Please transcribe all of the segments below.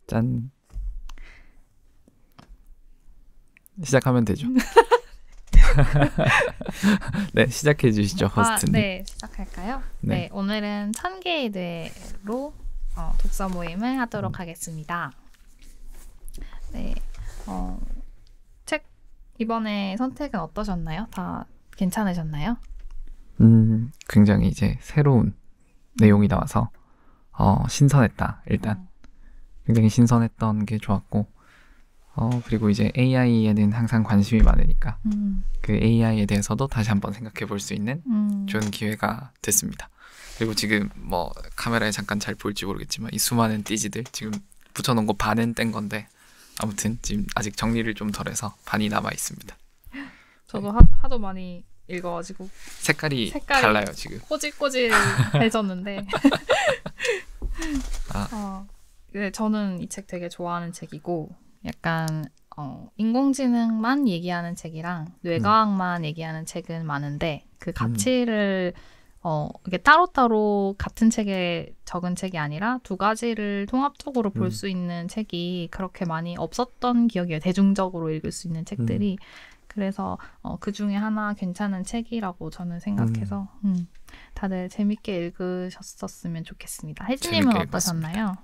짠. 시작하면 되죠. 네, 시작해 주시죠, 호스트님. 네, 시작할까요? 네, 오늘은 1000개의 뇌로 독서 모임을 하도록 하겠습니다. 네, 책 이번에 선택은 어떠셨나요? 다 괜찮으셨나요? 굉장히 이제 새로운 내용이 나와서 신선했다. 일단 굉장히 신선했던 게 좋았고, 그리고 이제 AI에는 항상 관심이 많으니까 그 AI에 대해서도 다시 한번 생각해 볼 수 있는 좋은 기회가 됐습니다. 그리고 지금 뭐 카메라에 잠깐 잘 보일지 모르겠지만 이 수많은 띠지들 지금 붙여놓은 거 반은 뗀 건데 아무튼 지금 아직 정리를 좀 덜해서 반이 남아 있습니다. 저도 하도 많이 읽어가지고 색깔이 달라요 지금. 꼬질꼬질해졌는데 네, 저는 이 책 되게 좋아하는 책이고 약간 인공지능만 얘기하는 책이랑 뇌과학만 얘기하는 책은 많은데 그 가치를 이게 따로따로 같은 책에 적은 책이 아니라 두 가지를 통합적으로 볼 수 있는 책이 그렇게 많이 없었던 기억이에요. 대중적으로 읽을 수 있는 책들이. 그래서 그 중에 하나 괜찮은 책이라고 저는 생각해서 다들 재밌게 읽으셨었으면 좋겠습니다. 혜진님은 어떠셨나요?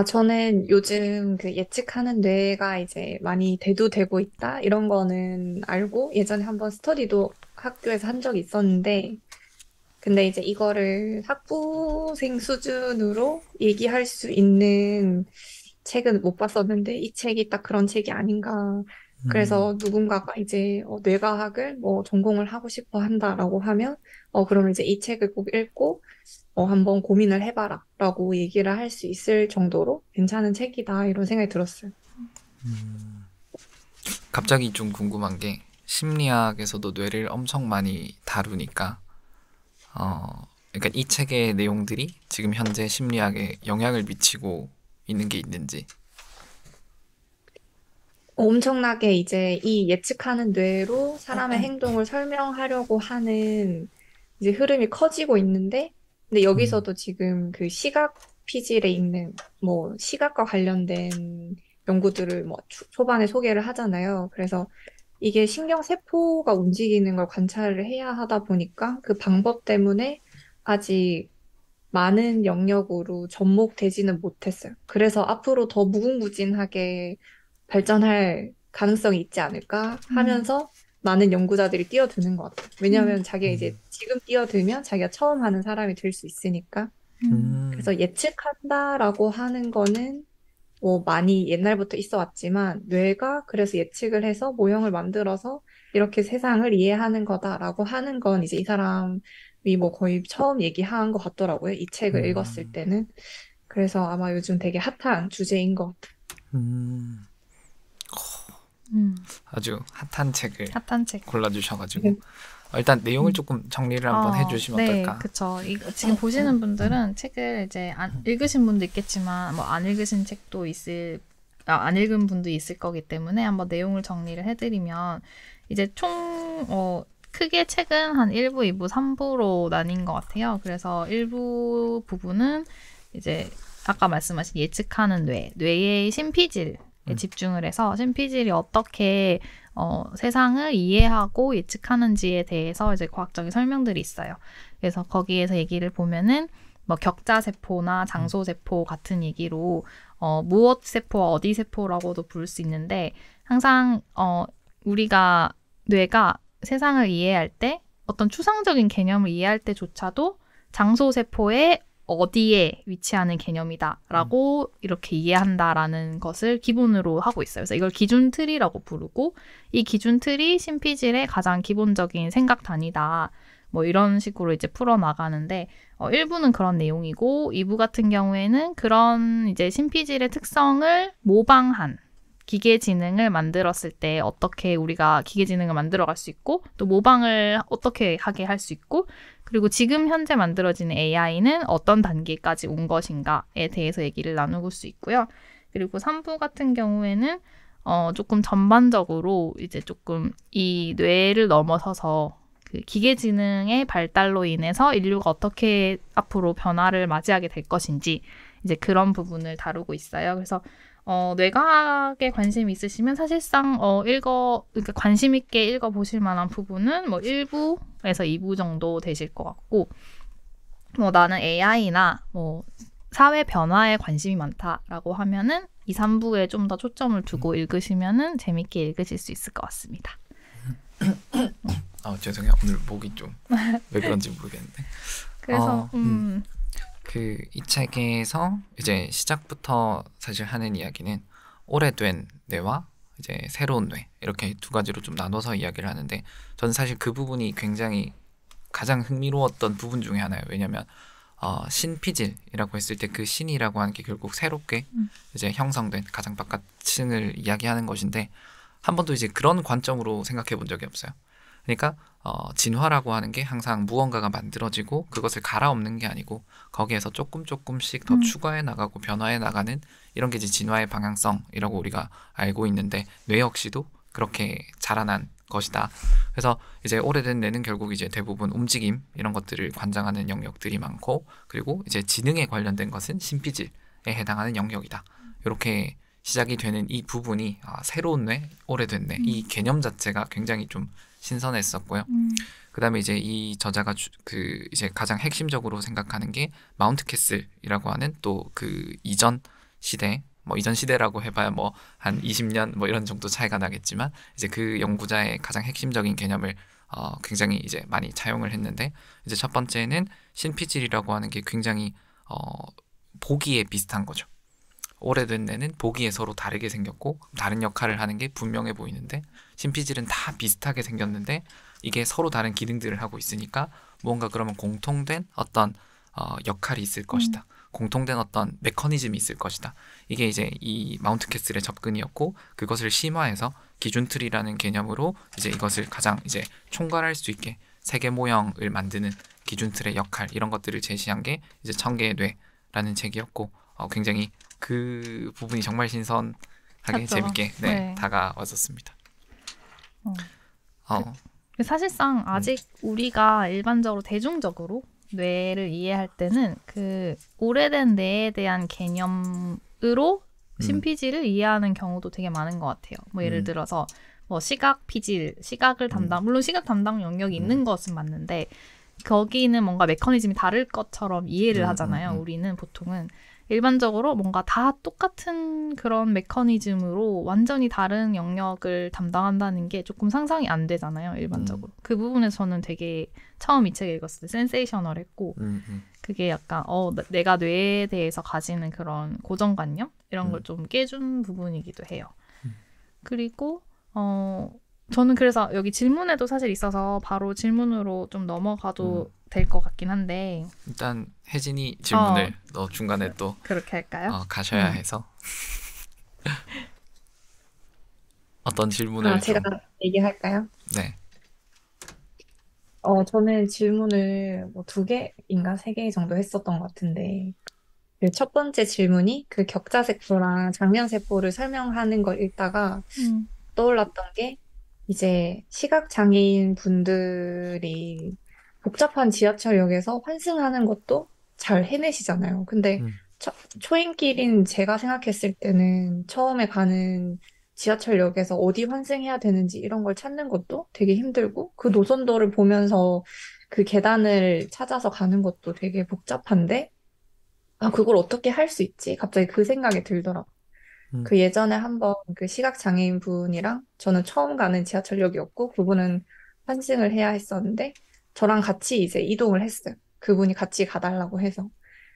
저는 요즘 그 예측하는 뇌가 이제 많이 대두되고 있다? 이런 거는 알고 예전에 한번 스터디도 학교에서 한 적이 있었는데, 근데 이제 이거를 학부생 수준으로 얘기할 수 있는 책은 못 봤었는데, 이 책이 딱 그런 책이 아닌가. 그래서 누군가가 이제 뇌과학을 뭐 전공을 하고 싶어 한다라고 하면, 그러면 이제 이 책을 꼭 읽고, 한번 고민을 해봐라 라고 얘기를 할 수 있을 정도로 괜찮은 책이다 이런 생각이 들었어요. 갑자기 좀 궁금한 게 심리학에서도 뇌를 엄청 많이 다루니까 그러니까 이 책의 내용들이 지금 현재 심리학에 영향을 미치고 있는 게 있는지. 엄청나게 이제 이 예측하는 뇌로 사람의 행동을 설명하려고 하는 이제 흐름이 커지고 있는데, 근데 여기서도 지금 그 시각 피질에 있는 뭐 시각과 관련된 연구들을 뭐 초반에 소개를 하잖아요. 그래서 이게 신경 세포가 움직이는 걸 관찰을 해야 하다 보니까 그 방법 때문에 아직 많은 영역으로 접목되지는 못했어요. 그래서 앞으로 더 무궁무진하게 발전할 가능성이 있지 않을까 하면서 많은 연구자들이 뛰어드는 것 같아요. 왜냐하면 자기가 이제 지금 뛰어들면 자기가 처음 하는 사람이 될 수 있으니까. 그래서 예측한다라고 하는 거는 뭐 많이 옛날부터 있어 왔지만 뇌가 그래서 예측을 해서 모형을 만들어서 이렇게 세상을 이해하는 거다라고 하는 건 이제 이 사람이 뭐 거의 처음 얘기한 것 같더라고요. 이 책을 읽었을 때는. 그래서 아마 요즘 되게 핫한 주제인 것 같아요. 아주 핫한 책 골라주셔가지고 네. 일단 내용을 조금 정리를 한번 해주시면 어떨까? 네, 그쵸. 지금 보시는 분들은 책을 이제 읽으신 분도 있겠지만 뭐 안 읽으신 책도 안 읽은 분도 있을 거기 때문에 한번 내용을 정리를 해드리면 이제 총 크게 책은 한 1부, 2부, 3부로 나뉜 것 같아요. 그래서 1부 부분은 이제 아까 말씀하신 예측하는 뇌의 심피질 집중을 해서 심피질이 어떻게 세상을 이해하고 예측하는지에 대해서 이제 과학적인 설명들이 있어요. 그래서 거기에서 얘기를 보면은 뭐 격자세포나 장소세포 같은 얘기로 무엇 세포, 어디 세포라고도 부를 수 있는데 항상 우리가 뇌가 세상을 이해할 때 어떤 추상적인 개념을 이해할 때조차도 장소세포의 어디에 위치하는 개념이다라고 이렇게 이해한다라는 것을 기본으로 하고 있어요. 그래서 이걸 기준틀이라고 부르고 이 기준틀이 심피질의 가장 기본적인 생각 단위다. 뭐 이런 식으로 이제 풀어나가는데 1부는 그런 내용이고 2부 같은 경우에는 그런 이제 심피질의 특성을 모방한 기계지능을 만들었을 때 어떻게 우리가 기계지능을 만들어갈 수 있고 또 모방을 어떻게 하게 할 수 있고 그리고 지금 현재 만들어지는 AI는 어떤 단계까지 온 것인가에 대해서 얘기를 나누고 수 있고요. 그리고 3부 같은 경우에는 조금 전반적으로 이제 조금 이 뇌를 넘어서서 그 기계지능의 발달로 인해서 인류가 어떻게 앞으로 변화를 맞이하게 될 것인지에 이제 그런 부분을 다루고 있어요. 그래서 뇌과학에 관심 있으시면 사실상 그러니까 관심 있게 읽어보실 만한 부분은 뭐 1부에서 2부 정도 되실 것 같고, 뭐 나는 AI나 뭐 사회 변화에 관심이 많다라고 하면은 2, 3부에 좀 더 초점을 두고 읽으시면은 재밌게 읽으실 수 있을 것 같습니다. 죄송해요. 오늘 목이 좀 왜 그런지 모르겠는데. 그래서 이 책에서 이제 시작부터 사실 하는 이야기는 오래된 뇌와 이제 새로운 뇌 이렇게 두 가지로 좀 나눠서 이야기를 하는데, 저는 사실 그 부분이 굉장히 가장 흥미로웠던 부분 중에 하나예요. 왜냐하면 신피질이라고 했을 때 그 신이라고 하는 게 결국 새롭게 이제 형성된 가장 바깥층을 이야기하는 것인데, 한 번도 이제 그런 관점으로 생각해 본 적이 없어요. 그러니까 진화라고 하는 게 항상 무언가가 만들어지고 그것을 갈아엎는 게 아니고 거기에서 조금씩 더 추가해 나가고 변화해 나가는, 이런 게 이제 진화의 방향성이라고 우리가 알고 있는데, 뇌 역시도 그렇게 자라난 것이다. 그래서 이제 오래된 뇌는 결국 이제 대부분 움직임 이런 것들을 관장하는 영역들이 많고, 그리고 이제 지능에 관련된 것은 신피질에 해당하는 영역이다. 이렇게 시작이 되는 이 부분이 새로운 뇌, 오래된 뇌, 이 개념 자체가 굉장히 좀 신선했었고요. 그다음에 이제 이 저자가 이제 가장 핵심적으로 생각하는 게 마운트 캐슬이라고 하는 또 그 이전 시대, 뭐 이전 시대라고 해봐야 뭐 한 20년 뭐 이런 정도 차이가 나겠지만, 이제 그 연구자의 가장 핵심적인 개념을 굉장히 이제 많이 차용을 했는데, 이제 첫 번째는 신피질이라고 하는 게 굉장히 보기에 비슷한 거죠. 오래된 뇌는 보기에 서로 다르게 생겼고 다른 역할을 하는 게 분명해 보이는데, 신피질은 다 비슷하게 생겼는데 이게 서로 다른 기능들을 하고 있으니까 뭔가 그러면 공통된 어떤 역할이 있을 것이다. 공통된 어떤 메커니즘이 있을 것이다. 이게 이제 이 마운트 캐슬의 접근이었고, 그것을 심화해서 기준틀이라는 개념으로 이제 이것을 가장 이제 총괄할 수 있게 세계 모형을 만드는 기준틀의 역할, 이런 것들을 제시한 게 이제 1000개의 뇌라는 책이었고, 굉장히 그 부분이 정말 신선하게 맞죠. 재밌게 네. 다가왔었습니다. 사실상 아직 우리가 일반적으로 대중적으로 뇌를 이해할 때는 그 오래된 뇌에 대한 개념으로 신피질을 이해하는 경우도 되게 많은 것 같아요. 뭐 예를 들어서 뭐 시각 피질, 시각을 담당, 물론 시각 담당 영역이 있는 것은 맞는데 거기는 뭔가 메커니즘이 다를 것처럼 이해를 하잖아요. 우리는 보통은 일반적으로 뭔가 다 똑같은 그런 메커니즘으로 완전히 다른 영역을 담당한다는 게 조금 상상이 안 되잖아요, 일반적으로. 그 부분에서 저는 되게 처음 이 책 읽었을 때 센세이셔널했고, 그게 약간 내가 뇌에 대해서 가지는 그런 고정관념? 이런 걸 좀 깨준 부분이기도 해요. 그리고 저는 그래서 여기 질문에도 사실 있어서 바로 질문으로 좀 넘어가도 될 것 같긴 한데, 일단 혜진이 질문을 너 중간에 또 그렇게 할까요? 가셔야 해서 어떤 질문을 제가 얘기할까요? 네. 저는 질문을 뭐 2개인가 3개 정도 했었던 것 같은데, 그 첫 번째 질문이 그 격자세포랑 장면세포를 설명하는 걸 읽다가 떠올랐던 게, 이제 시각장애인 분들이 복잡한 지하철역에서 환승하는 것도 잘 해내시잖아요. 근데 초행길인 제가 생각했을 때는 처음에 가는 지하철역에서 어디 환승해야 되는지 이런 걸 찾는 것도 되게 힘들고, 그 노선도를 보면서 그 계단을 찾아서 가는 것도 되게 복잡한데, 그걸 어떻게 할 수 있지? 갑자기 그 생각이 들더라고요. 그 예전에 한번 그 시각장애인 분이랑 저는 처음 가는 지하철역이었고, 그분은 환승을 해야 했었는데, 저랑 같이 이제 이동을 했어요. 그분이 같이 가달라고 해서.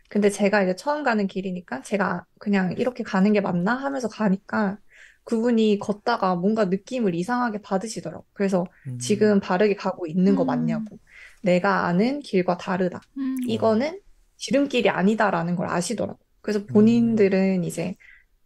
근데 제가 이제 처음 가는 길이니까 제가 그냥 이렇게 가는 게 맞나 하면서 가니까 그분이 걷다가 뭔가 느낌을 이상하게 받으시더라고요. 그래서 지금 바르게 가고 있는 거 맞냐고. 내가 아는 길과 다르다. 이거는 지름길이 아니다라는 걸 아시더라고요. 그래서 본인들은 이제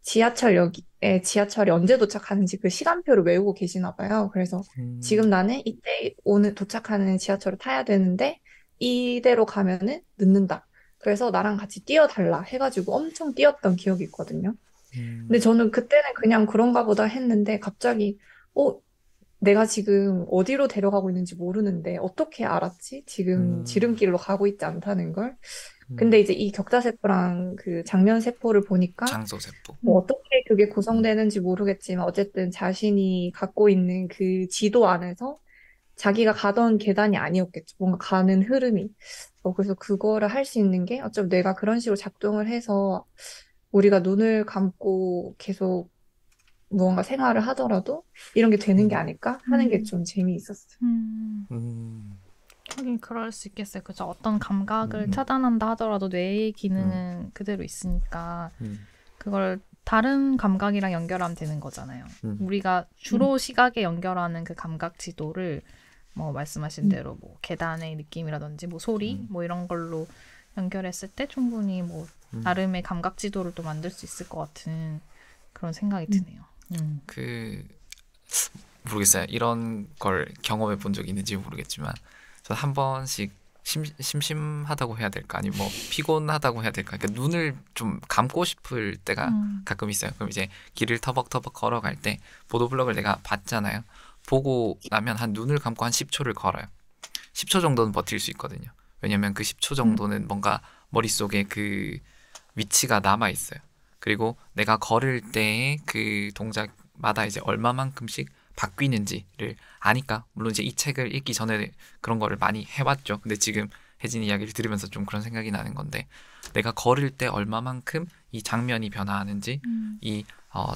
지하철이 언제 도착하는지 그 시간표를 외우고 계시나 봐요. 그래서 지금 나는 이때 오늘 도착하는 지하철을 타야 되는데 이대로 가면은 늦는다. 그래서 나랑 같이 뛰어달라 해가지고 엄청 뛰었던 기억이 있거든요. 근데 저는 그때는 그냥 그런가 보다 했는데 갑자기 내가 지금 어디로 데려가고 있는지 모르는데 어떻게 알았지? 지금 지름길로 가고 있지 않다는 걸. 근데 이제 이 격자세포랑 그 장면세포를 보니까 장소세포. 뭐 어떻게 그게 구성되는지 모르겠지만 어쨌든 자신이 갖고 있는 그 지도 안에서 자기가 가던 계단이 아니었겠죠. 뭔가 가는 흐름이. 그래서 그거를 할 수 있는 게 어차피 뇌가 그런 식으로 작동을 해서 우리가 눈을 감고 계속 무언가 생활을 하더라도 이런 게 되는 게 아닐까 하는 게 좀 재미있었어요. 하긴 그럴 수 있겠어요. 그죠? 어떤 감각을 차단한다 하더라도 뇌의 기능은 그대로 있으니까 그걸 다른 감각이랑 연결하면 되는 거잖아요. 우리가 주로 시각에 연결하는 그 감각 지도를 뭐 말씀하신 대로 뭐 계단의 느낌이라든지 뭐 소리 뭐 이런 걸로 연결했을 때 충분히 뭐 나름의 감각 지도를 또 만들 수 있을 것 같은 그런 생각이 드네요. 모르겠어요. 이런 걸 경험해 본 적이 있는지 모르겠지만 저 한 번씩 심심하다고 해야 될까 아니면 뭐 피곤하다고 해야 될까 그러니까 눈을 좀 감고 싶을 때가 가끔 있어요. 그럼 이제 길을 터벅터벅 걸어갈 때 보도블록을 내가 봤잖아요. 보고 나면 한 눈을 감고 한 10초를 걸어요. 10초 정도는 버틸 수 있거든요. 왜냐면 그 10초 정도는 뭔가 머릿속에 그 위치가 남아 있어요. 그리고 내가 걸을 때의 그 동작마다 이제 얼마만큼씩 바뀌는지를 아니까 물론 이제 이 책을 읽기 전에 그런 거를 많이 해봤죠. 근데 지금 혜진 이야기를 들으면서 좀 그런 생각이 나는 건데 내가 걸을 때 얼마만큼 이 장면이 변화하는지 이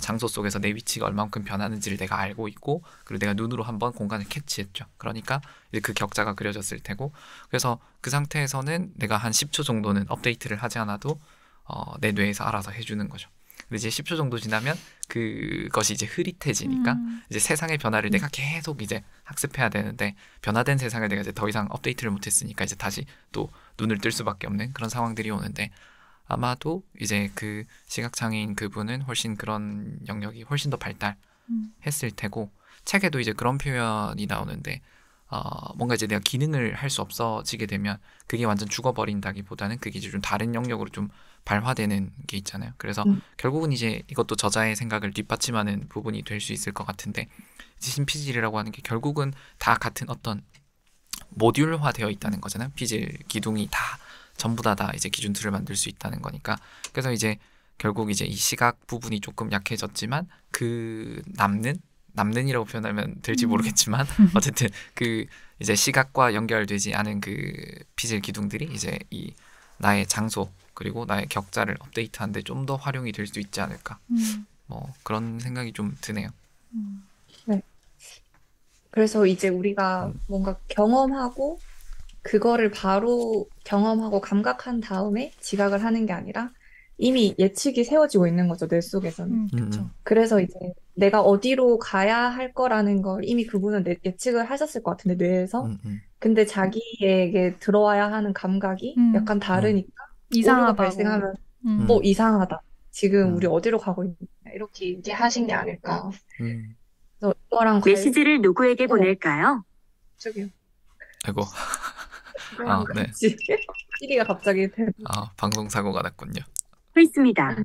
장소 속에서 내 위치가 얼마만큼 변하는지를 내가 알고 있고 그리고 내가 눈으로 한번 공간을 캐치했죠. 그러니까 이제 그 격자가 그려졌을 테고 그래서 그 상태에서는 내가 한 10초 정도는 업데이트를 하지 않아도 내 뇌에서 알아서 해주는 거죠. 근데 이제 10초 정도 지나면 그것이 이제 흐릿해지니까 이제 세상의 변화를 내가 계속 이제 학습해야 되는데 변화된 세상을 내가 이제 더 이상 업데이트를 못했으니까 이제 다시 또 눈을 뜰 수밖에 없는 그런 상황들이 오는데 아마도 이제 그 시각장애인 그분은 훨씬 그런 영역이 훨씬 더 발달했을 테고 책에도 이제 그런 표현이 나오는데 뭔가 이제 내가 기능을 할 수 없어지게 되면 그게 완전 죽어버린다기보다는 그게 이제 좀 다른 영역으로 좀 발화되는 게 있잖아요. 그래서 결국은 이제 이것도 저자의 생각을 뒷받침하는 부분이 될 수 있을 것 같은데 이제 신피질이라고 하는 게 결국은 다 같은 어떤 모듈화 되어 있다는 거잖아요. 피질 기둥이 다 전부 다 이제 기준틀을 만들 수 있다는 거니까 그래서 이제 결국 이제 이 시각 부분이 조금 약해졌지만 그 남는이라고 표현하면 될지 모르겠지만 어쨌든 그 이제 시각과 연결되지 않은 그 피질 기둥들이 이제 이 나의 장소 그리고 나의 격자를 업데이트하는데 좀 더 활용이 될 수 있지 않을까 뭐 그런 생각이 좀 드네요. 네. 그래서 이제 우리가 뭔가 경험하고 그거를 바로 경험하고 감각한 다음에 지각을 하는 게 아니라 이미 예측이 세워지고 있는 거죠, 뇌 속에서는. 그렇죠. 그래서 이제 내가 어디로 가야 할 거라는 걸 이미 그분은 예측을 하셨을 것 같은데, 뇌에서. 근데 자기에게 들어와야 하는 감각이 약간 다르니까 오류가 이상하다고. 발생하면 이상하다. 지금 우리 어디로 가고 있냐. 이렇게 얘기하신 게 아닐까. 그래서 이거랑 메시지를 누구에게 보낼까요? 저기요. 아이고. 아, 네. 시리가 갑자기 방송 사고가 났군요. 있습니다.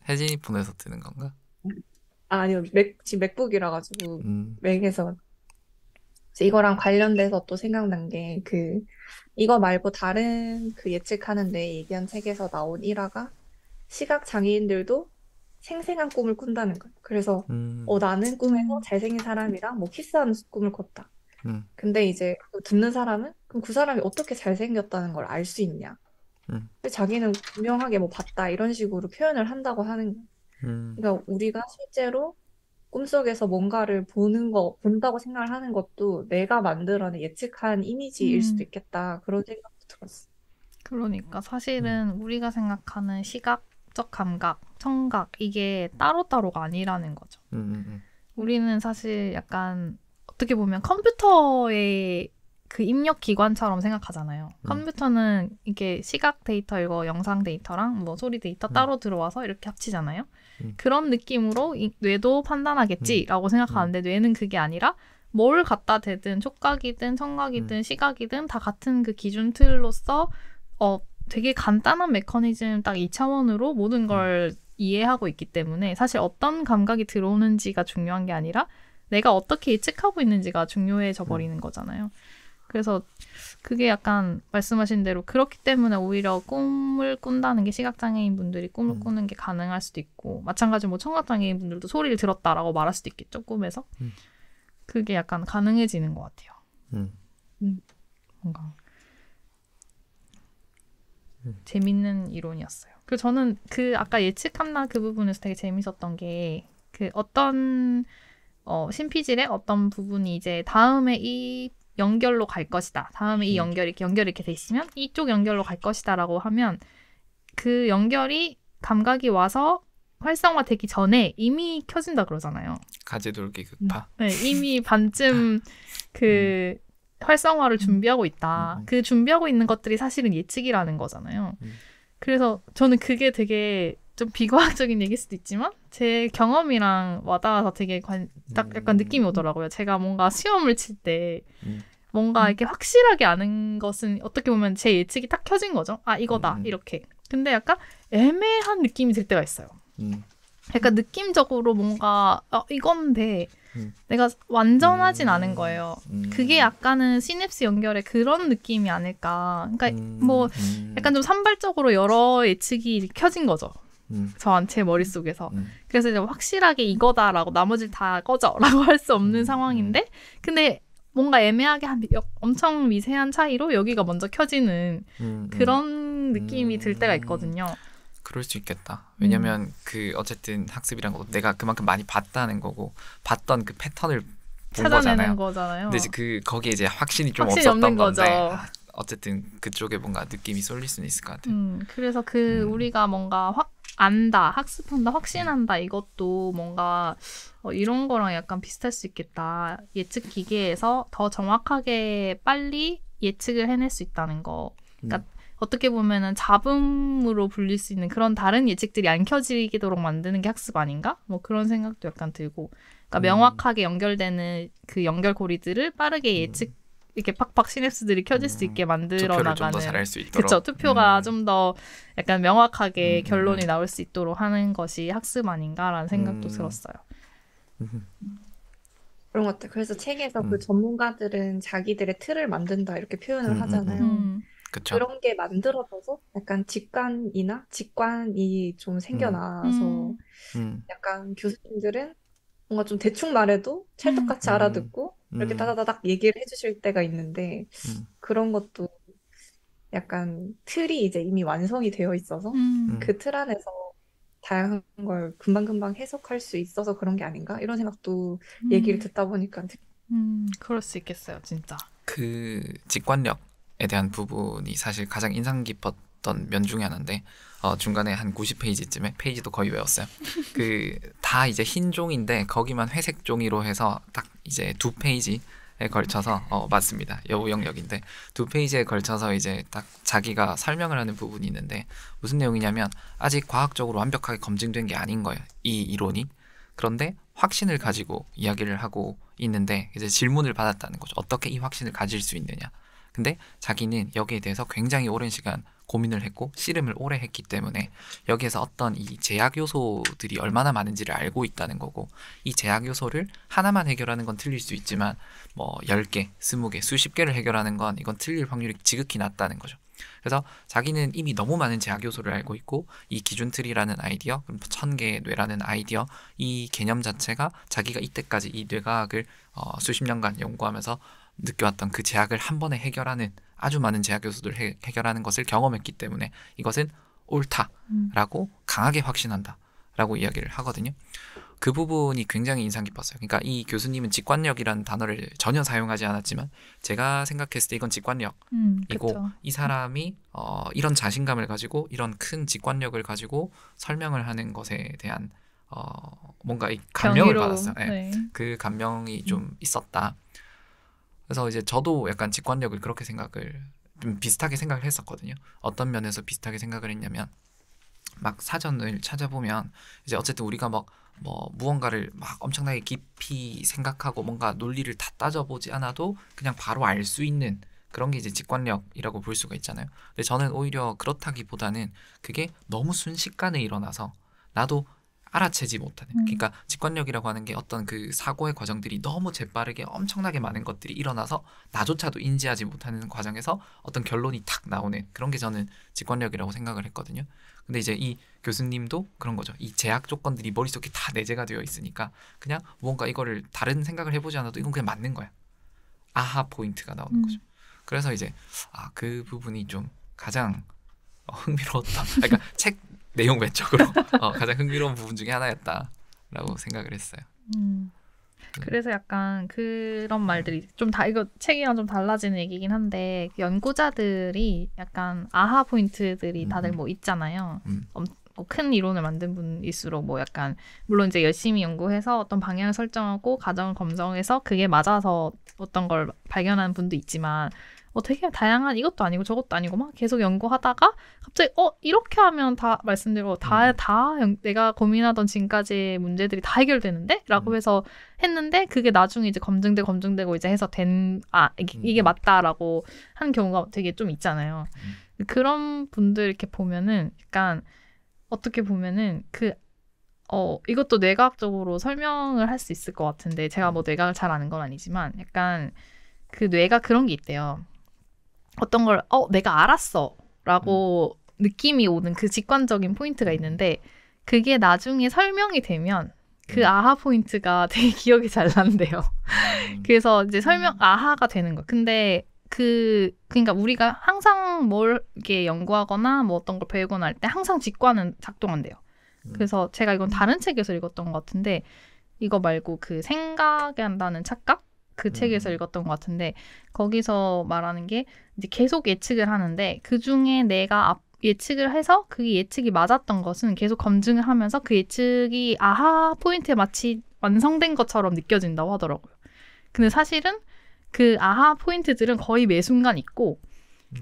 혜진이 폰에서 뜨는 건가? 아니요. 지금 맥북이라 가지고 맥에서 이거랑 관련돼서 또 생각난 게 이거 말고 다른 그 예측하는데 얘기한 책에서 나온 일화가 시각 장애인들도 생생한 꿈을 꾼다는 거예요. 그래서 나는 꿈에서 잘생긴 사람이랑 뭐 키스하는 꿈을 꿨다. 근데 이제 듣는 사람은 그럼 그 사람이 어떻게 잘생겼다는 걸 알 수 있냐? 근데 자기는 분명하게 뭐 봤다 이런 식으로 표현을 한다고 하는 거예요. 그러니까 우리가 실제로 꿈속에서 뭔가를 본다고 생각을 하는 것도 내가 만들어낸 예측한 이미지일 수도 있겠다. 그런 생각도 들었어. 그러니까 사실은 우리가 생각하는 시각적 감각, 청각 이게 따로따로가 아니라는 거죠. 우리는 사실 약간 어떻게 보면 컴퓨터의 그 입력 기관처럼 생각하잖아요. 컴퓨터는 이게 시각 데이터 이거 영상 데이터랑 뭐 소리 데이터 따로 들어와서 이렇게 합치잖아요. 그런 느낌으로 뇌도 판단하겠지라고 생각하는데 뇌는 그게 아니라 뭘 갖다 대든 촉각이든 청각이든 시각이든 다 같은 그 기준 틀로서 되게 간단한 메커니즘 딱 2차원으로 모든 걸 이해하고 있기 때문에 사실 어떤 감각이 들어오는지가 중요한 게 아니라 내가 어떻게 예측하고 있는지가 중요해져 버리는 거잖아요. 그래서 그게 약간 말씀하신 대로 그렇기 때문에 오히려 꿈을 꾼다는 게 시각장애인 분들이 꿈을 꾸는 게 가능할 수도 있고 마찬가지로 뭐 청각장애인 분들도 소리를 들었다라고 말할 수도 있겠죠. 꿈에서. 그게 약간 가능해지는 것 같아요. 뭔가 재밌는 이론이었어요. 그리고 저는 그 아까 예측한다 그 부분에서 되게 재밌었던 게 그 어떤 신피질의 어떤 부분이 이제 다음에 이 연결로 갈 것이다. 다음에 이 연결이 이렇게 돼 있으면 이쪽 연결로 갈 것이다라고 하면 그 연결이 감각이 와서 활성화되기 전에 이미 켜진다 그러잖아요. 가지돌기 극파. 네, 이미 반쯤 그 활성화를 준비하고 있다. 그 준비하고 있는 것들이 사실은 예측이라는 거잖아요. 그래서 저는 그게 되게 좀 비과학적인 얘기일 수도 있지만 제 경험이랑 와닿아서 되게 딱 약간 느낌이 오더라고요. 제가 뭔가 시험을 칠 때 뭔가 이렇게 확실하게 아는 것은 어떻게 보면 제 예측이 딱 켜진 거죠. 아, 이거다. 이렇게. 근데 약간 애매한 느낌이 들 때가 있어요. 약간 느낌적으로 뭔가 이건데 내가 완전하진 않은 거예요. 그게 약간은 시냅스 연결의 그런 느낌이 아닐까. 그러니까 뭐 약간 좀 산발적으로 여러 예측이 켜진 거죠. 제 머릿속에서. 그래서 이제 확실하게 이거다라고 나머지를 다 꺼져라고 할 수 없는 상황인데 근데 뭔가 애매하게 엄청 미세한 차이로 여기가 먼저 켜지는 그런 느낌이 들 때가 있거든요. 그럴 수 있겠다. 왜냐면 그 어쨌든 학습이란 것도 내가 그만큼 많이 봤다는 거고 봤던 그 패턴을 본 찾아내는 거잖아요. 근데 이제 거기에 이제 확신이 좀 확신이 없었던 없는 건데 거죠. 어쨌든 그쪽에 뭔가 느낌이 쏠릴 수는 있을 것 같아요. 그래서 우리가 뭔가 안다, 학습한다, 확신한다 이것도 뭔가 이런 거랑 약간 비슷할 수 있겠다. 예측 기계에서 더 정확하게 빨리 예측을 해낼 수 있다는 거. 그러니까 어떻게 보면은 잡음으로 불릴 수 있는 그런 다른 예측들이 안 켜지도록 만드는 게 학습 아닌가? 뭐 그런 생각도 약간 들고. 그러니까 명확하게 연결되는 그 연결고리들을 빠르게 예측 이렇게 팍팍 시냅스들이 켜질 수 있게 만들어 투표를 나가는. 좀 더 잘할 수 있도록. 그렇죠. 투표가 좀 더 약간 명확하게 결론이 나올 수 있도록 하는 것이 학습 아닌가라는 생각도 들었어요. 그런 것 같아요. 그래서 책에서 그 전문가들은 자기들의 틀을 만든다 이렇게 표현을 하잖아요. 그쵸. 그런 게 만들어져서 약간 직관이 좀 생겨나서 약간 교수님들은 뭔가 좀 대충 말해도 찰떡같이 알아듣고 이렇게 따다다닥 얘기를 해주실 때가 있는데 그런 것도 약간 틀이 이제 이미 완성이 되어 있어서 그 틀 안에서 다양한 걸 금방금방 해석할 수 있어서 그런 게 아닌가? 이런 생각도 얘기를 듣다 보니까 그럴 수 있겠어요, 진짜. 그 직관력에 대한 부분이 사실 가장 인상 깊었던 면 중에 하나인데 중간에 한 90페이지쯤에 페이지도 거의 외웠어요. 그 다 이제 흰 종인데 거기만 회색 종이로 해서 딱 이제 2페이지에 걸쳐서 맞습니다. 여우 영역인데 2페이지에 걸쳐서 이제 딱 자기가 설명을 하는 부분이 있는데 무슨 내용이냐면 아직 과학적으로 완벽하게 검증된 게 아닌 거예요. 이 이론이. 그런데 확신을 가지고 이야기를 하고 있는데 이제 질문을 받았다는 거죠. 어떻게 이 확신을 가질 수 있느냐. 근데 자기는 여기에 대해서 굉장히 오랜 시간 고민을 했고 씨름을 오래 했기 때문에 여기에서 어떤 이 제약 요소들이 얼마나 많은지를 알고 있다는 거고 이 제약 요소를 하나만 해결하는 건 틀릴 수 있지만 뭐 10개, 20개, 수십 개를 해결하는 건 이건 틀릴 확률이 지극히 낮다는 거죠. 그래서 자기는 이미 너무 많은 제약 요소를 알고 있고 이 기준틀이라는 아이디어, 1000개의 뇌라는 아이디어, 이 개념 자체가 자기가 이때까지 이 뇌과학을 수십 년간 연구하면서 느껴왔던 그 제약을 한 번에 해결하는 아주 많은 제약 요소들을 해결하는 것을 경험했기 때문에 이것은 옳다라고 강하게 확신한다라고 이야기를 하거든요. 그 부분이 굉장히 인상 깊었어요. 그러니까 이 교수님은 직관력이라는 단어를 전혀 사용하지 않았지만 제가 생각했을 때 이건 직관력이고 이 사람이 이런 자신감을 가지고 이런 큰 직관력을 가지고 설명을 하는 것에 대한 뭔가 이 감명을 받았어요. 네. 그 감명이 좀 있었다. 그래서 이제 저도 약간 직관력을 그렇게 생각을 좀 비슷하게 생각을 했었거든요. 어떤 면에서 비슷하게 생각을 했냐면 막 사전을 찾아보면 이제 어쨌든 우리가 막 뭐 무언가를 막 엄청나게 깊이 생각하고 뭔가 논리를 다 따져보지 않아도 그냥 바로 알 수 있는 그런 게 이제 직관력이라고 볼 수가 있잖아요. 근데 저는 오히려 그렇다기보다는 그게 너무 순식간에 일어나서 나도 알아채지 못하는 그러니까 직관력이라고 하는 게 어떤 그 사고의 과정들이 너무 재빠르게 엄청나게 많은 것들이 일어나서 나조차도 인지하지 못하는 과정에서 어떤 결론이 탁 나오는 그런 게 저는 직관력이라고 생각을 했거든요. 근데 이제 이 교수님도 그런 거죠. 이 제약 조건들이 머릿속에 다 내재가 되어 있으니까 그냥 뭔가 이거를 다른 생각을 해보지 않아도 이건 그냥 맞는 거야. 아하 포인트가 나오는 거죠. 그래서 이제 그 부분이 좀 가장 흥미로웠다. 그러니까 책 내용 외적으로 가장 흥미로운 부분 중에 하나였다라고 생각을 했어요. 그래서 약간 그런 말들이 좀 이거 책이랑 좀 달라지는 얘기긴 한데 연구자들이 약간 아하 포인트들이 다들 뭐 있잖아요. 뭐 큰 이론을 만든 분일수록 뭐 약간 물론 이제 열심히 연구해서 어떤 방향을 설정하고 가정을 검증해서 그게 맞아서 어떤 걸 발견하는 분도 있지만 되게 다양한 이것도 아니고 저것도 아니고 막 계속 연구하다가 갑자기 이렇게 하면 다 말씀대로 다 내가 고민하던 지금까지의 문제들이 다 해결되는데? 라고 해서 했는데 그게 나중에 이제 검증되고 이제 해서 이게 맞다라고 하는 경우가 되게 좀 있잖아요. 그런 분들 이렇게 보면은 약간 어떻게 보면은 이것도 뇌과학적으로 설명을 할 수 있을 것 같은데 제가 뭐 뇌과학을 잘 아는 건 아니지만 약간 그 뇌가 그런 게 있대요. 어떤 걸 내가 알았어 라고 느낌이 오는 그 직관적인 포인트가 있는데 그게 나중에 설명이 되면 그 아하 포인트가 되게 기억이 잘 난대요. 그래서 이제 아하가 되는 거야. 근데 그러니까 우리가 항상 뭘 이렇게 연구하거나 뭐 어떤 걸 배우거나 할 때 항상 직관은 작동한대요. 그래서 제가 이건 다른 책에서 읽었던 것 같은데 이거 말고 그 생각에 한다는 착각? 그 책에서 읽었던 것 같은데 거기서 말하는 게 이제 계속 예측을 하는데 그중에 내가 예측을 해서 그게 예측이 맞았던 것은 계속 검증을 하면서 그 예측이 아하 포인트에 마치 완성된 것처럼 느껴진다고 하더라고요. 근데 사실은 그 아하 포인트들은 거의 매 순간 있고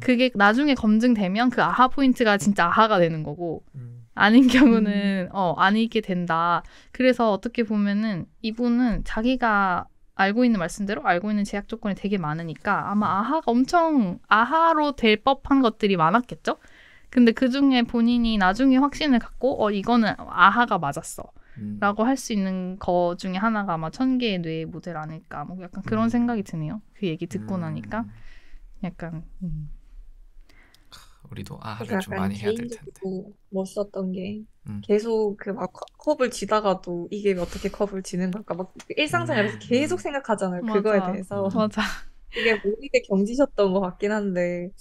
그게 나중에 검증되면 그 아하 포인트가 진짜 아하가 되는 거고 아닌 경우는 아니게 된다. 그래서 어떻게 보면은 이분은 자기가 알고 있는 말씀대로 알고 있는 제약 조건이 되게 많으니까 아마 엄청 아하로 될 법한 것들이 많았겠죠? 근데 그중에 본인이 나중에 확신을 갖고 이거는 아하가 맞았어 라고 할 수 있는 거 중에 하나가 아마 1000개의 뇌의 모델 아닐까 뭐 약간 그런 생각이 드네요. 그 얘기 듣고 나니까 약간 우리도 아하를 좀 많이 해야 될 텐데. 개인적으로 못 썼던 게 계속 그 막 컵을 쥐다가도 이게 어떻게 컵을 쥐는 걸까 막 일상생활에서 계속 생각하잖아요. 그거에 대해서. 맞아. 이게 머리에 경지셨던 것 같긴 한데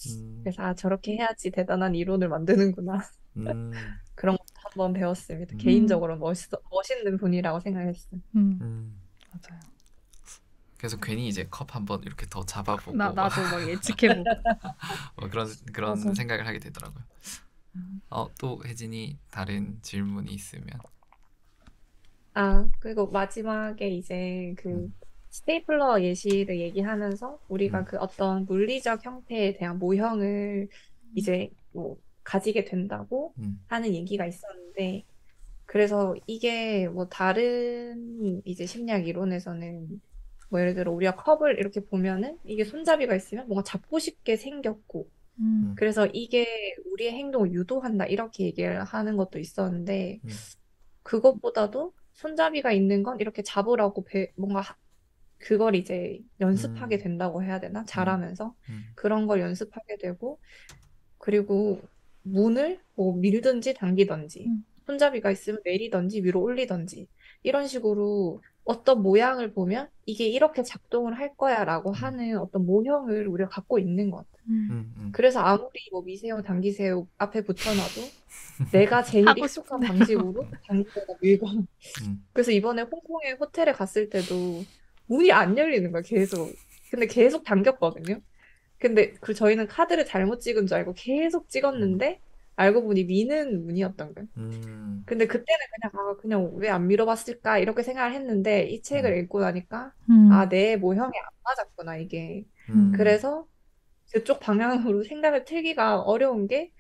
그래서 저렇게 해야지 대단한 이론을 만드는구나. 그런 것도 한번 배웠습니다. 개인적으로 멋있는 분이라고 생각했어요. 맞아요. 그래서 괜히 이제 컵 한번 이렇게 더 잡아보고 나도 막 예측해보고 그런 맞아. 생각을 하게 되더라고요. 또 혜진이 다른 질문이 있으면. 그리고 마지막에 이제 그 스테이플러 예시를 얘기하면서 우리가 그 어떤 물리적 형태에 대한 모형을 이제 뭐 가지게 된다고 하는 얘기가 있었는데 그래서 이게 뭐 다른 이제 심리학 이론에서는 뭐 예를 들어 우리가 컵을 이렇게 보면은 이게 손잡이가 있으면 뭔가 잡고 싶게 생겼고 그래서 이게 우리의 행동을 유도한다 이렇게 얘기를 하는 것도 있었는데 그것보다도 손잡이가 있는 건 이렇게 잡으라고 뭔가 그걸 이제 연습하게 된다고 해야 되나? 잘하면서 그런 걸 연습하게 되고 그리고 문을 뭐 밀든지 당기든지 손잡이가 있으면 내리든지 위로 올리든지 이런 식으로 어떤 모양을 보면 이게 이렇게 작동을 할 거야 라고 하는 어떤 모형을 우리가 갖고 있는 것 같아요. 그래서 아무리 뭐 미세요 당기세요 앞에 붙여놔도 내가 제일 하고 익숙한 싶은데요. 방식으로 당기거나 밀고 그래서 이번에 홍콩에 호텔에 갔을 때도 문이 안 열리는 거야 계속. 근데 계속 당겼거든요. 근데 저희는 카드를 잘못 찍은 줄 알고 계속 찍었는데 알고 보니 미는 문이었던 거예요. 근데 그때는 그냥 왜 안 밀어봤을까 이렇게 생각을 했는데 이 책을 읽고 나니까 내 모형에 안 맞았구나 이게. 그래서 그쪽 방향으로 생각을 틀기가 어려운 게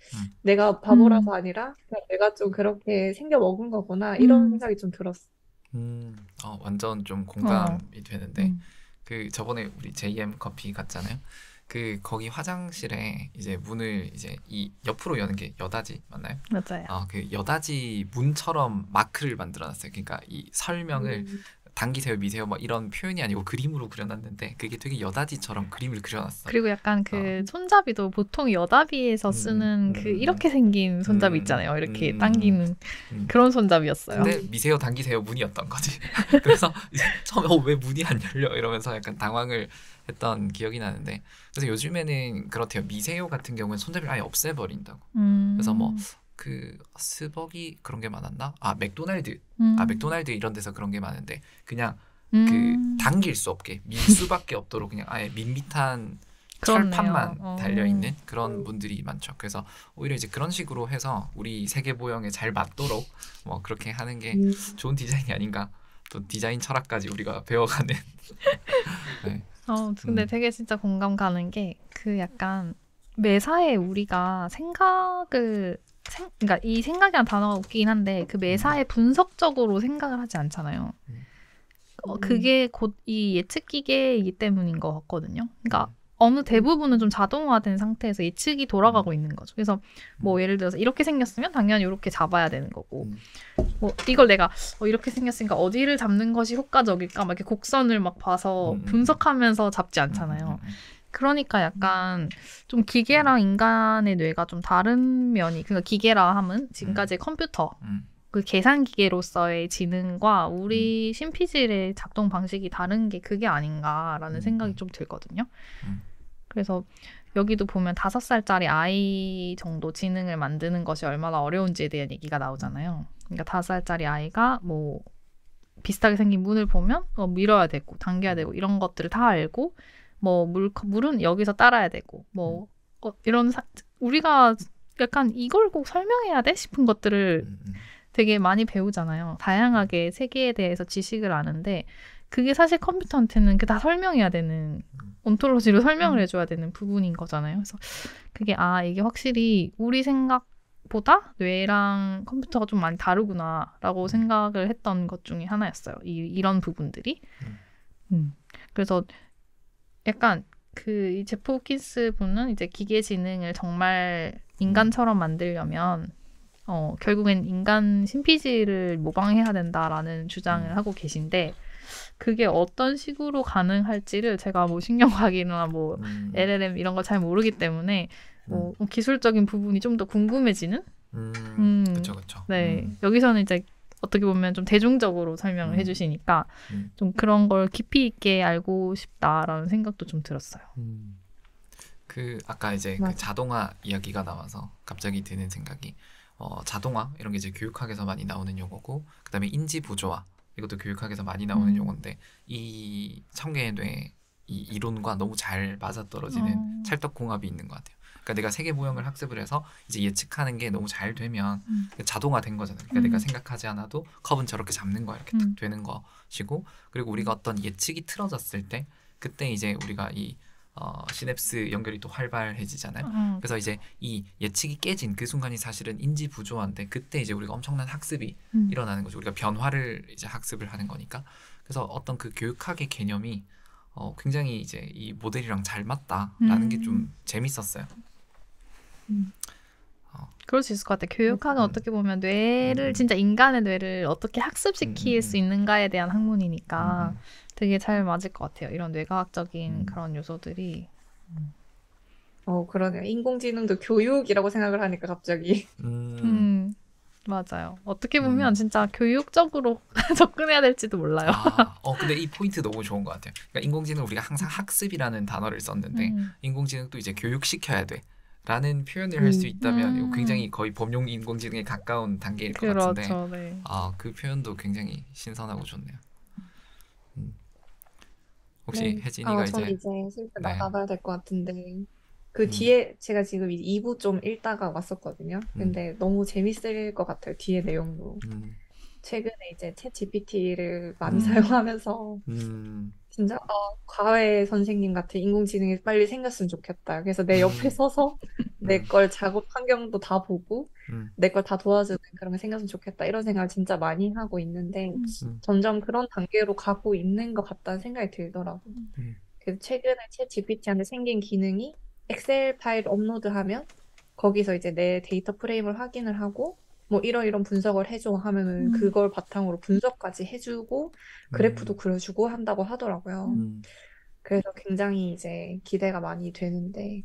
내가 바보라서 아니라 그냥 내가 좀 그렇게 생겨 먹은 거구나 이런 생각이 좀 들었어. 완전 좀 공감이 되는데 그 저번에 우리 JM 커피 갔잖아요. 거기 화장실에 이제 문을 이제 이 옆으로 여는 게 여닫이 맞나요? 맞아요. 그 여닫이 문처럼 마크를 만들어놨어요. 그러니까 이 설명을 당기세요, 미세요, 뭐 이런 표현이 아니고 그림으로 그려놨는데 그게 되게 여닫이처럼 그림을 그려놨어. 그리고 약간 그 손잡이도 보통 여닫이에서 쓰는 그 이렇게 생긴 손잡이 있잖아요. 이렇게 당기는 그런 손잡이였어요. 근데 미세요, 당기세요 문이었던 거지. 그래서 이제 처음에 왜 문이 안 열려 이러면서 약간 당황을 했던 기억이 나는데 그래서 요즘에는 그렇대요. 미세요 같은 경우는 손잡이를 아예 없애버린다고. 그래서 뭐 그 스벅이 그런 게 많았나? 맥도날드. 맥도날드 이런 데서 그런 게 많은데 그냥 그 당길 수 없게 밀 수밖에 없도록 그냥 아예 밋밋한 그렇네요. 철판만 달려 있는 그런 분들이 많죠. 그래서 오히려 이제 그런 식으로 해서 우리 세계 보형에 잘 맞도록 뭐 그렇게 하는 게 좋은 디자인이 아닌가. 또 디자인 철학까지 우리가 배워가는. 네. 근데 되게 진짜 공감 가는 게 그 약간 매사에 우리가 그러니까 이 생각이란 단어가 웃기긴 한데 그 매사에 분석적으로 생각을 하지 않잖아요. 그게 곧 이 예측 기계이기 때문인 것 같거든요. 그러니까 어느 대부분은 좀 자동화된 상태에서 예측이 돌아가고 있는 거죠. 그래서 뭐 예를 들어서 이렇게 생겼으면 당연히 이렇게 잡아야 되는 거고 뭐 이걸 내가 이렇게 생겼으니까 어디를 잡는 것이 효과적일까 막 이렇게 곡선을 막 봐서 분석하면서 잡지 않잖아요. 그러니까 약간 좀 기계랑 인간의 뇌가 좀 다른 면이 그러니까 기계라 함은 지금까지의 컴퓨터 그 계산 기계로서의 지능과 우리 신피질의 작동 방식이 다른 게 그게 아닌가라는 생각이 좀 들거든요. 그래서 여기도 보면 5살짜리 아이 정도 지능을 만드는 것이 얼마나 어려운지에 대한 얘기가 나오잖아요. 그러니까 5살짜리 아이가 뭐 비슷하게 생긴 문을 보면 밀어야 되고 당겨야 되고 이런 것들을 다 알고 뭐 물은 여기서 따라야 되고 뭐 이런 우리가 약간 이걸 꼭 설명해야 돼 싶은 것들을 되게 많이 배우잖아요. 다양하게 세계에 대해서 지식을 아는데 그게 사실 컴퓨터한테는 다 설명해야 되는 온톨로지로 설명을 해줘야 되는 부분인 거잖아요. 그래서 그게 이게 확실히 우리 생각보다 뇌랑 컴퓨터가 좀 많이 다르구나라고 생각을 했던 것 중에 하나였어요. 이런 부분들이. 그래서 약간 이 제프 호킨스 분은 이제 기계 지능을 정말 인간처럼 만들려면 결국엔 인간 신피지를 모방해야 된다라는 주장을 하고 계신데 그게 어떤 식으로 가능할지를 제가 뭐 신경과학이나 뭐 LLM 이런 거 잘 모르기 때문에 뭐 기술적인 부분이 좀 더 궁금해지는. 그렇죠, 그렇죠. 네, 여기서는 이제 어떻게 보면 좀 대중적으로 설명을 해주시니까 좀 그런 걸 깊이 있게 알고 싶다라는 생각도 좀 들었어요. 아까 이제 그 자동화 이야기가 나와서 갑자기 드는 생각이 자동화 이런 게 이제 교육학에서 많이 나오는 용어고 그다음에 인지 부조화 이것도 교육학에서 많이 나오는 용어인데 이 청개의 뇌 이 이론과 너무 잘 맞아떨어지는 찰떡궁합이 있는 것 같아요. 그러니까 내가 세계 보형을 학습을 해서 이제 예측하는 게 너무 잘 되면 자동화된 거잖아요. 그러니까 내가 생각하지 않아도 컵은 저렇게 잡는 거야 이렇게 딱 되는 것이고 그리고 우리가 어떤 예측이 틀어졌을 때 그때 이제 우리가 이 시냅스 연결이 또 활발해지잖아요. 그래서 이제 이 예측이 깨진 그 순간이 사실은 인지 부조화인데 그때 이제 우리가 엄청난 학습이 일어나는 거죠. 우리가 변화를 이제 학습을 하는 거니까. 그래서 어떤 그 교육학의 개념이 굉장히 이제 이 모델이랑 잘 맞다라는 게 좀 재밌었어요. 그럴 수 있을 것 같아요. 교육학은 어떻게 보면 뇌를 진짜 인간의 뇌를 어떻게 학습시킬 수 있는가에 대한 학문이니까 되게 잘 맞을 것 같아요. 이런 뇌과학적인 그런 요소들이. 그러네요. 인공지능도 교육이라고 생각을 하니까 갑자기. 맞아요. 어떻게 보면 진짜 교육적으로 접근해야 될지도 몰라요. 근데 이 포인트 너무 좋은 것 같아요. 그러니까 인공지능 우리가 항상 학습이라는 단어를 썼는데 인공지능도 이제 교육시켜야 돼. 라는 표현을 할 수 있다면 이거 굉장히 거의 범용 인공지능에 가까운 단계일 것 같은데 네. 그 표현도 굉장히 신선하고 좋네요. 혹시 혜진이가 저 이제 슬슬 나가봐야 될 것 같은데 그 뒤에 제가 지금 2부 좀 읽다가 왔었거든요. 근데 너무 재밌을 것 같아요. 뒤에 내용도. 최근에 이제 챗 GPT를 많이 사용하면서 진짜 과외 선생님 같은 인공지능이 빨리 생겼으면 좋겠다. 그래서 내 옆에 서서 내 걸 작업 환경도 다 보고 내 걸 다 도와주는 그런 게 생겼으면 좋겠다. 이런 생각을 진짜 많이 하고 있는데 점점 그런 단계로 가고 있는 것 같다는 생각이 들더라고요. 그래서 최근에 챗 GPT한테 생긴 기능이 엑셀 파일 업로드하면 거기서 이제 내 데이터 프레임을 확인을 하고 뭐 이런 분석을 해줘 하면은 그걸 바탕으로 분석까지 해주고 그래프도 그려주고 한다고 하더라고요. 그래서 굉장히 이제 기대가 많이 되는데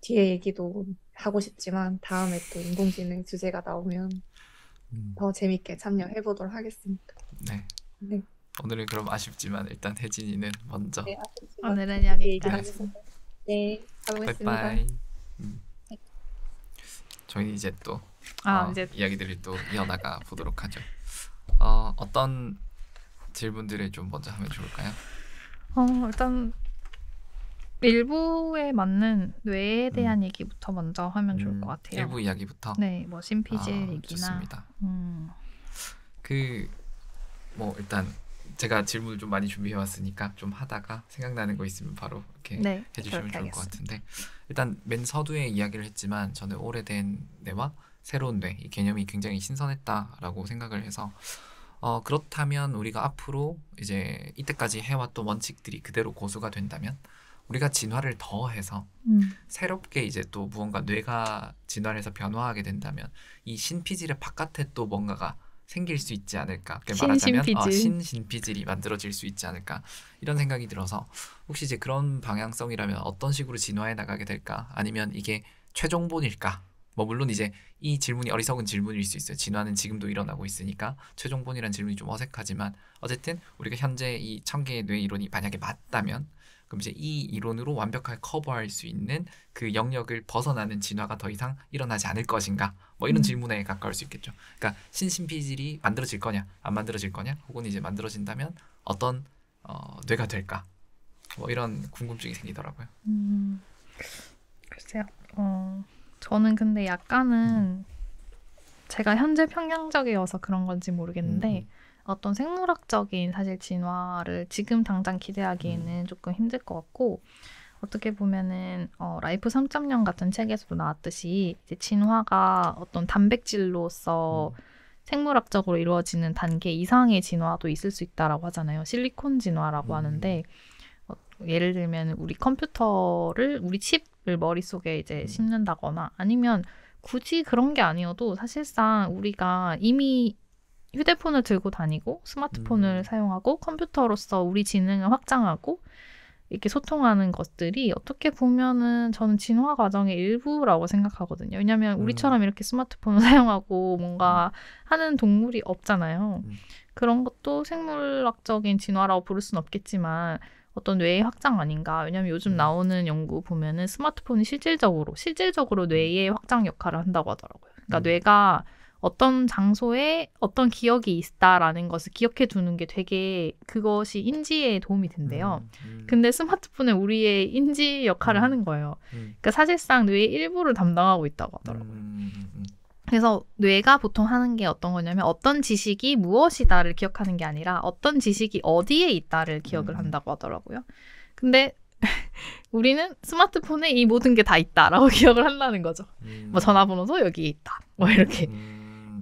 뒤에 얘기도 하고 싶지만 다음에 또 인공지능 주제가 나오면 더 재밌게 참여해 보도록 하겠습니다. 네. 네. 오늘은 그럼 아쉽지만 일단 혜진이는 먼저 네, 아쉽지만 오늘은 재밌게 여기까지. 얘기하겠습니다. 네, 가보겠습니다. 빠이빠이. 저희 이제 또 이제 이야기들을 또 이어나가 보도록 하죠. 어떤 질문들을 좀 먼저 하면 좋을까요? 일단 일부에 맞는 뇌에 대한 얘기부터 먼저 하면 좋을 것 같아요. 일부 이야기부터. 네, 뭐 심피질 얘기나. 좋습니다. 뭐 일단 제가 질문을 좀 많이 준비해 왔으니까 좀 하다가 생각나는 거 있으면 바로 이렇게 해주시면 좋을 것 같은데, 일단 맨 서두에 이야기를 했지만 저는 오래된 뇌와 새로운 뇌, 이 개념이 굉장히 신선했다라고 생각을 해서 그렇다면 우리가 앞으로 이제 이때까지 해왔던 원칙들이 그대로 고수가 된다면 우리가 진화를 더해서 새롭게 이제 또 무언가 뇌가 진화를 해서 변화하게 된다면 이 신피질의 바깥에 또 뭔가가 생길 수 있지 않을까. 말하자면 신신피질이 만들어질 수 있지 않을까. 이런 생각이 들어서 혹시 이제 그런 방향성이라면 어떤 식으로 진화해 나가게 될까? 아니면 이게 최종본일까? 뭐 물론 이제 이 질문이 어리석은 질문일 수 있어요. 진화는 지금도 일어나고 있으니까 최종본이라는 질문이 좀 어색하지만 어쨌든 우리가 현재 이 1000개의 뇌 이론이 만약에 맞다면 그럼 이제 이 이론으로 완벽하게 커버할 수 있는 그 영역을 벗어나는 진화가 더 이상 일어나지 않을 것인가? 뭐 이런 질문에 가까울 수 있겠죠. 그러니까 신신피질이 만들어질 거냐, 안 만들어질 거냐, 혹은 이제 만들어진다면 어떤 뇌가 될까? 뭐 이런 궁금증이 생기더라고요. 글쎄요. 저는 근데 약간은 제가 현재 평양적이어서 그런 건지 모르겠는데 어떤 생물학적인 사실 진화를 지금 당장 기대하기에는 조금 힘들 것 같고, 어떻게 보면은 라이프 3.0 같은 책에서도 나왔듯이 이제 진화가 어떤 단백질로서 생물학적으로 이루어지는 단계 이상의 진화도 있을 수 있다라고 하잖아요. 실리콘 진화라고 하는데 예를 들면 우리 컴퓨터를 우리 칩을 머릿속에 이제 심는다거나 아니면 굳이 그런 게 아니어도 사실상 우리가 이미 휴대폰을 들고 다니고 스마트폰을 사용하고 컴퓨터로서 우리 지능을 확장하고 이렇게 소통하는 것들이 어떻게 보면은 저는 진화 과정의 일부라고 생각하거든요. 왜냐하면 우리처럼 이렇게 스마트폰을 사용하고 뭔가 하는 동물이 없잖아요. 그런 것도 생물학적인 진화라고 부를 수는 없겠지만 어떤 뇌의 확장 아닌가. 왜냐하면 요즘 나오는 연구 보면은 스마트폰이 실질적으로 뇌의 확장 역할을 한다고 하더라고요. 그러니까 뇌가 어떤 장소에 어떤 기억이 있다라는 것을 기억해 두는 게 되게 그것이 인지에 도움이 된대요. 근데 스마트폰은 우리의 인지 역할을 하는 거예요. 그러니까 사실상 뇌의 일부를 담당하고 있다고 하더라고요. 그래서 뇌가 보통 하는 게 어떤 거냐면 어떤 지식이 무엇이다를 기억하는 게 아니라 어떤 지식이 어디에 있다를 기억을 한다고 하더라고요. 근데 우리는 스마트폰에 이 모든 게 다 있다라고 기억을 한다는 거죠. 뭐 전화번호도 여기 있다. 뭐 이렇게.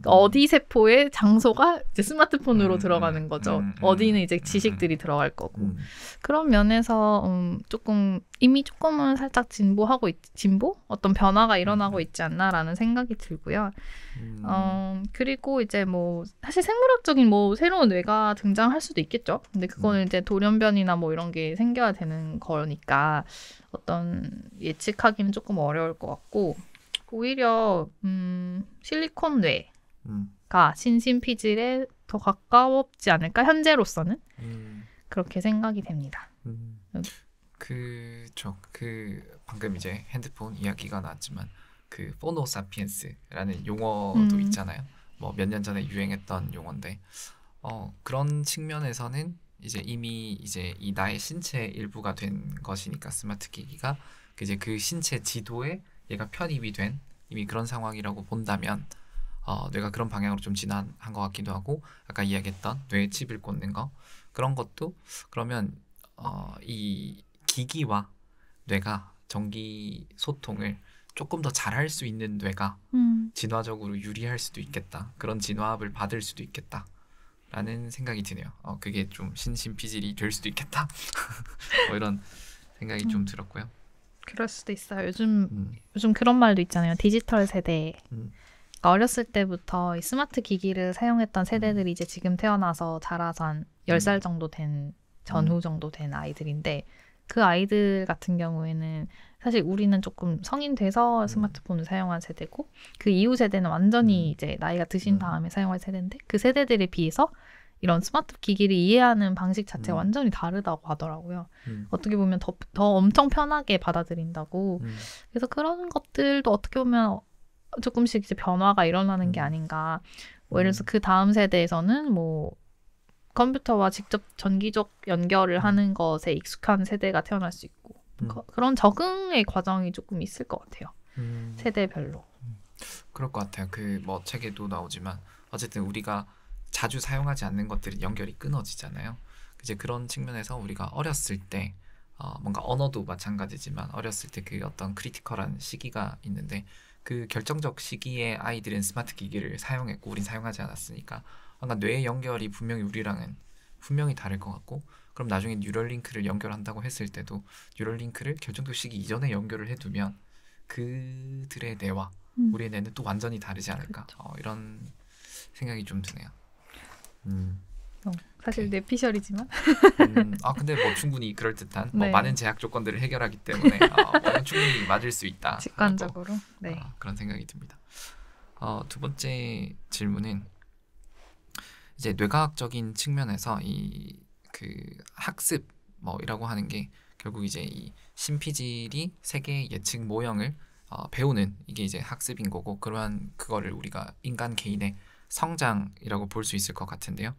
어디 세포의 장소가 이제 스마트폰으로 들어가는 거죠. 어디는 이제 지식들이 들어갈 거고. 그런 면에서 조금 이미 조금은 살짝 어떤 변화가 일어나고 있지 않나라는 생각이 들고요. 그리고 이제 뭐 사실 생물학적인 뭐 새로운 뇌가 등장할 수도 있겠죠. 근데 그거는 이제 돌연변이나 뭐 이런 게 생겨야 되는 거니까 어떤 예측하기는 조금 어려울 것 같고, 오히려 실리콘 뇌가 신신피질에 더 가까웠지 않을까, 현재로서는 그렇게 생각이 됩니다. 방금 이제 핸드폰 이야기가 나왔지만 그 포노사피엔스라는 용어도 있잖아요. 뭐 몇 년 전에 유행했던 용어인데 그런 측면에서는 이제 이미 이제 이 나의 신체의 일부가 된 것이니까 스마트 기기가 이제 그 신체 지도에 얘가 편입이 된 이미 그런 상황이라고 본다면 뇌가 그런 방향으로 좀 진화한 것 같기도 하고, 아까 이야기했던 뇌에 칩을 꽂는 거, 그런 것도 그러면 이 기기와 뇌가 정기 소통을 조금 더 잘할 수 있는 뇌가 진화적으로 유리할 수도 있겠다. 그런 진화합을 받을 수도 있겠다. 라는 생각이 드네요. 그게 좀 신심피질이 될 수도 있겠다. 뭐 이런 생각이 좀 들었고요. 그럴 수도 있어요. 요즘 그런 말도 있잖아요. 디지털 세대. 그러니까 어렸을 때부터 이 스마트 기기를 사용했던 세대들이 이제 지금 태어나서 자라서 한 10살 정도 된 전후 정도 된 아이들인데 그 아이들 같은 경우에는 사실 우리는 조금 성인 돼서 스마트폰을 사용한 세대고 그 이후 세대는 완전히 이제 나이가 드신 다음에 사용할 세대인데 그 세대들에 비해서 이런 스마트 기기를 이해하는 방식 자체가 완전히 다르다고 하더라고요. 어떻게 보면 더 엄청 편하게 받아들인다고. 그래서 그런 것들도 어떻게 보면 조금씩 이제 변화가 일어나는 게 아닌가. 뭐 예를 들어서 그 다음 세대에서는 뭐 컴퓨터와 직접 전기적 연결을 하는 것에 익숙한 세대가 태어날 수 있고 그런 적응의 과정이 조금 있을 것 같아요. 세대별로. 그럴 것 같아요. 그 뭐 책에도 나오지만 어쨌든 우리가 자주 사용하지 않는 것들은 연결이 끊어지잖아요. 이제 그런 측면에서 우리가 어렸을 때 뭔가 언어도 마찬가지지만 어렸을 때 그 어떤 크리티컬한 시기가 있는데 그 결정적 시기에 아이들은 스마트 기기를 사용했고 우린 사용하지 않았으니까 뭔가 뇌의 연결이 분명히 우리랑은 분명히 다를 것 같고 그럼 나중에 뉴럴링크를 연결한다고 했을 때도 뉴럴링크를 결정적 시기 이전에 연결을 해두면 그들의 뇌와 우리의 뇌는 또 완전히 다르지 않을까. 이런 생각이 좀 드네요. 사실 뇌피셜이지만 근데 뭐 충분히 그럴듯한 네. 많은 제약 조건들을 해결하기 때문에 충분히 맞을 수 있다. 직관적으로 네. 그런 생각이 듭니다. 두 번째 질문은 이제 뇌과학적인 측면에서 이 그 학습 이라고 하는 게 결국 이제 이 심피질이 세계의 예측 모형을 배우는 이게 이제 학습인 거고 그러한 그거를 우리가 인간 개인의 성장이라고 볼 수 있을 것 같은데요.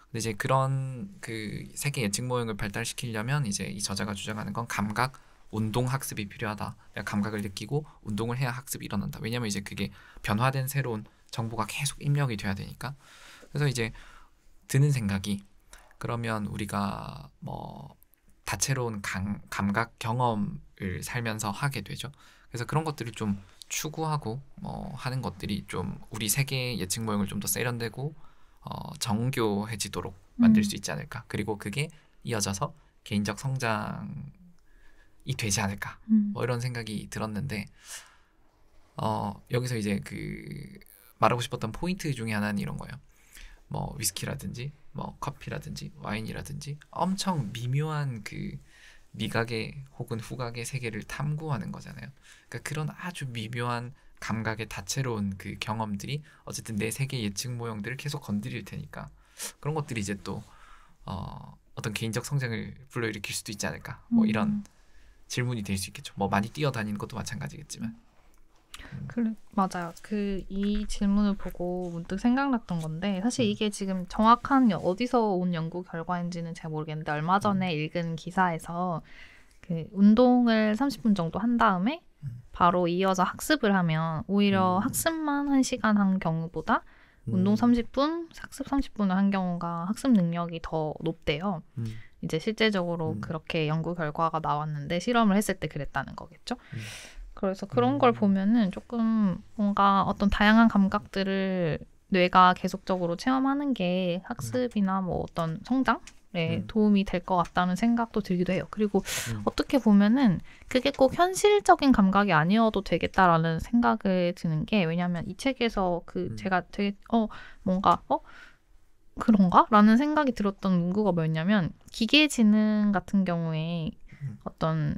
근데 이제 그런 그 세계 예측 모형을 발달시키려면 이제 이 저자가 주장하는 건 감각, 운동 학습이 필요하다. 내가 감각을 느끼고 운동을 해야 학습이 일어난다. 왜냐하면 이제 그게 변화된 새로운 정보가 계속 입력이 돼야 되니까. 그래서 이제 드는 생각이 그러면 우리가 뭐 다채로운 감각 경험을 살면서 하게 되죠. 그래서 그런 것들을 좀 추구하고 하는 것들이 좀 우리 세계의 예측 모형을 좀 더 세련되고 정교해지도록 만들 수 있지 않을까. 그리고 그게 이어져서 개인적 성장이 되지 않을까. 이런 생각이 들었는데 여기서 이제 그 말하고 싶었던 포인트 중에 하나는 이런 거예요. 뭐 위스키라든지 뭐 커피라든지 와인이라든지 엄청 미묘한 그 미각의 혹은 후각의 세계를 탐구하는 거잖아요. 그러니까 그런 아주 미묘한 감각의 다채로운 그 경험들이 어쨌든 내 세계 예측 모형들을 계속 건드릴 테니까 그런 것들이 이제 또 어떤 개인적 성장을 불러일으킬 수도 있지 않을까. 뭐 이런 질문이 될 수 있겠죠. 뭐 많이 뛰어다니는 것도 마찬가지겠지만. 맞아요. 이 질문을 보고 문득 생각났던 건데 사실 이게 지금 정확한 어디서 온 연구 결과인지는 잘 모르겠는데 얼마 전에 읽은 기사에서 그 운동을 30분 정도 한 다음에 바로 이어서 학습을 하면 오히려 학습만 1시간 한 경우보다 운동 30분, 학습 30분을 한 경우가 학습 능력이 더 높대요. 이제 실제적으로 그렇게 연구 결과가 나왔는데 실험을 했을 때 그랬다는 거겠죠. 그래서 그런 걸 보면은 조금 뭔가 어떤 다양한 감각들을 뇌가 계속적으로 체험하는 게 학습이나 뭐 어떤 성장에 도움이 될 것 같다는 생각도 들기도 해요. 그리고 어떻게 보면은 그게 꼭 현실적인 감각이 아니어도 되겠다라는 생각을 드는 게 왜냐하면 이 책에서 제가 되게 뭔가 그런가? 라는 생각이 들었던 문구가 뭐였냐면 기계지능 같은 경우에 어떤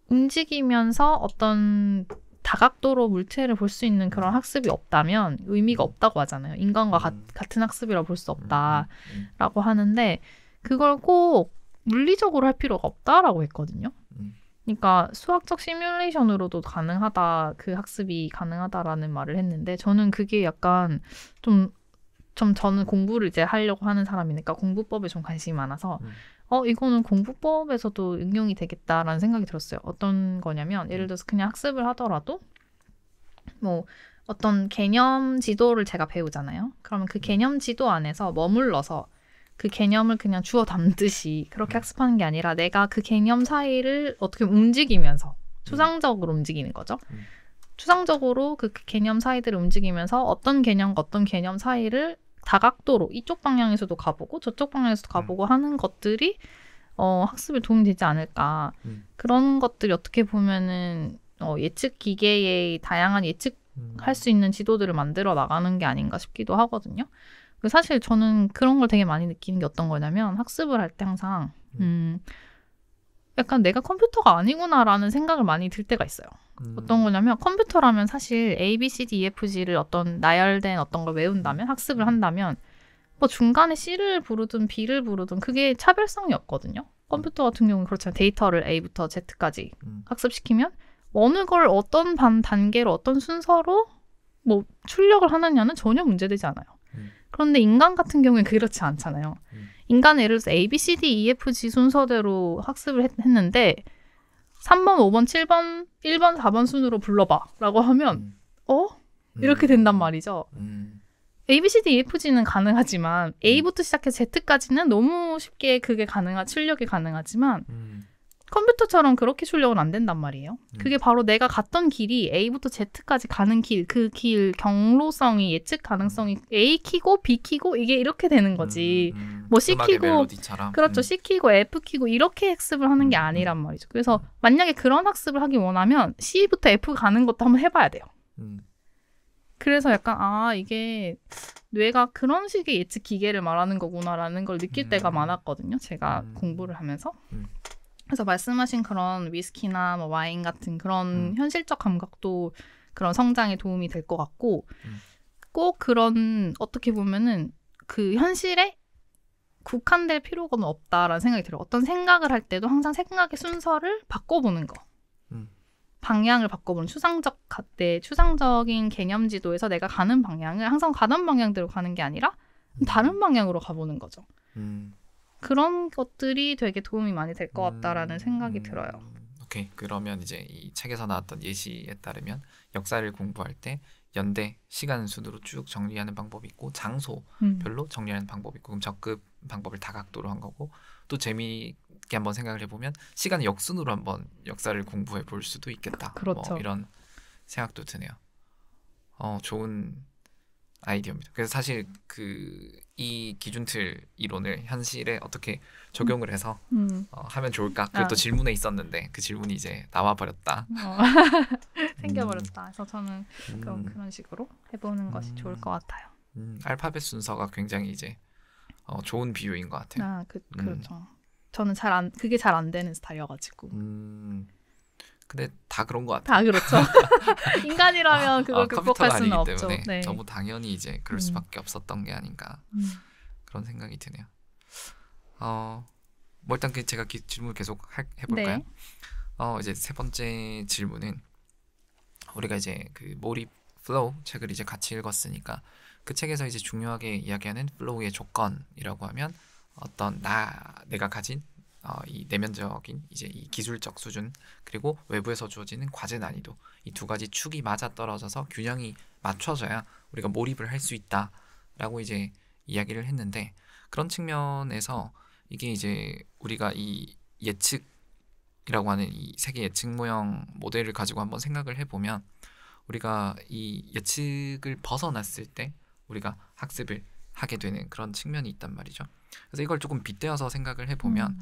움직이면서 어떤 다각도로 물체를 볼 수 있는 그런 학습이 없다면 의미가 없다고 하잖아요. 인간과 같은 학습이라고 볼 수 없다라고 하는데 그걸 꼭 물리적으로 할 필요가 없다라고 했거든요. 그러니까 수학적 시뮬레이션으로도 가능하다, 그 학습이 가능하다라는 말을 했는데 저는 그게 약간 좀 저는 공부를 이제 하려고 하는 사람이니까 공부법에 좀 관심이 많아서 이거는 공부법에서도 응용이 되겠다라는 생각이 들었어요. 어떤 거냐면 예를 들어서 그냥 학습을 하더라도 뭐 어떤 개념 지도를 제가 배우잖아요. 그러면 그 개념 지도 안에서 머물러서 그 개념을 그냥 주워 담듯이 그렇게 학습하는 게 아니라 내가 그 개념 사이를 어떻게 움직이면서 추상적으로 움직이는 거죠. 추상적으로 그 개념 사이들을 움직이면서 어떤 개념과 어떤 개념 사이를 다각도로 이쪽 방향에서도 가보고 저쪽 방향에서도 가보고 하는 것들이 학습에 도움이 되지 않을까. 그런 것들이 어떻게 보면은 예측 기계의 다양한 예측할 수 있는 지도들을 만들어 나가는 게 아닌가 싶기도 하거든요. 사실 저는 그런 걸 되게 많이 느끼는 게 어떤 거냐면 학습을 할 때 항상 약간 내가 컴퓨터가 아니구나라는 생각을 많이 들 때가 있어요. 어떤 거냐면 컴퓨터라면 사실 A, B, C, D, E, F, G를 어떤 나열된 어떤 걸 외운다면 학습을 한다면 뭐 중간에 C를 부르든 B를 부르든 그게 차별성이 없거든요. 컴퓨터 같은 경우는 그렇잖아요. 데이터를 A부터 Z까지 학습시키면 어느 걸 어떤 단계로 어떤 순서로 뭐 출력을 하느냐는 전혀 문제되지 않아요. 그런데 인간 같은 경우는 그렇지 않잖아요. 인간은 예를 들어서 A, B, C, D, E, F, G 순서대로 학습을 했는데 3번, 5번, 7번, 1번, 4번 순으로 불러봐 라고 하면 이렇게 된단 말이죠. A, B, C, D, E, F, G는 가능하지만 A부터 시작해서 Z까지는 너무 쉽게 그게 출력이 가능하지만 컴퓨터처럼 그렇게 출력은 안 된단 말이에요. 그게 바로 내가 갔던 길이 A부터 Z까지 가는 길, 그 길 경로성이 예측 가능성이 A 키고 B 키고 이게 이렇게 되는 거지. 뭐 C 키고 그렇죠. C 키고 F 키고 이렇게 학습을 하는 게 아니란 말이죠. 그래서 만약에 그런 학습을 하기 원하면 C부터 F 가는 것도 한번 해봐야 돼요. 그래서 약간 이게 뇌가 그런 식의 예측 기계를 말하는 거구나라는 걸 느낄 때가 많았거든요. 제가 공부를 하면서. 그래서 말씀하신 그런 위스키나 뭐 와인 같은 그런 현실적 감각도 그런 성장에 도움이 될 것 같고 꼭 그런 어떻게 보면은 그 현실에 국한될 필요가 없다라는 생각이 들어요. 어떤 생각을 할 때도 항상 생각의 순서를 바꿔보는 거. 방향을 바꿔보는 추상적인 개념 지도에서 내가 가는 방향을 항상 가던 방향대로 가는 게 아니라 다른 방향으로 가보는 거죠. 그런 것들이 되게 도움이 많이 될 것 같다라는 생각이 들어요. 오케이. 그러면 이제 이 책에서 나왔던 예시에 따르면 역사를 공부할 때 연대, 시간 순으로 쭉 정리하는 방법이 있고 장소별로 정리하는 방법이 있고 그럼 적급 방법을 다각도로 한 거고 또 재미있게 한번 생각을 해보면 시간을 역순으로 한번 역사를 공부해 볼 수도 있겠다. 그렇죠. 뭐 이런 생각도 드네요. 좋은 아이디어입니다. 그래서 사실 이 기준틀 이론을 현실에 어떻게 적용을 해서 하면 좋을까? 그것도 질문에 있었는데 그 질문이 이제 나와 버렸다. 생겨버렸다. 그래서 저는 그런 식으로 해보는 것이 좋을 것 같아요. 알파벳 순서가 굉장히 이제 좋은 비유인 것 같아요. 그렇죠. 저는 그게 잘 안 되는 스타일이어가지고. 근데 다 그런 것 같아요. 다 그렇죠. 인간이라면 그걸 극복할 수는 없죠. 네. 너무 당연히 이제 그럴 수밖에 없었던 게 아닌가 그런 생각이 드네요. 뭐 일단 제가 질문을 계속 해볼까요? 네. 이제 세 번째 질문은 우리가 이제 그 몰입 플로우 책을 이제 같이 읽었으니까 그 책에서 이제 중요하게 이야기하는 플로우의 조건이라고 하면 어떤 내가 가진 이 내면적인 이제 이 기술적 수준 그리고 외부에서 주어지는 과제 난이도 이 두 가지 축이 맞아 떨어져서 균형이 맞춰져야 우리가 몰입을 할 수 있다라고 이제 이야기를 했는데 그런 측면에서 이게 이제 우리가 이 예측이라고 하는 이 세계 예측 모형 모델을 가지고 한번 생각을 해보면 우리가 이 예측을 벗어났을 때 우리가 학습을 하게 되는 그런 측면이 있단 말이죠. 그래서 이걸 조금 빗대어서 생각을 해보면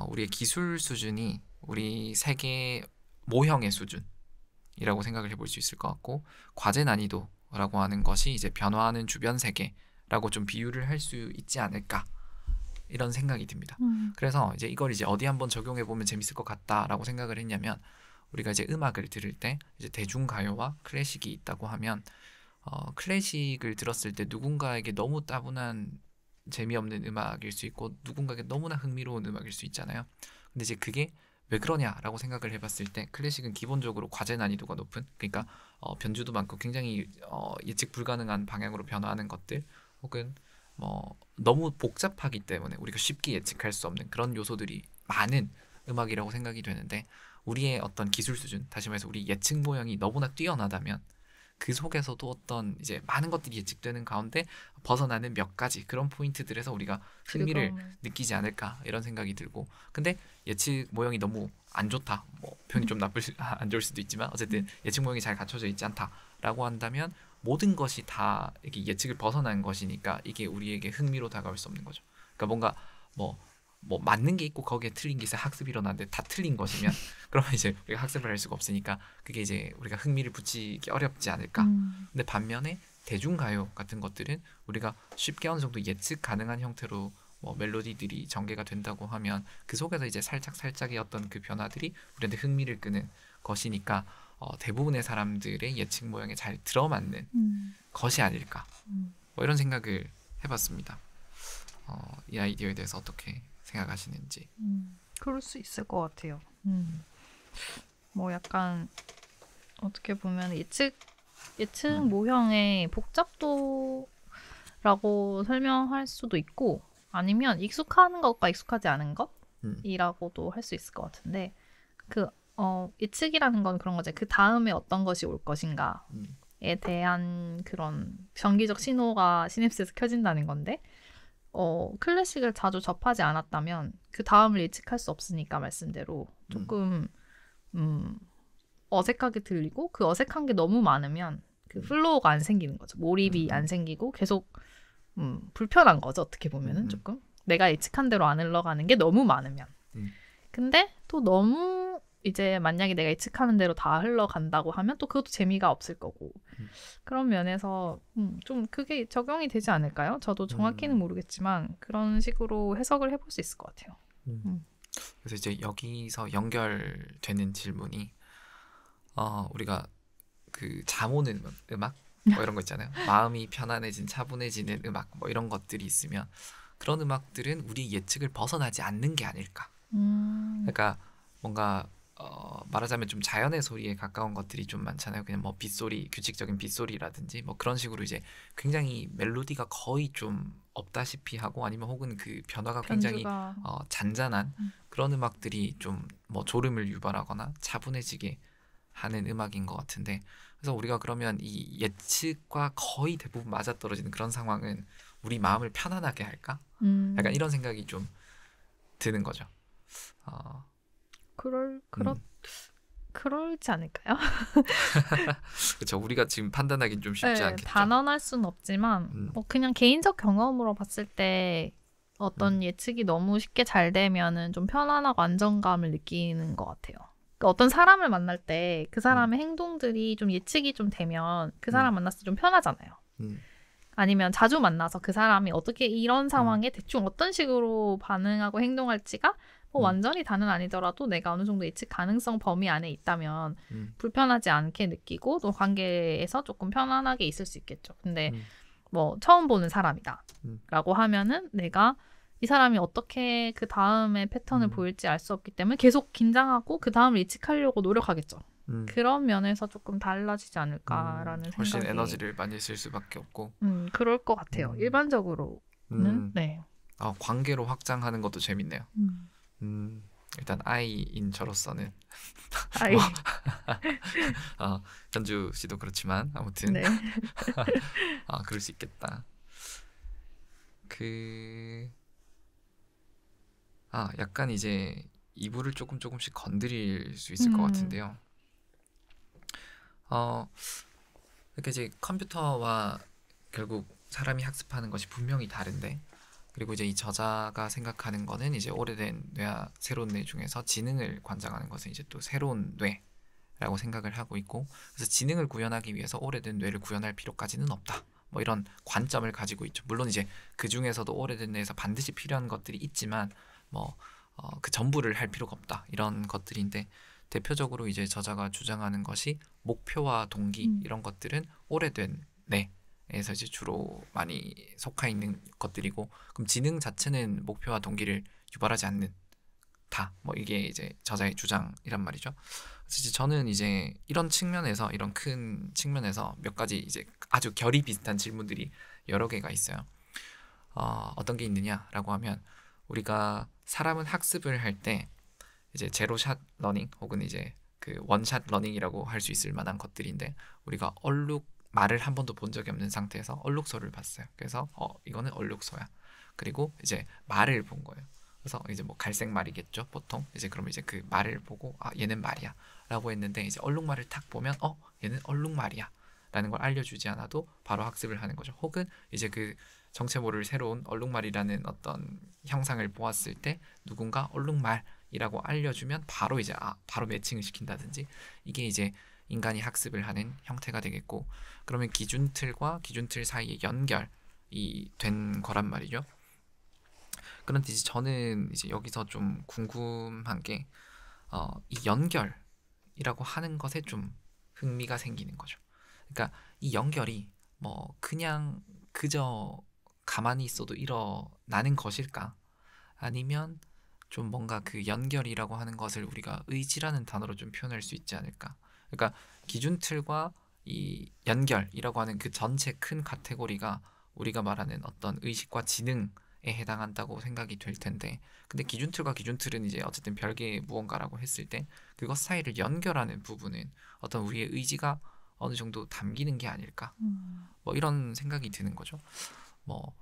우리의 기술 수준이 우리 세계 모형의 수준이라고 생각을 해볼 수 있을 것 같고 과제 난이도라고 하는 것이 이제 변화하는 주변 세계라고 좀 비유를 할 수 있지 않을까 이런 생각이 듭니다. 그래서 이제 이걸 이제 어디 한번 적용해 보면 재밌을 것 같다라고 생각을 했냐면 우리가 이제 음악을 들을 때 이제 대중가요와 클래식이 있다고 하면 클래식을 들었을 때 누군가에게 너무 따분한 재미없는 음악일 수 있고 누군가에게 너무나 흥미로운 음악일 수 있잖아요. 근데 이제 그게 왜 그러냐라고 생각을 해봤을 때 클래식은 기본적으로 과제 난이도가 높은 그러니까 변주도 많고 굉장히 예측 불가능한 방향으로 변화하는 것들 혹은 뭐 너무 복잡하기 때문에 우리가 쉽게 예측할 수 없는 그런 요소들이 많은 음악이라고 생각이 되는데 우리의 어떤 기술 수준 다시 말해서 우리 예측 모형이 너무나 뛰어나다면 그 속에서도 어떤 이제 많은 것들이 예측되는 가운데 벗어나는 몇 가지 그런 포인트들에서 우리가 흥미를 느끼지 않을까 이런 생각이 들고 근데 예측 모형이 너무 안 좋다 뭐 표현이 좀 안 좋을 수도 있지만 어쨌든 예측 모형이 잘 갖춰져 있지 않다라고 한다면 모든 것이 다 이게 예측을 벗어난 것이니까 이게 우리에게 흥미로 다가올 수 없는 거죠. 그러니까 뭔가 뭐 맞는 게 있고 거기에 틀린 게 있어 학습이 일어나는데 다 틀린 것이면 그러면 이제 우리가 학습을 할 수가 없으니까 그게 이제 우리가 흥미를 붙이기 어렵지 않을까. 근데 반면에 대중가요 같은 것들은 우리가 쉽게 어느 정도 예측 가능한 형태로 뭐 멜로디들이 전개가 된다고 하면 그 속에서 이제 살짝의 어떤 그 변화들이 우리한테 흥미를 끄는 것이니까 대부분의 사람들의 예측 모양에 잘 들어맞는 것이 아닐까 뭐 이런 생각을 해봤습니다. 이 아이디어에 대해서 어떻게 생각하시는지. 그럴 수 있을 것 같아요. 뭐 약간 어떻게 보면 예측 모형의 복잡도라고 설명할 수도 있고 아니면 익숙한 것과 익숙하지 않은 것이라고도 할 수 있을 것 같은데 예측이라는 건 그런 거죠. 그 다음에 어떤 것이 올 것인가에 대한 그런 정기적 신호가 시냅스에서 켜진다는 건데 클래식을 자주 접하지 않았다면 그 다음을 예측할 수 없으니까 말씀대로 조금 어색하게 들리고 그 어색한 게 너무 많으면 그 플로우가 안 생기는 거죠. 몰입이 안 생기고 계속 불편한 거죠. 어떻게 보면은 조금 내가 예측한 대로 안 흘러가는 게 너무 많으면. 근데 또 너무 이제 만약에 내가 예측하는 대로 다 흘러간다고 하면 또 그것도 재미가 없을 거고 그런 면에서 좀 그게 적용이 되지 않을까요? 저도 정확히는 모르겠지만 그런 식으로 해석을 해볼 수 있을 것 같아요. 그래서 이제 여기서 연결되는 질문이 우리가 그 잠 오는 음악 뭐 이런 거 있잖아요. 마음이 차분해지는 음악 뭐 이런 것들이 있으면 그런 음악들은 우리 예측을 벗어나지 않는 게 아닐까. 그러니까 뭔가 말하자면 좀 자연의 소리에 가까운 것들이 좀 많잖아요. 그냥 뭐 빗소리, 규칙적인 빗소리라든지 뭐 그런 식으로 이제 굉장히 멜로디가 거의 좀 없다시피 하고 아니면 혹은 그 변화가 굉장히 잔잔한 그런 음악들이 좀 뭐 졸음을 유발하거나 차분해지게 하는 음악인 것 같은데 그래서 우리가 그러면 이 예측과 거의 대부분 맞아떨어지는 그런 상황은 우리 마음을 편안하게 할까? 약간 이런 생각이 좀 드는 거죠. 그럴지 않을까요? 그렇죠. 우리가 지금 판단하기는 좀 쉽지 않겠죠. 단언할 수는 없지만 뭐 그냥 개인적 경험으로 봤을 때 어떤 예측이 너무 쉽게 잘 되면은 좀 편안하고 안정감을 느끼는 것 같아요. 그러니까 어떤 사람을 만날 때 그 사람의 행동들이 좀 예측이 좀 되면 그 사람 만났을 때 좀 편하잖아요. 아니면 자주 만나서 그 사람이 어떻게 이런 상황에 대충 어떤 식으로 반응하고 행동할지가 뭐 완전히 다는 아니더라도 내가 어느 정도 예측 가능성 범위 안에 있다면 불편하지 않게 느끼고 또 관계에서 조금 편안하게 있을 수 있겠죠. 근데 뭐 처음 보는 사람이다 라고 하면은 내가 이 사람이 어떻게 그 다음에 패턴을 보일지 알 수 없기 때문에 계속 긴장하고 그 다음을 예측하려고 노력하겠죠. 그런 면에서 조금 달라지지 않을까라는 훨씬 생각이. 에너지를 많이 쓸 수밖에 없고. 그럴 것 같아요. 일반적으로는. 네. 관계로 확장하는 것도 재밌네요. 일단 I인 저로서는 아이. 현주 씨도 그렇지만 아무튼 네. 그럴 수 있겠다. 약간 이제 이불을 조금씩 건드릴 수 있을 것 같은데요. 이렇게 이제 컴퓨터와 결국 사람이 학습하는 것이 분명히 다른데 그리고 이제 이 저자가 생각하는 거는 이제 오래된 뇌와 새로운 뇌 중에서 지능을 관장하는 것은 이제 또 새로운 뇌라고 생각을 하고 있고 그래서 지능을 구현하기 위해서 오래된 뇌를 구현할 필요까지는 없다. 뭐 이런 관점을 가지고 있죠. 물론 이제 그 중에서도 오래된 뇌에서 반드시 필요한 것들이 있지만 그 전부를 할 필요가 없다. 이런 것들인데 대표적으로 이제 저자가 주장하는 것이 목표와 동기 이런 것들은 오래된 뇌에서 이제 주로 많이 속해 있는 것들이고 그럼 지능 자체는 목표와 동기를 유발하지 않는다. 뭐 이게 이제 저자의 주장이란 말이죠. 그래서 이제 저는 이제 이런 측면에서 이런 큰 측면에서 몇 가지 이제 아주 결이 비슷한 질문들이 여러 개가 있어요. 어떤 게 있느냐라고 하면 우리가 사람은 학습을 할 때 이제 제로샷 러닝 혹은 이제 그 원샷 러닝이라고 할 수 있을 만한 것들인데 우리가 말을 한 번도 본 적이 없는 상태에서 얼룩소를 봤어요. 그래서 이거는 얼룩소야. 그리고 이제 말을 본 거예요. 그래서 이제 뭐 갈색 말이겠죠 보통. 이제 그러면 이제 그 말을 보고 얘는 말이야 라고 했는데 이제 얼룩말을 탁 보면 얘는 얼룩말이야 라는 걸 알려주지 않아도 바로 학습을 하는 거죠. 혹은 이제 그 정체 모를 새로운 얼룩말이라는 어떤 형상을 보았을 때 누군가 얼룩말이라고 알려주면 바로 이제 바로 매칭을 시킨다든지, 이게 이제 인간이 학습을 하는 형태가 되겠고, 그러면 기준틀과 기준틀 사이의 연결이 된 거란 말이죠. 그런데 이제 저는 이제 여기서 좀 궁금한 게 이 연결이라고 하는 것에 좀 흥미가 생기는 거죠. 그러니까 이 연결이 뭐 그냥 그저 가만히 있어도 일어나는 것일까? 아니면 좀 뭔가 그 연결이라고 하는 것을 우리가 의지라는 단어로 좀 표현할 수 있지 않을까? 그러니까 기준틀과 이 연결이라고 하는 그 전체 큰 카테고리가 우리가 말하는 어떤 의식과 지능에 해당한다고 생각이 될 텐데, 근데 기준틀과 기준틀은 이제 어쨌든 별개의 무언가라고 했을 때 그것 사이를 연결하는 부분은 어떤 우리의 의지가 어느 정도 담기는 게 아닐까? 뭐 이런 생각이 드는 거죠. 뭐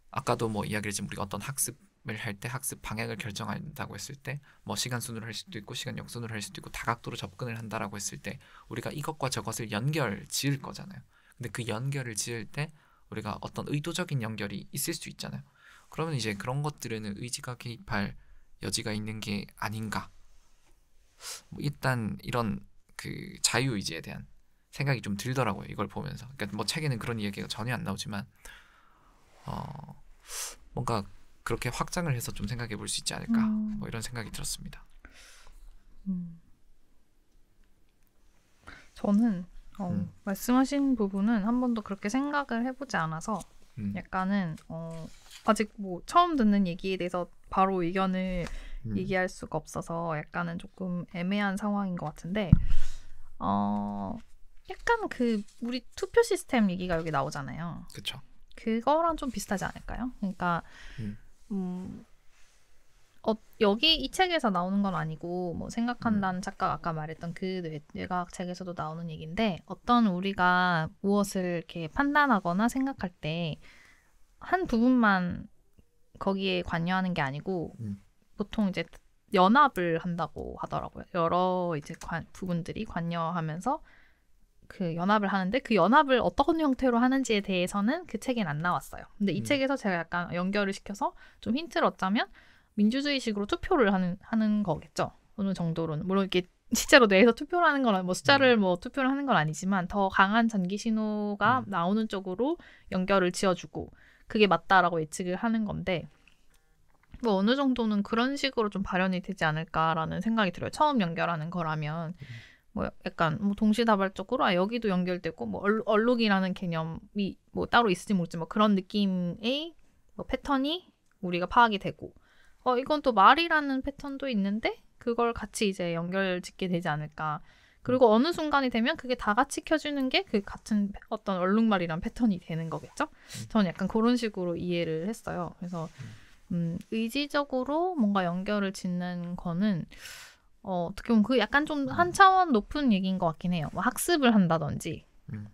아까도 뭐 이야기를 했지만 우리가 어떤 학습을 할 때 학습 방향을 결정한다고 했을 때 뭐 시간 순으로 할 수도 있고 시간 역순으로 할 수도 있고 다각도로 접근을 한다라고 했을 때 우리가 이것과 저것을 연결 지을 거잖아요. 근데 그 연결을 지을 때 우리가 어떤 의도적인 연결이 있을 수 있잖아요. 그러면 이제 그런 것들에는 의지가 개입할 여지가 있는 게 아닌가. 뭐 일단 이런 그 자유의지에 대한 생각이 좀 들더라고요. 이걸 보면서. 그러니까 뭐 책에는 그런 이야기가 전혀 안 나오지만 뭔가 그렇게 확장을 해서 좀 생각해 볼 수 있지 않을까. 뭐 이런 생각이 들었습니다. 저는 말씀하신 부분은 한 번도 그렇게 생각을 해보지 않아서 약간은 아직 뭐 처음 듣는 얘기에 대해서 바로 의견을 얘기할 수가 없어서 약간은 조금 애매한 상황인 것 같은데 약간 그 우리 투표 시스템 얘기가 여기 나오잖아요. 그렇죠. 그거랑 좀 비슷하지 않을까요? 그러니까 여기 이 책에서 나오는 건 아니고 뭐 생각한다는 작가가 아까 말했던 그 뇌과학 책에서도 나오는 얘기인데, 어떤 우리가 무엇을 이렇게 판단하거나 생각할 때 한 부분만 거기에 관여하는 게 아니고 보통 이제 연합을 한다고 하더라고요. 여러 이제 부분들이 관여하면서 그 연합을 하는데 그 연합을 어떤 형태로 하는지에 대해서는 그 책엔 안 나왔어요. 근데 이 책에서 제가 약간 연결을 시켜서 좀 힌트를 얻자면 민주주의식으로 투표를 하는 거겠죠. 어느 정도로는. 물론 이렇게 실제로 뇌에서 투표를 하는 건 뭐 숫자를 뭐 투표를 하는 건 아니지만 더 강한 전기 신호가 나오는 쪽으로 연결을 지어주고 그게 맞다라고 예측을 하는 건데, 뭐 어느 정도는 그런 식으로 좀 발현이 되지 않을까라는 생각이 들어요. 처음 연결하는 거라면 뭐 약간 뭐 동시다발적으로 여기도 연결되고 뭐 얼룩이라는 개념이 뭐 따로 있을지 모르지 뭐 그런 느낌의 뭐 패턴이 우리가 파악이 되고 이건 또 말이라는 패턴도 있는데 그걸 같이 이제 연결짓게 되지 않을까. 그리고 어느 순간이 되면 그게 다 같이 켜주는 게 그 같은 어떤 얼룩말이란 패턴이 되는 거겠죠. 저는 약간 그런 식으로 이해를 했어요. 그래서 의지적으로 뭔가 연결을 짓는 거는 어떻게 보면 그 약간 좀 한 차원 높은 얘기인 것 같긴 해요. 뭐 학습을 한다든지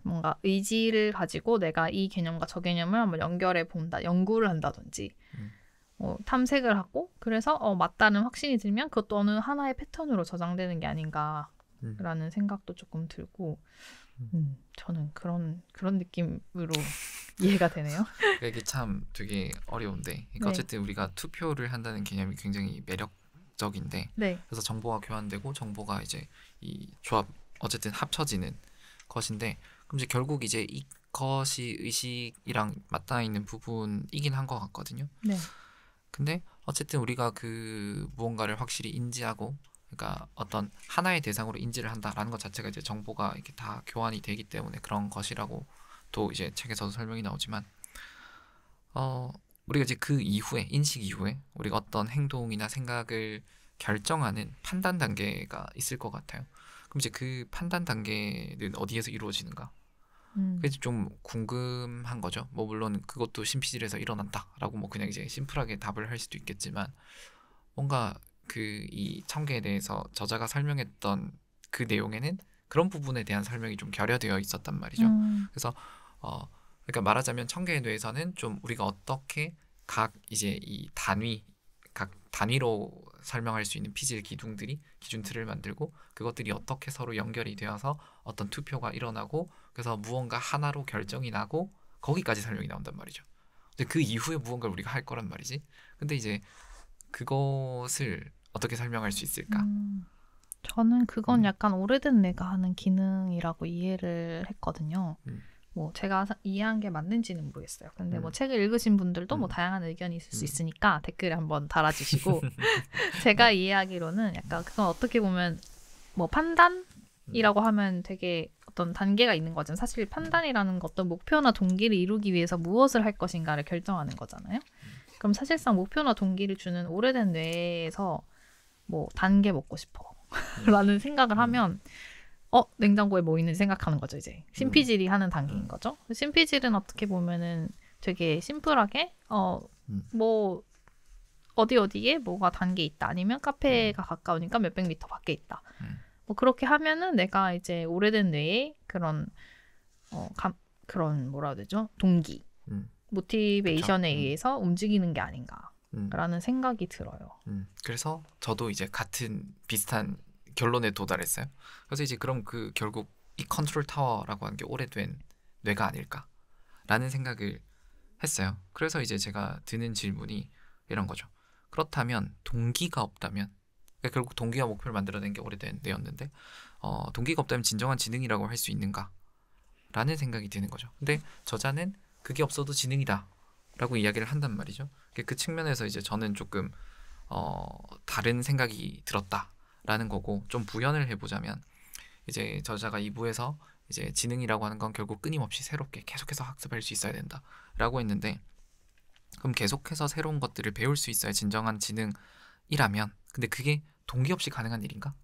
뭔가 의지를 가지고 내가 이 개념과 저 개념을 한번 연결해 본다, 연구를 한다든지 탐색을 하고 그래서 맞다는 확신이 들면 그것도 어느 하나의 패턴으로 저장되는 게 아닌가라는 생각도 조금 들고 저는 그런 느낌으로 이해가 되네요. 이게 참 되게 어려운데, 그러니까 어쨌든 우리가 투표를 한다는 개념이 굉장히 매력적인데, 그래서 정보가 교환되고 정보가 이제 이 조합 어쨌든 합쳐지는 것인데, 그럼 이제 결국 이제 이것이 의식이랑 맞닿아 있는 부분이긴 한 것 같거든요. 근데 어쨌든 우리가 그 무언가를 확실히 인지하고, 그러니까 어떤 하나의 대상으로 인지를 한다라는 것 자체가 이제 정보가 이렇게 다 교환이 되기 때문에 그런 것이라고 또 이제 책에서도 설명이 나오지만, 우리가 이제 그 이후에 인식 이후에 우리가 어떤 행동이나 생각을 결정하는 판단 단계가 있을 것 같아요. 그럼 이제 그 판단 단계는 어디에서 이루어지는가? 그래서 좀 궁금한 거죠. 뭐 물론 그것도 신피질에서 일어난다라고 뭐 그냥 이제 심플하게 답을 할 수도 있겠지만, 뭔가 그 이 청계에 대해서 저자가 설명했던 그 내용에는 그런 부분에 대한 설명이 좀 결여되어 있었단 말이죠. 그래서 그러니까 말하자면 청계에 대해서는 좀 우리가 어떻게 각 이제 이 각 단위로 설명할 수 있는 피질 기둥들이 기준틀을 만들고 그것들이 어떻게 서로 연결이 되어서 어떤 투표가 일어나고 그래서 무언가 하나로 결정이 나고 거기까지 설명이 나온단 말이죠. 근데 그 이후에 무언가를 우리가 할 거란 말이지. 근데 이제 그것을 어떻게 설명할 수 있을까? 저는 그건 약간 오래된 뇌가 하는 기능이라고 이해를 했거든요. 뭐 제가 이해한 게 맞는지는 모르겠어요. 근데 뭐 책을 읽으신 분들도 뭐 다양한 의견이 있을 수 있으니까 댓글에 한번 달아주시고 제가 이해하기로는 약간 그건 어떻게 보면 뭐 판단이라고 하면 되게 어떤 단계가 있는 거잖아요. 사실 판단이라는 것 어떤 목표나 동기를 이루기 위해서 무엇을 할 것인가를 결정하는 거잖아요. 그럼 사실상 목표나 동기를 주는 오래된 뇌에서 뭐 단계 먹고 싶어 라는 생각을 하면 냉장고에 뭐 있는지 생각하는 거죠. 이제 심피질이 하는 단계인 거죠. 심피질은 어떻게 보면은 되게 심플하게 뭐 어디에 뭐가 단계 있다 아니면 카페가 가까우니까 몇백 미터 밖에 있다. 뭐 그렇게 하면은 내가 이제 오래된 뇌에 그런 그런 뭐라 해야 되죠? 동기, 모티베이션에 의해서 움직이는 게 아닌가라는 생각이 들어요. 그래서 저도 이제 비슷한 결론에 도달했어요. 그래서 이제 그럼 그 결국 이 컨트롤 타워라고 하는 게 오래된 뇌가 아닐까라는 생각을 했어요. 그래서 이제 제가 드는 질문이 이런 거죠. 그렇다면 동기가 없다면, 그러니까 결국 동기와 목표를 만들어낸 게 오래된 뇌였는데 동기가 없다면 진정한 지능이라고 할 수 있는가? 라는 생각이 드는 거죠. 근데 저자는 그게 없어도 지능이다 라고 이야기를 한단 말이죠. 그 측면에서 이제 저는 조금 다른 생각이 들었다 라는 거고, 좀 부연을 해보자면 이제 저자가 2부에서 이제 지능이라고 하는 건 결국 끊임없이 새롭게 계속해서 학습할 수 있어야 된다 라고 했는데, 그럼 계속해서 새로운 것들을 배울 수 있어야 진정한 지능이라면 근데 그게 동기 없이 가능한 일인가?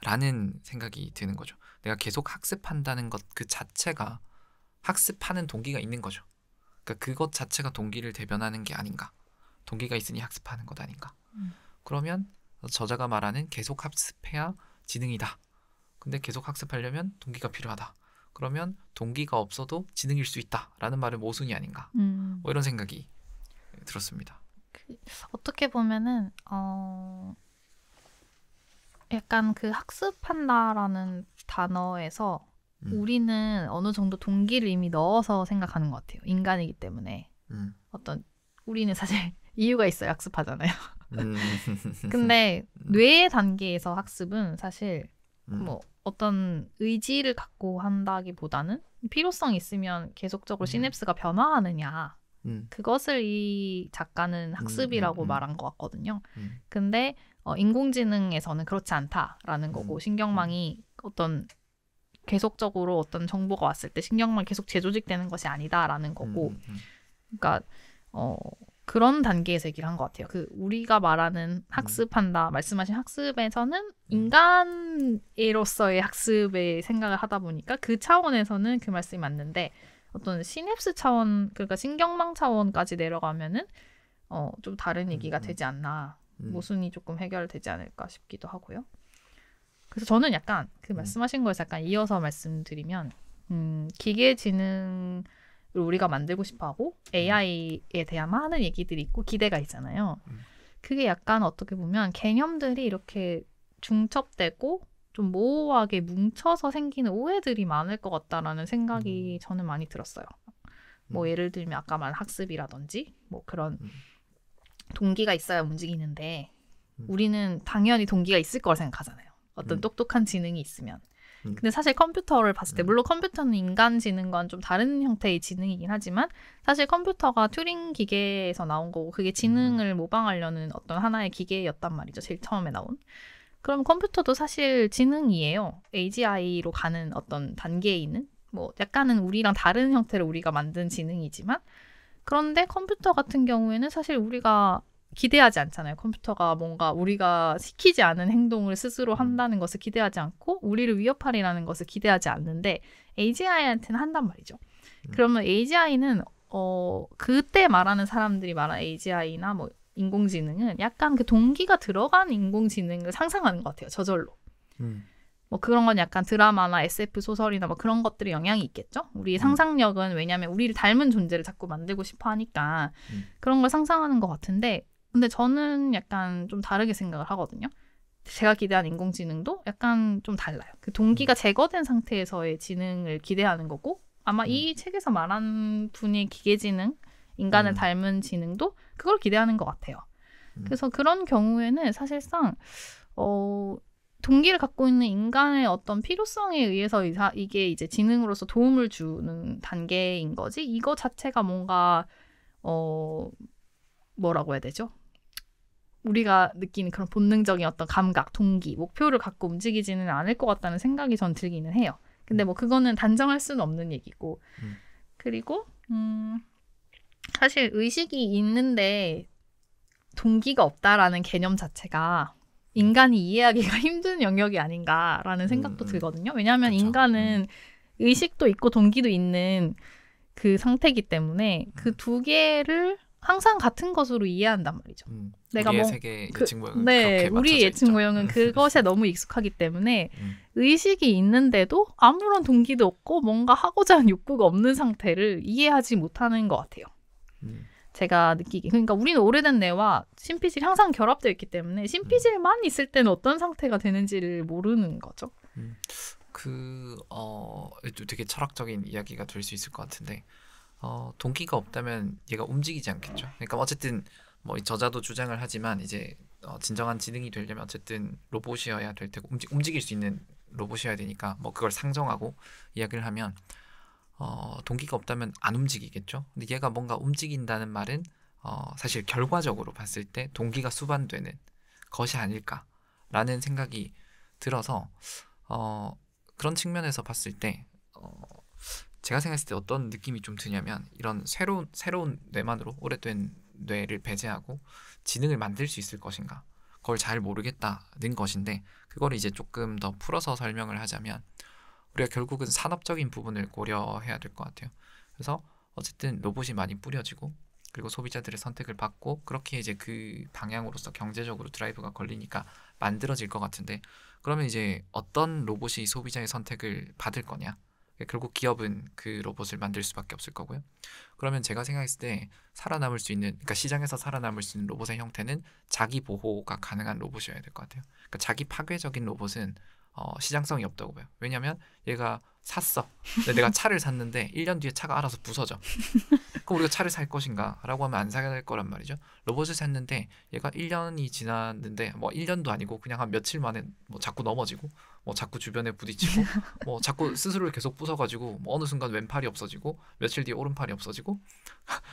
라는 생각이 드는 거죠. 내가 계속 학습한다는 것 그 자체가 학습하는 동기가 있는 거죠. 그러니까 그것 자체가 동기를 대변하는 게 아닌가? 동기가 있으니 학습하는 것 아닌가? 그러면 저자가 말하는 계속 학습해야 지능이다. 근데 계속 학습하려면 동기가 필요하다. 그러면 동기가 없어도 지능일 수 있다. 라는 말은 모순이 아닌가. 뭐 이런 생각이 들었습니다. 어떻게 보면은 약간 그 학습한다라는 단어에서 우리는 어느 정도 동기를 이미 넣어서 생각하는 것 같아요. 인간이기 때문에. 우리는 사실 이유가 있어야 학습하잖아요. 근데 뇌의 단계에서 학습은 사실 뭐 어떤 의지를 갖고 한다기보다는 필요성이 있으면 계속적으로 시냅스가 변화하느냐, 그것을 이 작가는 학습이라고 말한 것 같거든요. 근데 인공지능에서는 그렇지 않다라는 거고, 신경망이 어떤 계속적으로 어떤 정보가 왔을 때 신경망이 계속 재조직되는 것이 아니다라는 거고, 그러니까 그런 단계에서 얘기를 한 것 같아요. 그 우리가 말하는 학습한다, 말씀하신 학습에서는 인간으로서의 학습의 생각을 하다 보니까 그 차원에서는 그 말씀이 맞는데, 어떤 시냅스 차원, 그러니까 신경망 차원까지 내려가면은 좀 다른 얘기가 되지 않나, 모순이 조금 해결되지 않을까 싶기도 하고요. 그래서 저는 약간 그 말씀하신 거에서 약간 이어서 말씀드리면 기계 지능을 우리가 만들고 싶어하고 AI에 대한 많은 얘기들이 있고 기대가 있잖아요. 그게 약간 어떻게 보면 개념들이 이렇게 중첩되고 좀 모호하게 뭉쳐서 생기는 오해들이 많을 것 같다라는 생각이 저는 많이 들었어요. 뭐 예를 들면 아까 말한 학습이라든지 뭐 그런 동기가 있어야 움직이는데 우리는 당연히 동기가 있을 거라 생각하잖아요. 어떤 똑똑한 지능이 있으면. 근데 사실 컴퓨터를 봤을 때, 물론 컴퓨터는 인간 지능과는 좀 다른 형태의 지능이긴 하지만 사실 컴퓨터가 튜링 기계에서 나온 거고 그게 지능을 모방하려는 어떤 하나의 기계였단 말이죠. 제일 처음에 나온. 그럼 컴퓨터도 사실 지능이에요. AGI로 가는 어떤 단계에 있는, 뭐 약간은 우리랑 다른 형태를 우리가 만든 지능이지만, 그런데 컴퓨터 같은 경우에는 사실 우리가 기대하지 않잖아요. 컴퓨터가 뭔가 우리가 시키지 않은 행동을 스스로 한다는 것을 기대하지 않고 우리를 위협하리라는 것을 기대하지 않는데 AGI한테는 한단 말이죠. 그러면 AGI는 그때 말하는 사람들이 말하는 AGI나 뭐 인공지능은 약간 그 동기가 들어간 인공지능을 상상하는 것 같아요. 저절로. 뭐 그런 건 약간 드라마나 SF 소설이나 뭐 그런 것들이 영향이 있겠죠. 우리의 상상력은 왜냐하면 우리를 닮은 존재를 자꾸 만들고 싶어 하니까 그런 걸 상상하는 것 같은데, 근데 저는 약간 좀 다르게 생각을 하거든요. 제가 기대하는 인공지능도 약간 좀 달라요. 그 동기가 제거된 상태에서의 지능을 기대하는 거고 아마 이 책에서 말한 분의 기계지능, 인간을 닮은 지능도 그걸 기대하는 것 같아요. 그래서 그런 경우에는 사실상 동기를 갖고 있는 인간의 어떤 필요성에 의해서 이게 이제 지능으로서 도움을 주는 단계인 거지. 이거 자체가 뭔가 뭐라고 해야 되죠? 우리가 느끼는 그런 본능적인 어떤 감각, 동기, 목표를 갖고 움직이지는 않을 것 같다는 생각이 전 들기는 해요. 근데 뭐 그거는 단정할 수는 없는 얘기고. 그리고 사실 의식이 있는데 동기가 없다라는 개념 자체가 인간이 이해하기가 힘든 영역이 아닌가라는 생각도 들거든요. 왜냐하면 그쵸. 인간은 의식도 있고 동기도 있는 그 상태이기 때문에 그 두 개를 항상 같은 것으로 이해한단 말이죠. 내가 우리의 뭐- 세계 그- 예측 모형은 네, 그렇게 우리 맞춰져 예측 있죠. 모형은 그것에 너무 익숙하기 때문에 음. 의식이 있는데도 아무런 동기도 없고 뭔가 하고자 하는 욕구가 없는 상태를 이해하지 못하는 것 같아요. 음. 제가 느끼기. 그러니까 우리는 오래된 뇌와 신피질이 항상 결합되어 있기 때문에 신피질만 있을 때는 어떤 상태가 되는지를 모르는 거죠. 또 되게 철학적인 이야기가 될 수 있을 것 같은데 동기가 없다면 얘가 움직이지 않겠죠. 그러니까 어쨌든 뭐 이 저자도 주장을 하지만 이제 진정한 지능이 되려면 어쨌든 로봇이어야 될 테고 움직일 수 있는 로봇이어야 되니까 뭐 그걸 상정하고 이야기를 하면 동기가 없다면 안 움직이겠죠. 근데 얘가 뭔가 움직인다는 말은 사실 결과적으로 봤을 때 동기가 수반되는 것이 아닐까라는 생각이 들어서 그런 측면에서 봤을 때 제가 생각했을 때 어떤 느낌이 좀 드냐면 이런 새로운 뇌만으로 오래된 뇌를 배제하고 지능을 만들 수 있을 것인가 그걸 잘 모르겠다는 것인데 그걸 이제 조금 더 풀어서 설명을 하자면 우리가 결국은 산업적인 부분을 고려해야 될 것 같아요. 그래서 어쨌든 로봇이 많이 뿌려지고 그리고 소비자들의 선택을 받고 그렇게 이제 그 방향으로서 경제적으로 드라이브가 걸리니까 만들어질 것 같은데 그러면 이제 어떤 로봇이 소비자의 선택을 받을 거냐? 결국 기업은 그 로봇을 만들 수밖에 없을 거고요. 그러면 제가 생각했을 때 살아남을 수 있는, 그러니까 시장에서 살아남을 수 있는 로봇의 형태는 자기 보호가 가능한 로봇이어야 될 것 같아요. 그러니까 자기 파괴적인 로봇은 시장성이 없다고 봐요. 왜냐하면 얘가 샀어. 근데 내가 차를 샀는데 1년 뒤에 차가 알아서 부서져. 그럼 우리가 차를 살 것인가? 라고 하면 안 사게 될 거란 말이죠. 로봇을 샀는데 얘가 1년이 지났는데 뭐 1년도 아니고 그냥 한 며칠 만에 뭐 자꾸 넘어지고 뭐 자꾸 주변에 부딪히고 뭐 자꾸 스스로를 계속 부숴가지고 뭐 어느 순간 왼팔이 없어지고 며칠 뒤에 오른팔이 없어지고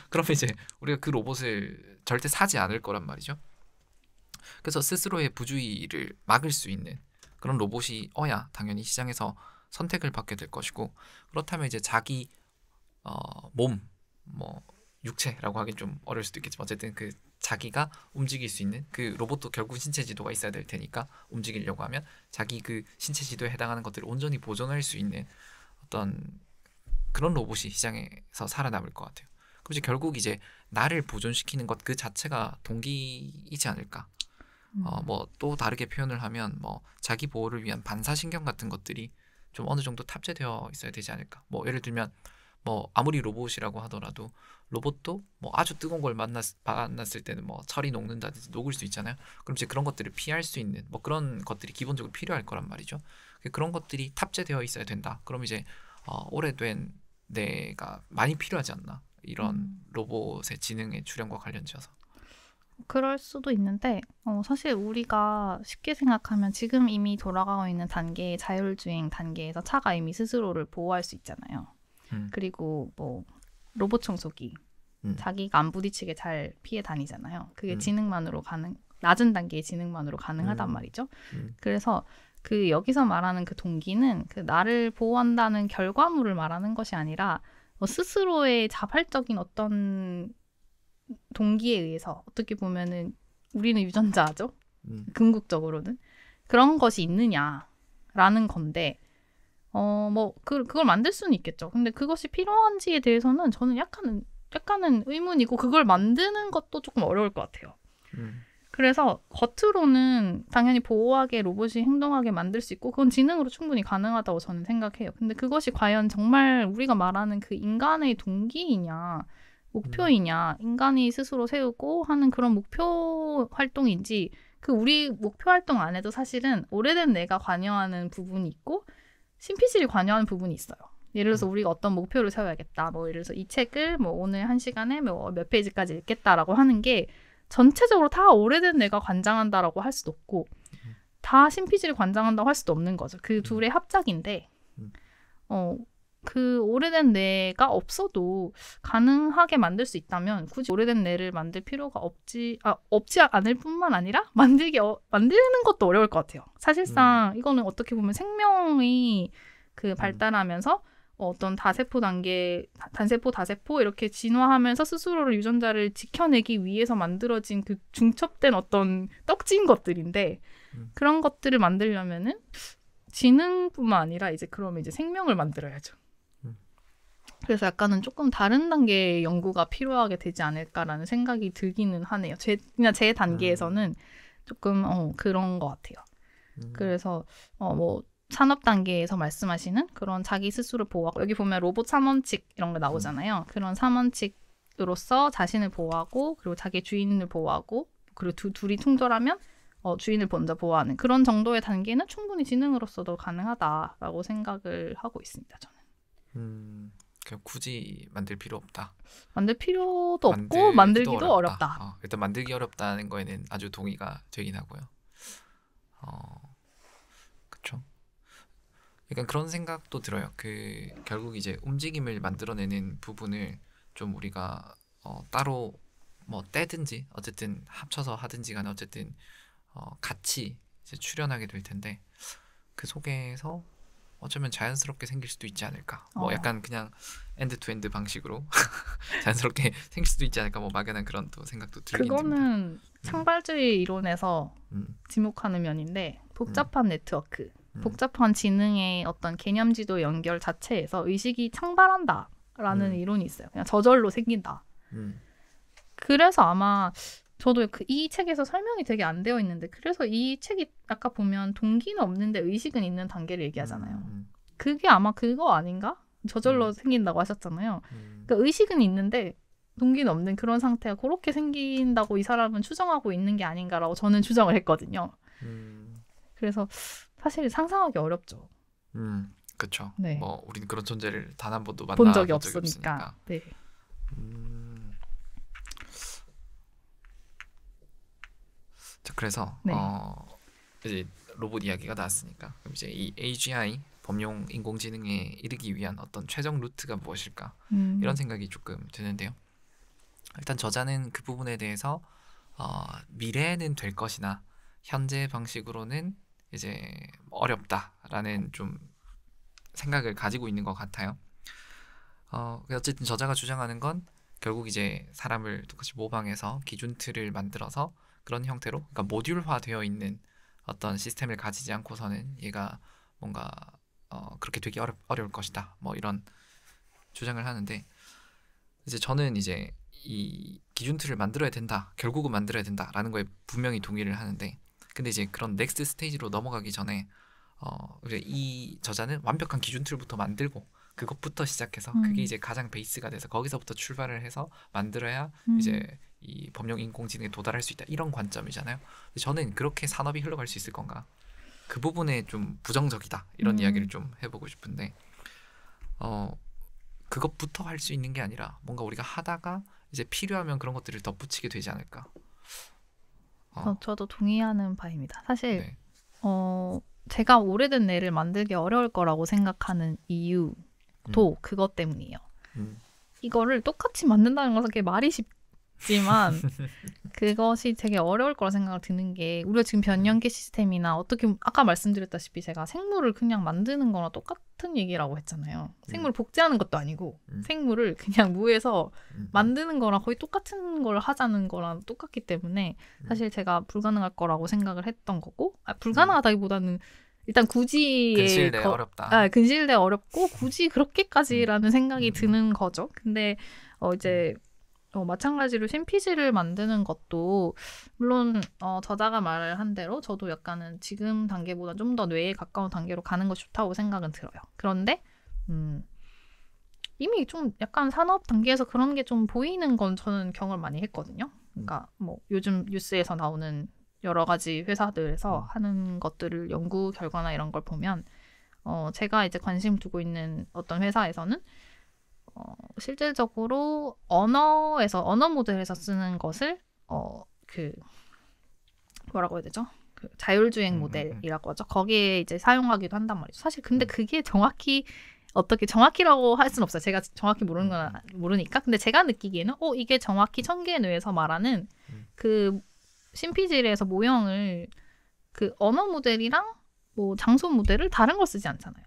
그러면 이제 우리가 그 로봇을 절대 사지 않을 거란 말이죠. 그래서 스스로의 부주의를 막을 수 있는 그런 로봇이 당연히 시장에서 선택을 받게 될 것이고 그렇다면 이제 자기 몸, 뭐 육체라고 하긴 좀 어려울 수도 있겠지만 어쨌든 그 자기가 움직일 수 있는 그 로봇도 결국 신체 지도가 있어야 될 테니까 움직이려고 하면 자기 그 신체 지도에 해당하는 것들을 온전히 보존할 수 있는 어떤 그런 로봇이 시장에서 살아남을 것 같아요. 그럼 이제 결국 이제 나를 보존시키는 것 그 자체가 동기이지 않을까. 뭐 또 다르게 표현을 하면 뭐 자기 보호를 위한 반사신경 같은 것들이 좀 어느 정도 탑재되어 있어야 되지 않을까. 뭐 예를 들면 뭐 아무리 로봇이라고 하더라도 로봇도 뭐 아주 뜨거운 걸 만났을 때는 뭐 철이 녹는다든지 녹을 수 있잖아요. 그럼 이제 그런 것들을 피할 수 있는 뭐 그런 것들이 기본적으로 필요할 거란 말이죠. 그런 것들이 탑재되어 있어야 된다. 그럼 이제 오래된 뇌가 많이 필요하지 않나. 이런 로봇의 지능의 출현과 관련지어서. 그럴 수도 있는데 사실 우리가 쉽게 생각하면 지금 이미 돌아가고 있는 단계의 자율주행 단계에서 차가 이미 스스로를 보호할 수 있잖아요. 그리고 뭐 로봇 청소기 자기가 안 부딪히게 잘 피해 다니잖아요. 그게 지능만으로 낮은 단계의 지능만으로 가능하단 말이죠. 그래서 그 여기서 말하는 그 동기는 그 나를 보호한다는 결과물을 말하는 것이 아니라 스스로의 자발적인 어떤 동기에 의해서 어떻게 보면은 우리는 유전자죠. 궁극적으로는 그런 것이 있느냐라는 건데 뭐 그걸 만들 수는 있겠죠. 근데 그것이 필요한지에 대해서는 저는 약간은 의문이고 그걸 만드는 것도 조금 어려울 것 같아요. 그래서 겉으로는 당연히 보호하게 로봇이 행동하게 만들 수 있고 그건 지능으로 충분히 가능하다고 저는 생각해요. 근데 그것이 과연 정말 우리가 말하는 그 인간의 동기이냐 목표이냐 인간이 스스로 세우고 하는 그런 목표 활동인지 그 우리 목표 활동 안에도 사실은 오래된 내가 관여하는 부분이 있고 신피질이 관여하는 부분이 있어요. 예를 들어서 우리가 어떤 목표를 세워야겠다. 뭐 예를 들어서 이 책을 뭐 오늘 1시간에 몇 페이지까지 읽겠다라고 하는 게 전체적으로 다 오래된 내가 관장한다라고 할 수도 없고 다 신피질이 관장한다고 할 수도 없는 거죠. 그 둘의 합작인데 그 오래된 뇌가 없어도 가능하게 만들 수 있다면 굳이 오래된 뇌를 만들 필요가 없지 않을 뿐만 아니라 만드는 것도 어려울 것 같아요. 사실상 이거는 어떻게 보면 생명이 그 발달하면서 어떤 단세포 다세포 이렇게 진화하면서 스스로를 유전자를 지켜내기 위해서 만들어진 그 중첩된 어떤 떡진 것들인데 그런 것들을 만들려면은 지능뿐만 아니라 이제 그러면 이제 생명을 만들어야죠. 그래서 약간은 조금 다른 단계의 연구가 필요하게 되지 않을까라는 생각이 들기는 하네요. 그냥 제 단계에서는 조금 그런 것 같아요. 그래서 뭐 산업 단계에서 말씀하시는 그런 자기 스스로 보호하고 여기 보면 로봇 3원칙 이런 거 나오잖아요. 그런 3원칙으로서 자신을 보호하고 그리고 자기 주인을 보호하고 그리고 둘이 충돌하면 주인을 먼저 보호하는 그런 정도의 단계는 충분히 지능으로서도 가능하다라고 생각을 하고 있습니다. 저는. 그냥 굳이 만들 필요 없다. 만들 필요도 없고 만들기도 어렵다. 일단 만들기 어렵다는 거에는 아주 동의가 되긴 하고요. 그렇죠. 약간 그런 생각도 들어요. 그 결국 이제 움직임을 만들어내는 부분을 좀 우리가 따로 뭐 떼든지 어쨌든 합쳐서 하든지 간에 어쨌든 같이 이제 출연하게 될 텐데 그 속에서 어쩌면 자연스럽게 생길 수도 있지 않을까. 뭐 약간 그냥 엔드 투 엔드 방식으로 자연스럽게 생길 수도 있지 않을까. 뭐 막연한 그런 또 생각도 들긴 듭니다. 그거는 창발주의 이론에서 지목하는 면인데 복잡한 네트워크, 복잡한 지능의 어떤 개념지도 연결 자체에서 의식이 창발한다라는 이론이 있어요. 그냥 저절로 생긴다. 그래서 아마 저도 이 책에서 설명이 되게 안 되어 있는데 그래서 이 책이 아까 보면 동기는 없는데 의식은 있는 단계를 얘기하잖아요. 그게 아마 그거 아닌가? 저절로 생긴다고 하셨잖아요. 그러니까 의식은 있는데 동기는 없는 그런 상태가 그렇게 생긴다고 이 사람은 추정하고 있는 게 아닌가라고 저는 추정을 했거든요. 그래서 사실 상상하기 어렵죠. 그렇죠. 네. 뭐 우리는 그런 존재를 단 한 번도 본 적이 만나본 적이 없으니까. 없으니까. 네. 자, 그래서 네. 이제 로봇 이야기가 나왔으니까 그럼 이제 이 AGI 범용 인공지능에 이르기 위한 어떤 최종 루트가 무엇일까 이런 생각이 조금 드는데요. 일단 저자는 그 부분에 대해서 미래에는 될 것이나 현재 방식으로는 이제 어렵다라는 좀 생각을 가지고 있는 것 같아요. 어쨌든 저자가 주장하는 건 결국 이제 사람을 똑같이 모방해서 기준 틀을 만들어서 그런 형태로 그러니까 모듈화되어 있는 어떤 시스템을 가지지 않고서는 얘가 뭔가 그렇게 되기 어려울 것이다. 뭐 이런 주장을 하는데 이제 저는 이제 이 기준 틀을 만들어야 된다. 결국은 만들어야 된다라는 거에 분명히 동의를 하는데 근데 이제 그런 넥스트 스테이지로 넘어가기 전에 이 저자는 완벽한 기준 틀부터 만들고 그것부터 시작해서 그게 이제 가장 베이스가 돼서 거기서부터 출발을 해서 만들어야 이제 이 범용 인공지능에 도달할 수 있다 이런 관점이잖아요. 저는 그렇게 산업이 흘러갈 수 있을 건가? 그 부분에 좀 부정적이다 이런 이야기를 좀 해보고 싶은데 그것부터 할 수 있는 게 아니라 뭔가 우리가 하다가 이제 필요하면 그런 것들을 덧붙이게 되지 않을까? 저도 동의하는 바입니다. 사실 네. 제가 오래된 뇌를 만들기 어려울 거라고 생각하는 이유도 그것 때문이에요. 이거를 똑같이 만든다는 것은 그게 말이 쉽지만 그것이 되게 어려울 거라 생각을 드는 게 우리가 지금 변연계 시스템이나 어떻게 아까 말씀드렸다시피 제가 생물을 그냥 만드는 거나 똑같은 얘기라고 했잖아요. 생물을 복제하는 것도 아니고 생물을 그냥 무에서 만드는 거랑 거의 똑같은 걸 하자는 거랑 똑같기 때문에 사실 제가 불가능할 거라고 생각을 했던 거고 불가능하다기보다는 일단 굳이 근실돼 어렵다. 근실돼 어렵고 굳이 그렇게까지라는 생각이 드는 거죠. 근데 이제 마찬가지로 신피지를 만드는 것도 물론 저자가 말한 대로 저도 약간은 지금 단계보다 좀 더 뇌에 가까운 단계로 가는 것이 좋다고 생각은 들어요. 그런데 이미 좀 약간 산업 단계에서 그런 게 좀 보이는 건 저는 경험을 많이 했거든요. 그러니까 뭐 요즘 뉴스에서 나오는 여러 가지 회사들에서 하는 것들을 연구 결과나 이런 걸 보면 제가 이제 관심 두고 있는 어떤 회사에서는 실질적으로 언어 모델에서 쓰는 것을 그 뭐라고 해야 되죠? 그 자율주행 모델이라고 하죠. 거기에 이제 사용하기도 한단 말이죠. 사실 근데 그게 정확히 어떻게 정확히라고 할 수는 없어요. 제가 정확히 모르는 건 모르니까. 근데 제가 느끼기에는 이게 정확히 천계에 의해서 말하는 그 신피질에서 모형을 그 언어 모델이랑 뭐 장소 모델을 다른 걸 쓰지 않잖아요.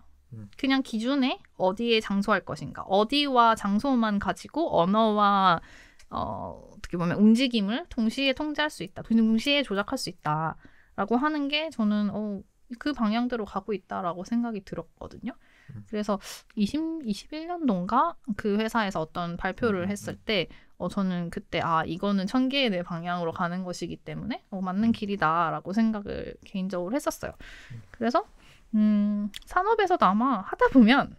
그냥 기준에 어디에 장소할 것인가, 어디와 장소만 가지고 언어와 어떻게 보면 움직임을 동시에 통제할 수 있다, 동시에 조작할 수 있다라고 하는 게 저는 그 방향대로 가고 있다라고 생각이 들었거든요. 그래서 21년도인가 그 회사에서 어떤 발표를 했을 때 저는 그때 이거는 천계의 뇌 방향으로 가는 것이기 때문에 맞는 길이다라고 생각을 개인적으로 했었어요. 그래서 산업에서도 아마 하다 보면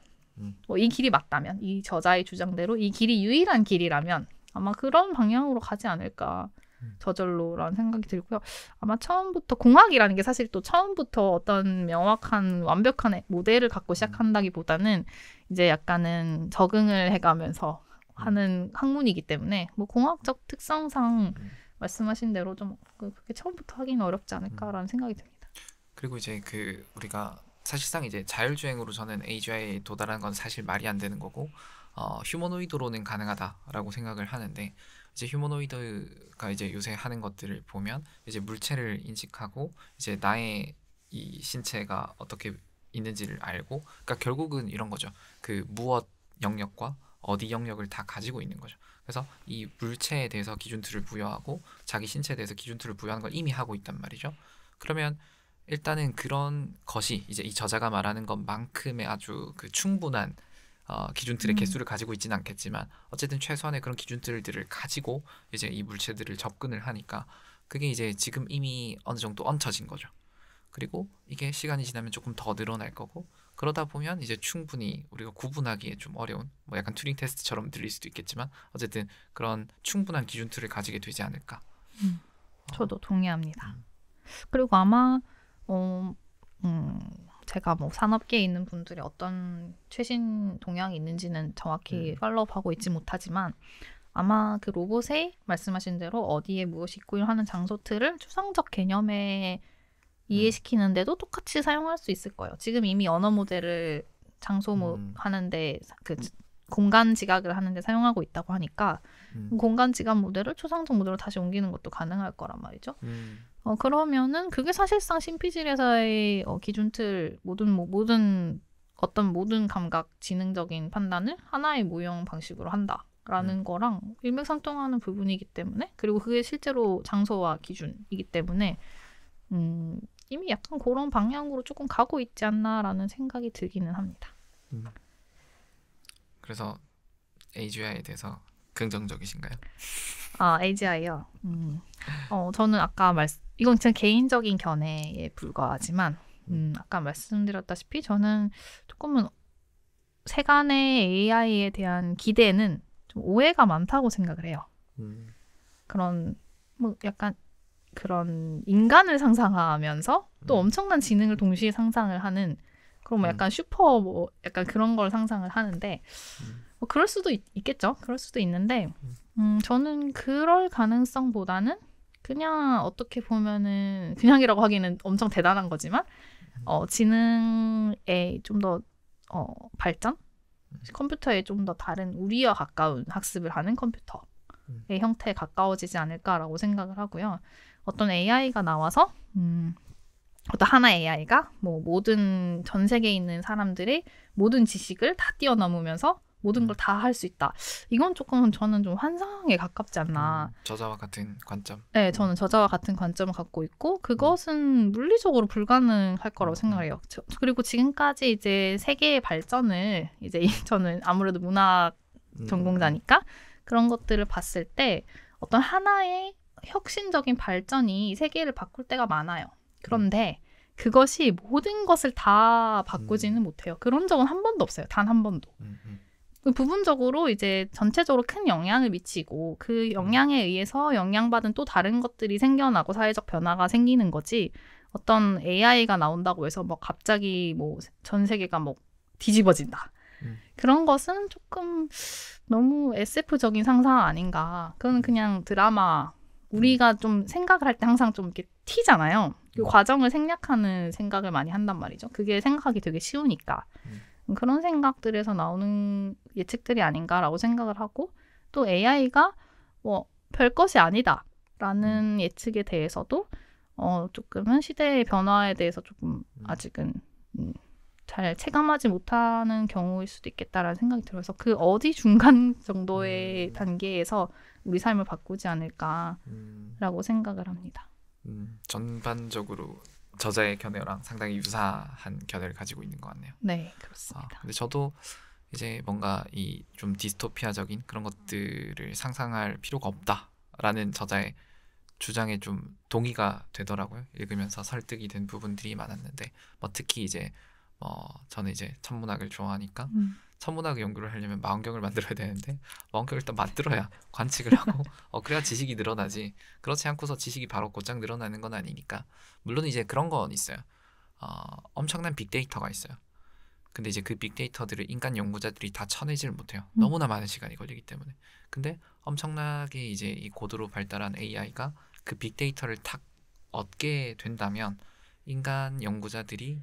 이 길이 맞다면, 이 저자의 주장대로 이 길이 유일한 길이라면 아마 그런 방향으로 가지 않을까 저절로라는 생각이 들고요. 아마 처음부터 공학이라는 게 사실 또 처음부터 어떤 명확한 완벽한 모델을 갖고 시작한다기보다는 이제 약간은 적응을 해가면서 하는 학문이기 때문에 뭐 공학적 특성상 말씀하신 대로 좀 그렇게 처음부터 하기는 어렵지 않을까라는 생각이 듭니다. 그리고 이제 우리가 사실상 이제 자율주행으로 저는 AGI에 도달하는 건 사실 말이 안 되는 거고 휴머노이드로는 가능하다라고 생각을 하는데 이제 휴머노이드가 이제 요새 하는 것들을 보면 이제 물체를 인식하고 이제 나의 이 신체가 어떻게 있는지를 알고 그러니까 결국은 이런 거죠. 그 무엇 영역과 어디 영역을 다 가지고 있는 거죠. 그래서 이 물체에 대해서 기준틀을 부여하고 자기 신체에 대해서 기준틀을 부여하는 걸 이미 하고 있단 말이죠. 그러면 일단은 그런 것이 이제 이 저자가 말하는 것만큼의 아주 그 충분한 기준틀의 개수를 가지고 있지는 않겠지만 어쨌든 최소한의 그런 기준틀들을 가지고 이제 이 물체들을 접근을 하니까 그게 이제 지금 이미 어느 정도 얹혀진 거죠. 그리고 이게 시간이 지나면 조금 더 늘어날 거고 그러다 보면 이제 충분히 우리가 구분하기에 좀 어려운 뭐 약간 튜링 테스트처럼 들릴 수도 있겠지만 어쨌든 그런 충분한 기준틀을 가지게 되지 않을까. 저도 동의합니다. 그리고 아마 제가 뭐 산업계에 있는 분들이 어떤 최신 동향이 있는지는 정확히 팔로우하고 있지 못하지만 아마 그 로봇에 말씀하신 대로 어디에 무엇이 있고 하는 장소 틀을 추상적 개념에 이해시키는데도 똑같이 사용할 수 있을 거예요. 지금 이미 언어 모델을 장소 하는데 그 공간 지각을 하는데 사용하고 있다고 하니까 공간 지각 모델을 추상적 모델로 다시 옮기는 것도 가능할 거란 말이죠. 그러면은 그게 사실상 신피질에서의 기준틀 모든 감각 지능적인 판단을 하나의 모형 방식으로 한다라는 거랑 일맥상통하는 부분이기 때문에 그리고 그게 실제로 장소와 기준이기 때문에 이미 약간 그런 방향으로 조금 가고 있지 않나라는 생각이 들기는 합니다. 그래서 AGI에 대해서 긍정적이신가요? AGI요. 저는 아까 이건 제 개인적인 견해에 불과하지만 아까 말씀드렸다시피 저는 조금은 세간의 AI에 대한 기대는 좀 오해가 많다고 생각을 해요. 그런 뭐 약간 그런 인간을 상상하면서 또 엄청난 지능을 동시에 상상을 하는 그런 뭐 약간 슈퍼 뭐 약간 그런 걸 상상을 하는데 뭐 그럴 수도 있겠죠. 그럴 수도 있는데 저는 그럴 가능성보다는 그냥 어떻게 보면은 그냥이라고 하기는 엄청 대단한 거지만 지능의 좀 더 발전? 컴퓨터에 좀 더 다른 우리와 가까운 학습을 하는 컴퓨터의 형태에 가까워지지 않을까라고 생각을 하고요. 어떤 AI가 나와서 어떤 하나의 AI가 뭐 모든 전 세계에 있는 사람들의 모든 지식을 다 뛰어넘으면서 모든 걸 다 할 수 있다. 이건 조금 저는 좀 환상에 가깝지 않나. 저자와 같은 관점. 네, 저는 저자와 같은 관점을 갖고 있고 그것은 물리적으로 불가능할 거라고 생각해요. 그리고 지금까지 이제 세계의 발전을 이제 저는 아무래도 문학 전공자니까 그런 것들을 봤을 때 어떤 하나의 혁신적인 발전이 세계를 바꿀 때가 많아요. 그런데 그것이 모든 것을 다 바꾸지는 못해요. 그런 적은 한 번도 없어요. 단 한 번도. 부분적으로 이제 전체적으로 큰 영향을 미치고 그 영향에 의해서 영향받은 또 다른 것들이 생겨나고 사회적 변화가 생기는 거지. 어떤 AI가 나온다고 해서 뭐 갑자기 뭐 전 세계가 뭐 뒤집어진다. 그런 것은 조금 너무 SF적인 상상 아닌가. 그건 그냥 드라마. 우리가 좀 생각을 할 때 항상 좀 이렇게 튀잖아요. 그 과정을 생략하는 생각을 많이 한단 말이죠. 그게 생각하기 되게 쉬우니까. 그런 생각들에서 나오는 예측들이 아닌가라고 생각을 하고 또 AI가 뭐 별것이 아니다라는 예측에 대해서도 조금은 시대의 변화에 대해서 조금 아직은 잘 체감하지 못하는 경우일 수도 있겠다라는 생각이 들어서 그 어디 중간 정도의 단계에서 우리 삶을 바꾸지 않을까라고 생각을 합니다. 전반적으로 저자의 견해랑 상당히 유사한 견해를 가지고 있는 것 같네요. 네, 그렇습니다. 근데 저도 이제 뭔가 이 좀 디스토피아적인 그런 것들을 상상할 필요가 없다라는 저자의 주장에 좀 동의가 되더라고요. 읽으면서 설득이 된 부분들이 많았는데 뭐 특히 이제 저는 이제 천문학을 좋아하니까 천문학 연구를 하려면 망원경을 만들어야 되는데 망원경을 일단 만들어야 관측을 하고 그래야 지식이 늘어나지. 그렇지 않고서 지식이 바로 곧장 늘어나는 건 아니니까. 물론 이제 그런 건 있어요. 엄청난 빅데이터가 있어요. 근데 이제 그 빅데이터들을 인간 연구자들이 다 쳐내지를 못해요. 너무나 많은 시간이 걸리기 때문에. 근데 엄청나게 이제 이 고도로 발달한 AI가 그 빅데이터를 탁 얻게 된다면 인간 연구자들이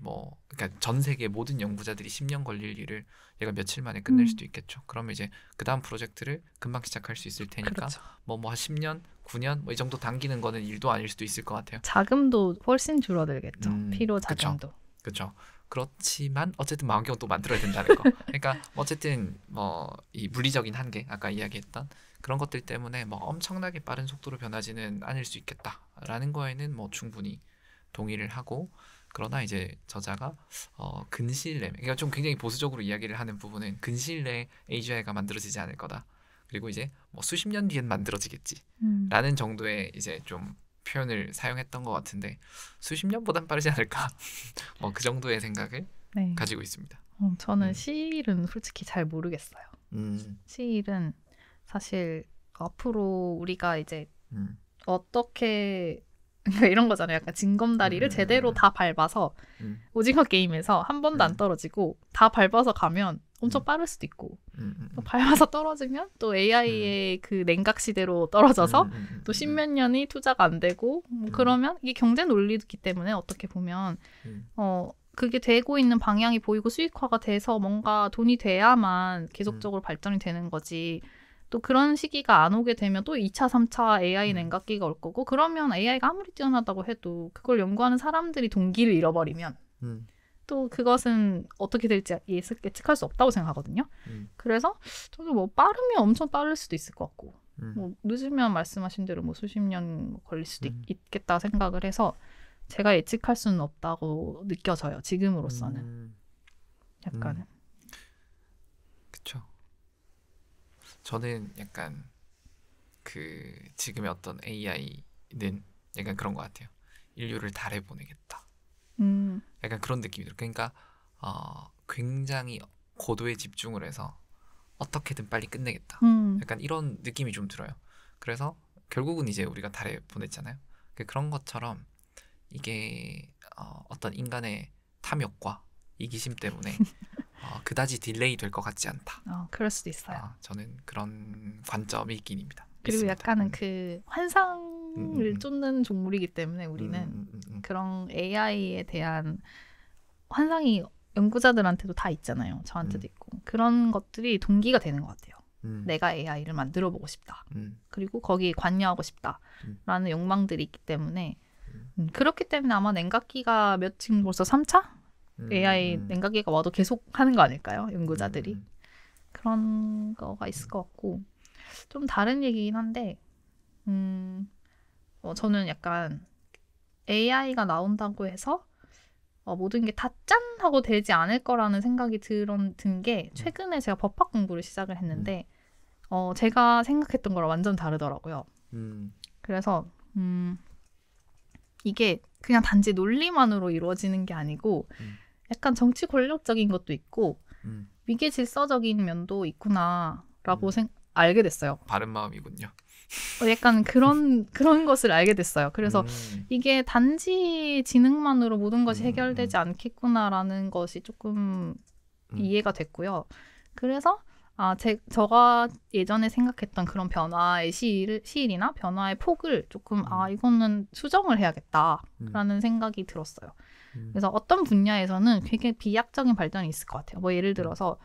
그러니까 전 세계 모든 연구자들이 10년 걸릴 일을 얘가 며칠 만에 끝낼 수도 있겠죠. 그러면 이제 그 다음 프로젝트를 금방 시작할 수 있을 테니까 그렇죠. 한 10년, 9년 이 정도 당기는 거는 일도 아닐 수도 있을 것 같아요. 자금도 훨씬 줄어들겠죠. 필요 자금도. 그렇죠. 그렇지만 어쨌든 망원경은 또 만들어야 된다는 거. 그러니까 어쨌든 이 물리적인 한계, 아까 이야기했던 그런 것들 때문에 엄청나게 빠른 속도로 변하지는 않을 수 있겠다라는 거에는 충분히 동의를 하고, 그러나 이제 저자가 근시일 내에, 그러니까 좀 굉장히 보수적으로 이야기를 하는 부분은 근시일 내에 AGI가 만들어지지 않을 거다. 그리고 이제 수십 년 뒤엔 만들어지겠지라는 정도의 이제 좀 표현을 사용했던 것 같은데 수십 년보단 빠르지 않을까? 그 정도의 생각을 가지고 있습니다. 저는 시일은 솔직히 잘 모르겠어요. 시일은 사실 앞으로 우리가 이제 어떻게 그러니까 이런 거잖아요. 약간 징검다리를 제대로 다 밟아서 오징어 게임에서 한 번도 안 떨어지고 다 밟아서 가면 엄청 빠를 수도 있고 또 밟아서 떨어지면 또 AI의 그 냉각 시대로 떨어져서 또 십몇 년이 투자가 안 되고 그러면 이게 경제 논리이기 때문에 어떻게 보면 그게 되고 있는 방향이 보이고 수익화가 돼서 뭔가 돈이 돼야만 계속적으로 발전이 되는 거지. 또 그런 시기가 안 오게 되면 또 2차, 3차 AI 냉각기가 올 거고 그러면 AI가 아무리 뛰어나다고 해도 그걸 연구하는 사람들이 동기를 잃어버리면 또 그것은 어떻게 될지 예측할 수 없다고 생각하거든요. 그래서 저도 빠르면 엄청 빠를 수도 있을 것 같고 늦으면 말씀하신 대로 수십 년 걸릴 수도 있겠다 생각을 해서 제가 예측할 수는 없다고 느껴져요. 지금으로서는. 약간은. 그렇죠. 저는 약간 그 지금의 어떤 AI는 약간 그런 것 같아요. 인류를 달에 보내겠다. 약간 그런 느낌이 들어요. 그러니까 굉장히 고도의 집중을 해서 어떻게든 빨리 끝내겠다. 약간 이런 느낌이 좀 들어요. 그래서 결국은 이제 우리가 달에 보냈잖아요. 그런 것처럼 이게 어떤 인간의 탐욕과 이기심 때문에 그다지 딜레이 될 것 같지 않다. 그럴 수도 있어요. 저는 그런 관점이 있긴 입니다. 그리고 있습니다. 약간은 그 환상을 쫓는 종물이기 때문에 우리는 그런 AI에 대한 환상이 연구자들한테도 다 있잖아요. 저한테도 있고. 그런 것들이 동기가 되는 것 같아요. 내가 AI를 만들어보고 싶다. 그리고 거기에 관여하고 싶다라는 욕망들이 있기 때문에 그렇기 때문에 아마 냉각기가 지금 벌써 3차? AI 냉각기가 와도 계속 하는 거 아닐까요? 연구자들이. 그런 거가 있을 것 같고 좀 다른 얘기긴 한데 저는 약간 AI가 나온다고 해서 모든 게 다 짠! 하고 되지 않을 거라는 생각이 든 게 최근에 제가 법학 공부를 시작을 했는데 제가 생각했던 거랑 완전 다르더라고요. 그래서 이게 그냥 단지 논리만으로 이루어지는 게 아니고 약간 정치 권력적인 것도 있고 위계 질서적인 면도 있구나라고 알게 됐어요. 바른 마음이군요. 약간 그런 것을 알게 됐어요. 그래서 이게 단지 지능만으로 모든 것이 해결되지 않겠구나라는 것이 조금 이해가 됐고요. 그래서 제가 예전에 생각했던 그런 변화의 시일이나 변화의 폭을 조금 이거는 수정을 해야겠다라는 생각이 들었어요. 그래서 어떤 분야에서는 되게 비약적인 발전이 있을 것 같아요. 뭐 예를 들어서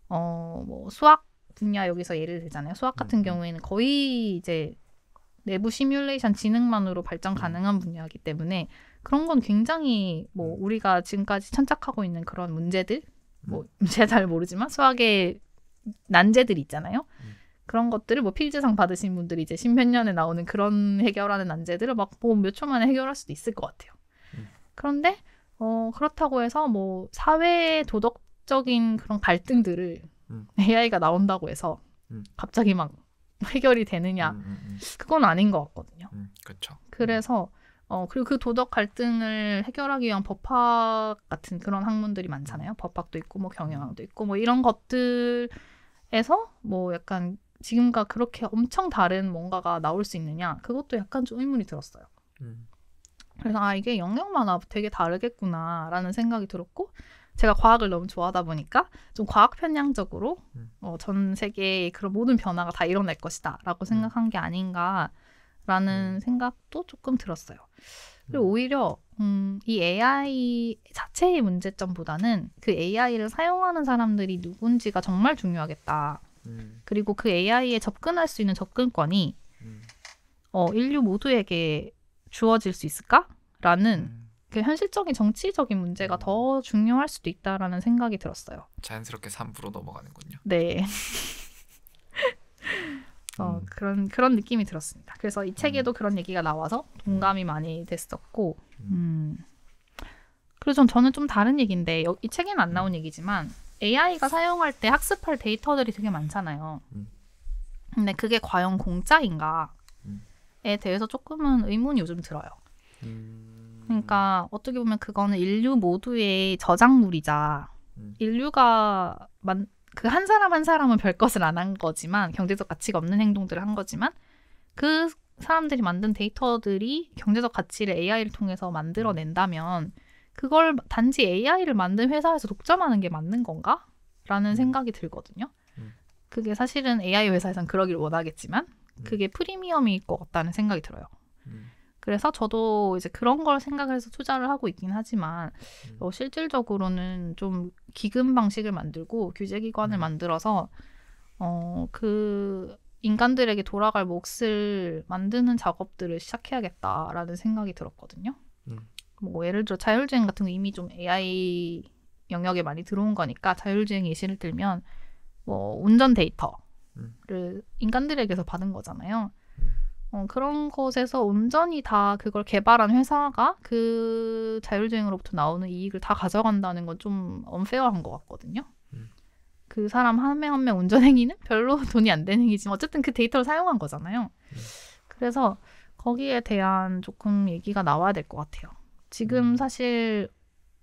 뭐 수학 분야 여기서 예를 들잖아요. 수학 같은 경우에는 거의 이제 내부 시뮬레이션 지능만으로 발전 가능한 분야이기 때문에 그런 건 굉장히 뭐 우리가 지금까지 천착하고 있는 그런 문제들 뭐 제가 잘 모르지만 수학의 난제들이 있잖아요. 그런 것들을 뭐 필즈상 받으신 분들이 이제 십몇 년에 나오는 그런 해결하는 난제들을 막 뭐 몇 초 만에 해결할 수도 있을 것 같아요. 그런데 그렇다고 해서 뭐 사회 도덕적인 그런 갈등들을 AI가 나온다고 해서 갑자기 막 해결이 되느냐 그건 아닌 것 같거든요. 그렇죠. 그래서 그리고 그 도덕 갈등을 해결하기 위한 법학 같은 그런 학문들이 많잖아요. 법학도 있고 뭐 경영학도 있고 뭐 이런 것들에서 뭐 약간 지금과 그렇게 엄청 다른 뭔가가 나올 수 있느냐 그것도 약간 좀 의문이 들었어요. 그래서 이게 영역마다 되게 다르겠구나라는 생각이 들었고 제가 과학을 너무 좋아하다 보니까 좀 과학 편향적으로 전 세계의 그런 모든 변화가 다 일어날 것이다 라고 생각한 게 아닌가라는 생각도 조금 들었어요. 그리고 오히려 이 AI 자체의 문제점보다는 그 AI를 사용하는 사람들이 누군지가 정말 중요하겠다. 그리고 그 AI에 접근할 수 있는 접근권이 인류 모두에게 주어질 수 있을까라는 그 현실적인 정치적인 문제가 더 중요할 수도 있다라는 생각이 들었어요. 자연스럽게 3부로 넘어가는군요. 네. 그런 느낌이 들었습니다. 그래서 이 책에도 그런 얘기가 나와서 동감이 많이 됐었고 그래서 저는 좀 다른 얘기인데 이 책에는 안 나온 얘기지만 AI가 사용할 때 학습할 데이터들이 되게 많잖아요. 근데 그게 과연 공짜인가에 대해서 조금은 의문이 요즘 들어요. 그러니까 어떻게 보면 그거는 인류 모두의 저작물이자 인류가 그 한 사람 한 사람은 별 것을 안 한 거지만 경제적 가치가 없는 행동들을 한 거지만 그 사람들이 만든 데이터들이 경제적 가치를 AI를 통해서 만들어낸다면 그걸 단지 AI를 만든 회사에서 독점하는 게 맞는 건가? 라는 생각이 들거든요. 그게 사실은 AI 회사에선 그러길 원하겠지만 그게 프리미엄일 것 같다는 생각이 들어요. 그래서 저도 이제 그런 걸 생각을 해서 투자를 하고 있긴 하지만 실질적으로는 좀 기금 방식을 만들고 규제기관을 만들어서 그 인간들에게 돌아갈 몫을 만드는 작업들을 시작해야겠다라는 생각이 들었거든요. 뭐 예를 들어 자율주행 같은 거 이미 좀 AI 영역에 많이 들어온 거니까 자율주행 예시를 들면 뭐 운전 데이터를 인간들에게서 받은 거잖아요. 그런 곳에서 온전히 다 그걸 개발한 회사가 그 자율주행으로부터 나오는 이익을 다 가져간다는 건 좀 언페어한 것 같거든요. 그 사람 한 명 한 명 운전 행위는 별로 돈이 안 되는 행위지만 어쨌든 그 데이터를 사용한 거잖아요. 그래서 거기에 대한 조금 얘기가 나와야 될 것 같아요. 지금 사실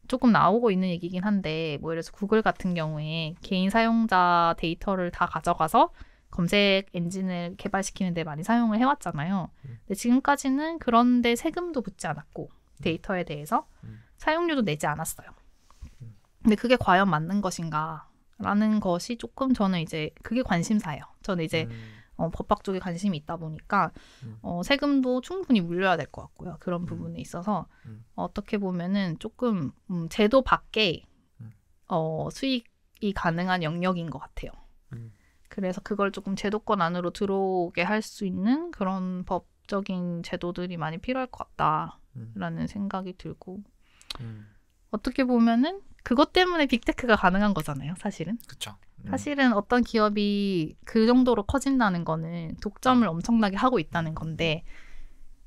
조금 나오고 있는 얘기긴 한데 뭐 예를 들어서 구글 같은 경우에 개인 사용자 데이터를 다 가져가서 검색 엔진을 개발시키는 데 많이 사용을 해왔잖아요. 근데 지금까지는 그런데 세금도 붙지 않았고 데이터에 대해서 사용료도 내지 않았어요. 근데 그게 과연 맞는 것인가? 라는 것이 조금 저는 이제 그게 관심사예요. 저는 이제 법학 쪽에 관심이 있다 보니까 세금도 충분히 물려야 될 것 같고요. 그런 부분에 있어서 어떻게 보면은 조금 제도 밖에 수익이 가능한 영역인 것 같아요. 그래서 그걸 조금 제도권 안으로 들어오게 할 수 있는 그런 법적인 제도들이 많이 필요할 것 같다라는 생각이 들고 어떻게 보면은 그것 때문에 빅테크가 가능한 거잖아요, 사실은. 그렇죠. 사실은 어떤 기업이 그 정도로 커진다는 거는 독점을 엄청나게 하고 있다는 건데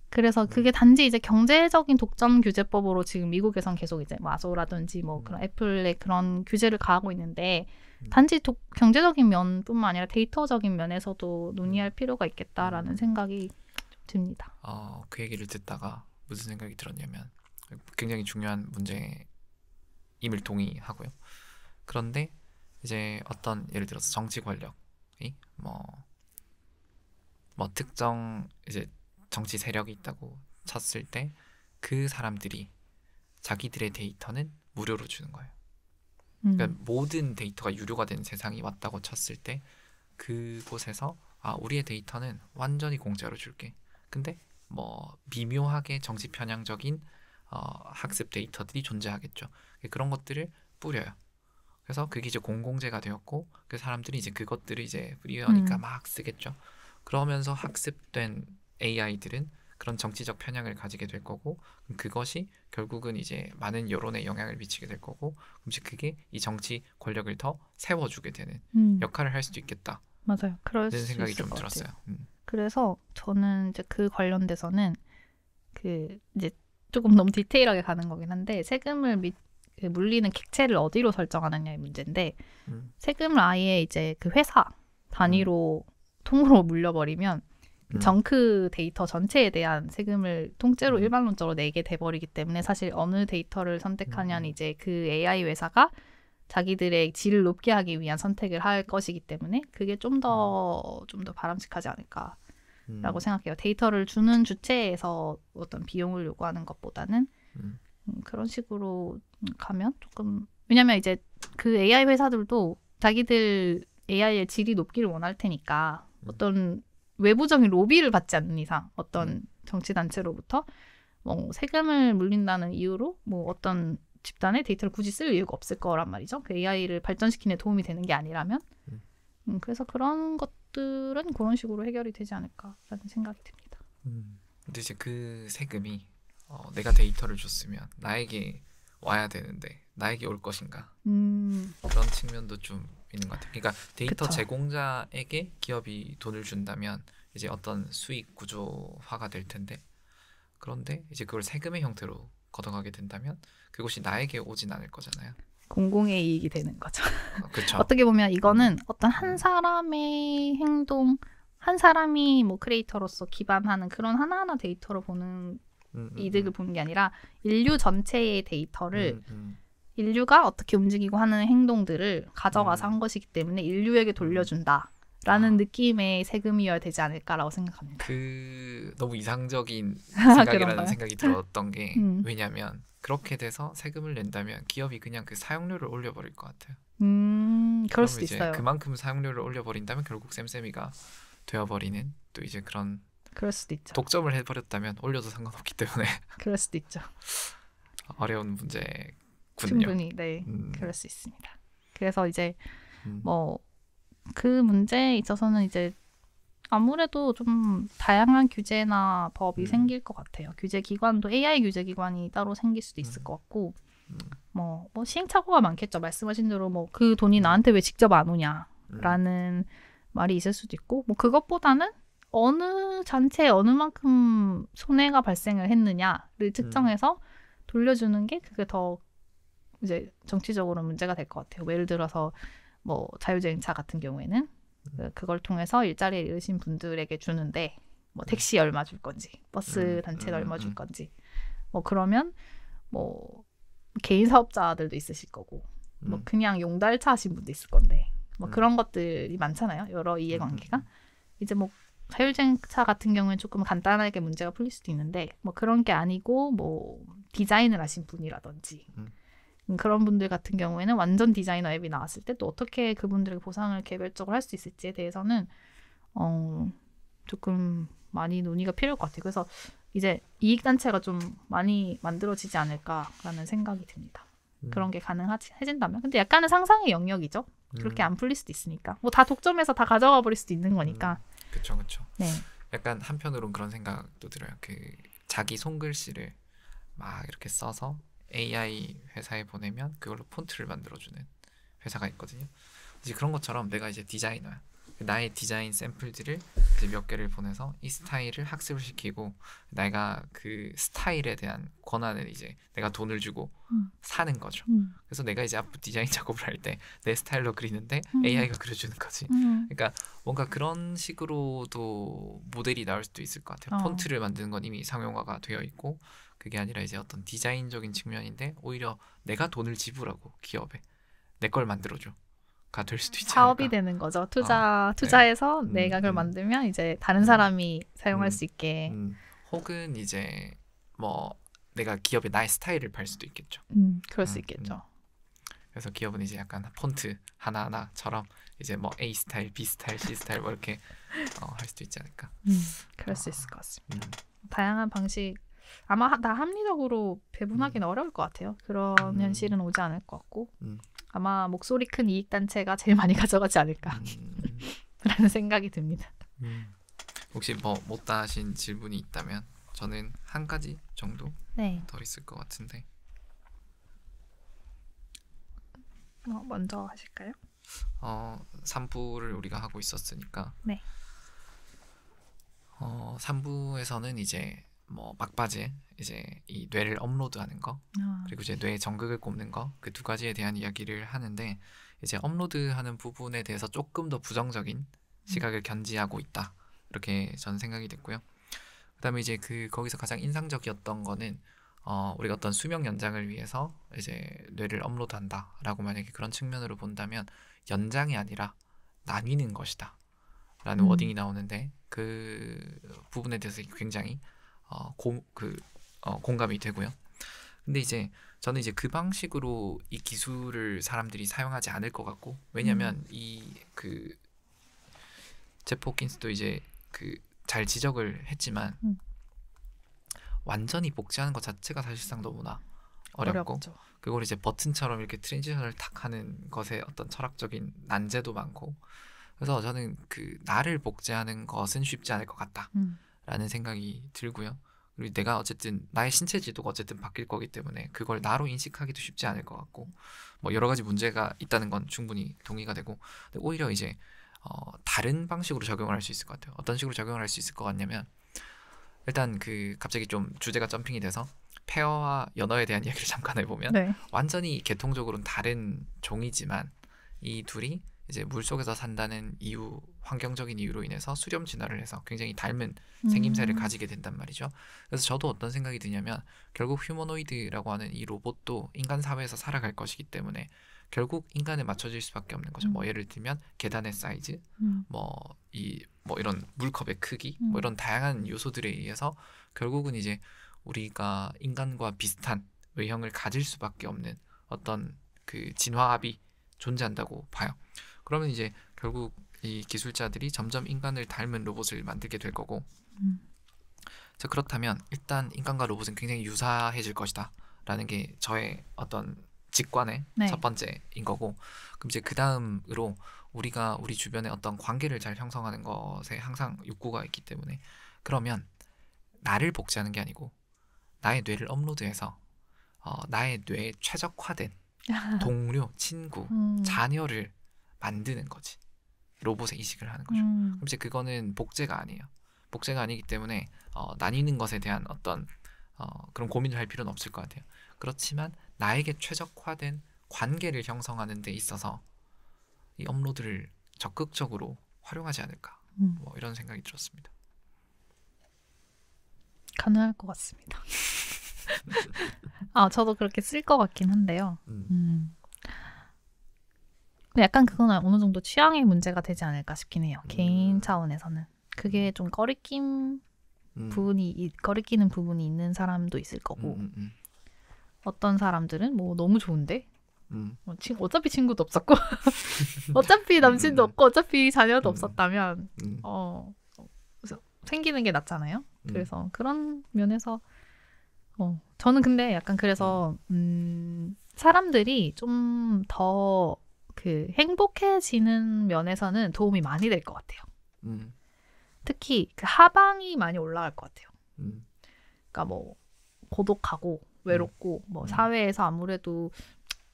그래서 그게 단지 이제 경제적인 독점 규제법으로 지금 미국에선 계속 이제 마소라든지 뭐 그런 애플의 그런 규제를 가하고 있는데 단지 경제적인 면뿐만 아니라 데이터적인 면에서도 논의할 필요가 있겠다라는 생각이 좀 듭니다. 그 얘기를 듣다가 무슨 생각이 들었냐면 굉장히 중요한 문제임을 동의하고요. 그런데 이제 어떤 예를 들어서 정치 권력이 뭐 특정 이제 정치 세력이 있다고 쳤을 때 그 사람들이 자기들의 데이터는 무료로 주는 거예요. 그러니까 모든 데이터가 유료가 된 세상이 왔다고 쳤을 때 그곳에서 우리의 데이터는 완전히 공짜로 줄게. 근데 뭐 미묘하게 정치 편향적인 학습 데이터들이 존재하겠죠. 그런 것들을 뿌려요. 그래서 그게 이제 공공재가 되었고 그 사람들이 이제 그것들을 이제 뿌리니까 막 쓰겠죠. 그러면서 학습된 AI들은 그런 정치적 편향을 가지게 될 거고 그것이 결국은 이제 많은 여론에 영향을 미치게 될 거고 그럼 그게 이 정치 권력을 더 세워주게 되는 역할을 할 수도 있겠다. 맞아요. 그럴 그런 수 생각이 있을 좀 것 들었어요. 같아요. 그래서 저는 이제 그 관련돼서는 그 이제 조금 너무 디테일하게 가는 거긴 한데 세금을 그 물리는 객체를 어디로 설정하느냐의 문제인데 세금을 아예 이제 그 회사 단위로 통으로 물려버리면 정크 데이터 전체에 대한 세금을 통째로 일반론적으로 내게 돼버리기 때문에 사실 어느 데이터를 선택하냐는 이제 그 AI 회사가 자기들의 질을 높게 하기 위한 선택을 할 것이기 때문에 그게 좀 더 바람직하지 않을까라고 생각해요. 데이터를 주는 주체에서 어떤 비용을 요구하는 것보다는 그런 식으로 가면 조금 왜냐면 이제 그 AI 회사들도 자기들 AI의 질이 높기를 원할 테니까 어떤 외부적인 로비를 받지 않는 이상 어떤 정치단체로부터 뭐 세금을 물린다는 이유로 뭐 어떤 집단의 데이터를 굳이 쓸 이유가 없을 거란 말이죠. 그 AI를 발전시키는 데 도움이 되는 게 아니라면 그래서 그런 것들은 그런 식으로 해결이 되지 않을까라는 생각이 듭니다. 근데 이제 그 세금이 내가 데이터를 줬으면 나에게 와야 되는데 나에게 올 것인가 그런 측면도 좀 있는 것 같아요. 그러니까 데이터 그쵸. 제공자에게 기업이 돈을 준다면 이제 어떤 수익 구조화가 될 텐데 그런데 이제 그걸 세금의 형태로 걷어가게 된다면 그것이 나에게 오진 않을 거잖아요. 공공의 이익이 되는 거죠. 그렇죠. 어떻게 보면 이거는 어떤 한 사람의 행동, 한 사람이 뭐 크리에이터로서 기반하는 그런 하나하나 데이터로 보는 이득을 보는 게 아니라 인류 전체의 데이터를 인류가 어떻게 움직이고 하는 행동들을 가져가서 한 것이기 때문에 인류에게 돌려준다라는 느낌의 세금이어야 되지 않을까라고 생각합니다. 너무 이상적인 생각이라는 그런가요? 생각이 들었던 게 왜냐하면 그렇게 돼서 세금을 낸다면 기업이 그냥 그 사용료를 올려버릴 것 같아요. 그럴 수도 이제 있어요. 그만큼 사용료를 올려버린다면 결국 쌤쌤이가 되어버리는 또 이제 그런 그럴 수도 있죠. 독점을 해버렸다면 올려도 상관없기 때문에 그럴 수도 있죠. 어려운 문제군요. 충분히 네, 그럴 수 있습니다. 그래서 이제 뭐 그 문제에 있어서는 이제 아무래도 좀 다양한 규제나 법이 생길 것 같아요. 규제 기관도 AI 규제 기관이 따로 생길 수도 있을 것 같고 뭐 시행착오가 많겠죠. 말씀하신 대로 뭐 그 돈이 나한테 왜 직접 안 오냐라는 말이 있을 수도 있고 뭐 그것보다는 어느 잔체에 어느 만큼 손해가 발생을 했느냐를 측정해서 돌려주는 게 그게 더 이제 정치적으로 문제가 될 것 같아요. 예를 들어서 뭐 자율주행차 같은 경우에는 그걸 통해서 일자리에 이르신 분들에게 주는데 뭐 택시 얼마 줄 건지 버스 단체는 얼마 줄 건지 뭐 그러면 뭐 개인 사업자들도 있으실 거고 뭐 그냥 용달차 하신 분도 있을 건데 뭐 그런 것들이 많잖아요. 여러 이해관계가 이제 뭐 자율주행차 같은 경우는 조금 간단하게 문제가 풀릴 수도 있는데 뭐 그런 게 아니고 뭐 디자인을 하신 분이라든지 그런 분들 같은 경우에는 완전 디자이너 앱이 나왔을 때 또 어떻게 그분들에게 보상을 개별적으로 할 수 있을지에 대해서는 조금 많이 논의가 필요할 것 같아요. 그래서 이제 이익단체가 좀 많이 만들어지지 않을까라는 생각이 듭니다. 그런 게 가능해진다면. 근데 약간은 상상의 영역이죠. 그렇게 안 풀릴 수도 있으니까. 뭐 다 독점해서 다 가져가 버릴 수도 있는 거니까. 그렇죠, 그렇죠. 네. 약간 한편으로는 그런 생각도 들어요. 그 자기 손글씨를 막 이렇게 써서 AI 회사에 보내면 그걸로 폰트를 만들어주는 회사가 있거든요. 이제 그런 것처럼 내가 이제 디자이너야. 나의 디자인 샘플들을 이제 몇 개를 보내서 이 스타일을 학습을 시키고 내가 그 스타일에 대한 권한을 이제 내가 돈을 주고 사는 거죠. 그래서 내가 이제 앞으로 디자인 작업을 할 때 내 스타일로 그리는데 AI가 그려주는 거지. 그러니까 뭔가 그런 식으로도 모델이 나올 수도 있을 것 같아요. 폰트를 만드는 건 이미 상용화가 되어 있고 그게 아니라 이제 어떤 디자인적인 측면인데 오히려 내가 돈을 지불하고 기업에 내 걸 만들어줘. 사업가 될 수도 있지 사업이 않을까. 되는 거죠. 투자해서 네. 내가 그걸 음. 만들면 이제 다른 사람이 사용할 음. 수 있게. 혹은 이제 뭐 내가 기업에 나의 스타일을 팔 수도 있겠죠. 그럴 수 있겠죠. 그래서 기업은 이제 약간 폰트 하나하나처럼 이제 뭐 A 스타일, B 스타일, C 스타일 뭐 이렇게 할 수도 있지 않을까. 그럴 수 있을 것 같습니다. 음. 다양한 방식 아마 다 합리적으로 배분하기는 어려울 것 같아요. 그런 현실은 오지 않을 것 같고 아마 목소리 큰 이익 단체가 제일 많이 가져가지 않을까라는 생각이 듭니다. 혹시 뭐 못다 하신 질문이 있다면 저는 한 가지 정도 네, 더 있을 것 같은데. 먼저 하실까요? 3부를 우리가 하고 있었으니까 네. 3부에서는 이제 뭐 막바지에 이제 이 뇌를 업로드하는 거 그리고 이제 뇌 정극을 꼽는 거 그 두 가지에 대한 이야기를 하는데 이제 업로드하는 부분에 대해서 조금 더 부정적인 시각을 견지하고 있다 이렇게 저는 생각이 됐고요. 그다음에 이제 거기서 가장 인상적이었던 거는 우리가 어떤 수명 연장을 위해서 이제 뇌를 업로드한다라고 만약에 그런 측면으로 본다면 연장이 아니라 나뉘는 것이다 라는 워딩이 나오는데 그 부분에 대해서 굉장히 공감이 되고요. 근데 이제 저는 이제 그 방식으로 이 기술을 사람들이 사용하지 않을 것 같고 왜냐면 제프 호킨스도 이제 잘 지적을 했지만 완전히 복제하는 것 자체가 사실상 너무나 어렵고 어렵죠. 그걸 이제 버튼처럼 이렇게 트랜지션을 탁 하는 것에 어떤 철학적인 난제도 많고 그래서 저는 나를 복제하는 것은 쉽지 않을 것 같다라는 생각이 들고요. 그리고 내가 어쨌든 나의 신체 지도가 어쨌든 바뀔 거기 때문에 그걸 나로 인식하기도 쉽지 않을 것 같고 뭐 여러 가지 문제가 있다는 건 충분히 동의가 되고 근데 오히려 이제 다른 방식으로 적용을 할 수 있을 것 같아요. 어떤 식으로 적용을 할 수 있을 것 같냐면 일단 갑자기 좀 주제가 점핑이 돼서 폐어와 연어에 대한 이야기를 잠깐 해보면 네. 완전히 계통적으로는 다른 종이지만 이 둘이 이제 물속에서 산다는 이유, 환경적인 이유로 인해서 수렴 진화를 해서 굉장히 닮은 생김새를 가지게 된단 말이죠. 그래서 저도 어떤 생각이 드냐면 결국 휴머노이드라고 하는 이 로봇도 인간 사회에서 살아갈 것이기 때문에 결국 인간에 맞춰질 수밖에 없는 거죠. 뭐 예를 들면 계단의 사이즈, 뭐 이런 물컵의 크기, 뭐 이런 다양한 요소들에 의해서 결국은 이제 우리가 인간과 비슷한 외형을 가질 수밖에 없는 어떤 진화합이 존재한다고 봐요. 그러면 이제 결국 이 기술자들이 점점 인간을 닮은 로봇을 만들게 될 거고 자, 그렇다면 일단 인간과 로봇은 굉장히 유사해질 것이다 라는 게 저의 어떤 직관의 첫 번째인 거고 그럼 이제 그 다음으로 우리가 우리 주변에 어떤 관계를 잘 형성하는 것에 항상 욕구가 있기 때문에 그러면 나를 복제하는 게 아니고 나의 뇌를 업로드해서 나의 뇌에 최적화된 동료, 친구, 자녀를 만드는 거지. 로봇에 이식을 하는 거죠. 그럼 이제 그거는 복제가 아니에요. 복제가 아니기 때문에 나뉘는 것에 대한 어떤 그런 고민을 할 필요는 없을 것 같아요. 그렇지만 나에게 최적화된 관계를 형성하는 데 있어서 이 업로드를 적극적으로 활용하지 않을까 뭐 이런 생각이 들었습니다. 가능할 것 같습니다. 저도 그렇게 쓸 것 같긴 한데요. 근데 약간 그건 어느 정도 취향의 문제가 되지 않을까 싶긴 해요. 개인 차원에서는. 그게 좀 꺼리끼는 부분이 있는 사람도 있을 거고 어떤 사람들은 뭐 너무 좋은데 어차피 친구도 없었고 어차피 남친도 없고 어차피 자녀도 없었다면 생기는 게 낫잖아요. 그래서 그런 면에서 저는 근데 약간 그래서 사람들이 좀 더 행복해지는 면에서는 도움이 많이 될 것 같아요. 특히 하방이 많이 올라갈 것 같아요. 그러니까 뭐 고독하고 외롭고 뭐 사회에서 아무래도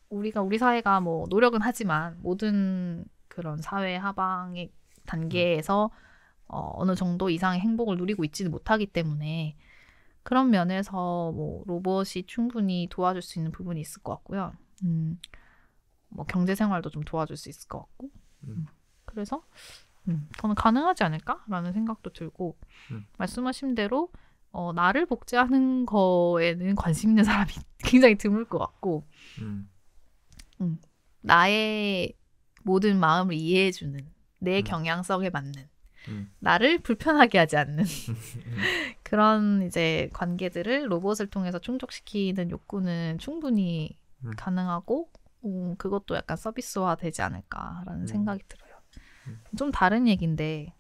우리 사회가 뭐 노력은 하지만 모든 그런 사회 하방의 단계에서 어느 정도 이상의 행복을 누리고 있지는 못하기 때문에 그런 면에서 뭐 로봇이 충분히 도와줄 수 있는 부분이 있을 것 같고요. 뭐 경제 생활도 좀 도와줄 수 있을 것 같고. 그래서 저는 가능하지 않을까라는 생각도 들고 말씀하신 대로 나를 복제하는 거에는 관심 있는 사람이 굉장히 드물 것 같고 나의 모든 마음을 이해해주는 내 경향성에 맞는 음. 나를 불편하게 하지 않는 그런 이제 관계들을 로봇을 통해서 충족시키는 욕구는 충분히 가능하고 그것도 약간 서비스화 되지 않을까라는 생각이 들어요. 좀 다른 얘기인데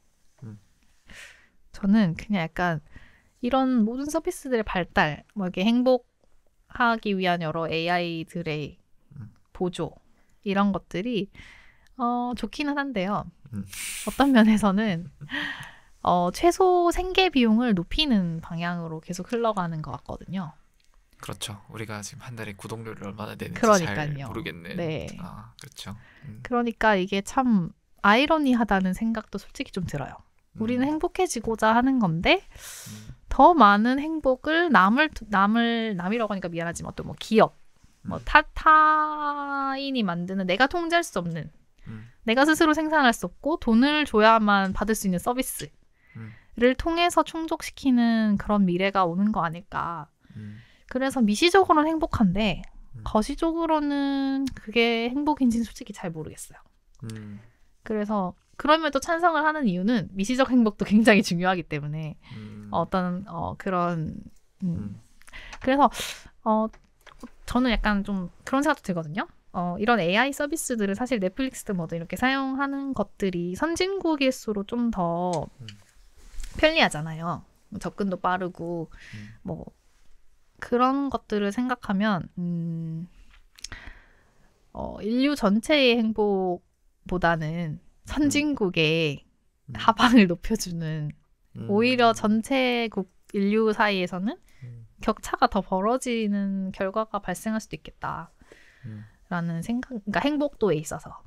저는 그냥 약간 이런 모든 서비스들의 발달, 뭐 이렇게 행복하기 위한 여러 AI들의 보조 이런 것들이 좋기는 한데요. 어떤 면에서는 최소 생계 비용을 높이는 방향으로 계속 흘러가는 것 같거든요. 그렇죠. 우리가 지금 한 달에 구독료를 얼마나 내는지 잘 그러니까요. 모르겠네. 네. 아, 그렇죠. 그러니까 이게 참 아이러니하다는 생각도 솔직히 좀 들어요. 우리는 행복해지고자 하는 건데 더 많은 행복을 남이라고 하니까 미안하지만 어떤 뭐 기업, 뭐 타인이 만드는 내가 통제할 수 없는 내가 스스로 생산할 수 없고 돈을 줘야만 받을 수 있는 서비스를 통해서 충족시키는 그런 미래가 오는 거 아닐까. 그래서 미시적으로는 행복한데 거시적으로는 그게 행복인지는 솔직히 잘 모르겠어요. 그래서 그럼에도 찬성을 하는 이유는 미시적 행복도 굉장히 중요하기 때문에 그런 그래서 저는 약간 좀 그런 생각도 들거든요. 이런 AI 서비스들을 사실 넷플릭스도 뭐든 이렇게 사용하는 것들이 선진국일수록 좀 더 편리하잖아요. 접근도 빠르고 뭐 그런 것들을 생각하면 인류 전체의 행복보다는 선진국의 하방을 높여주는 오히려 전체국 인류 사이에서는 격차가 더 벌어지는 결과가 발생할 수도 있겠다라는 생각, 그러니까 행복도에 있어서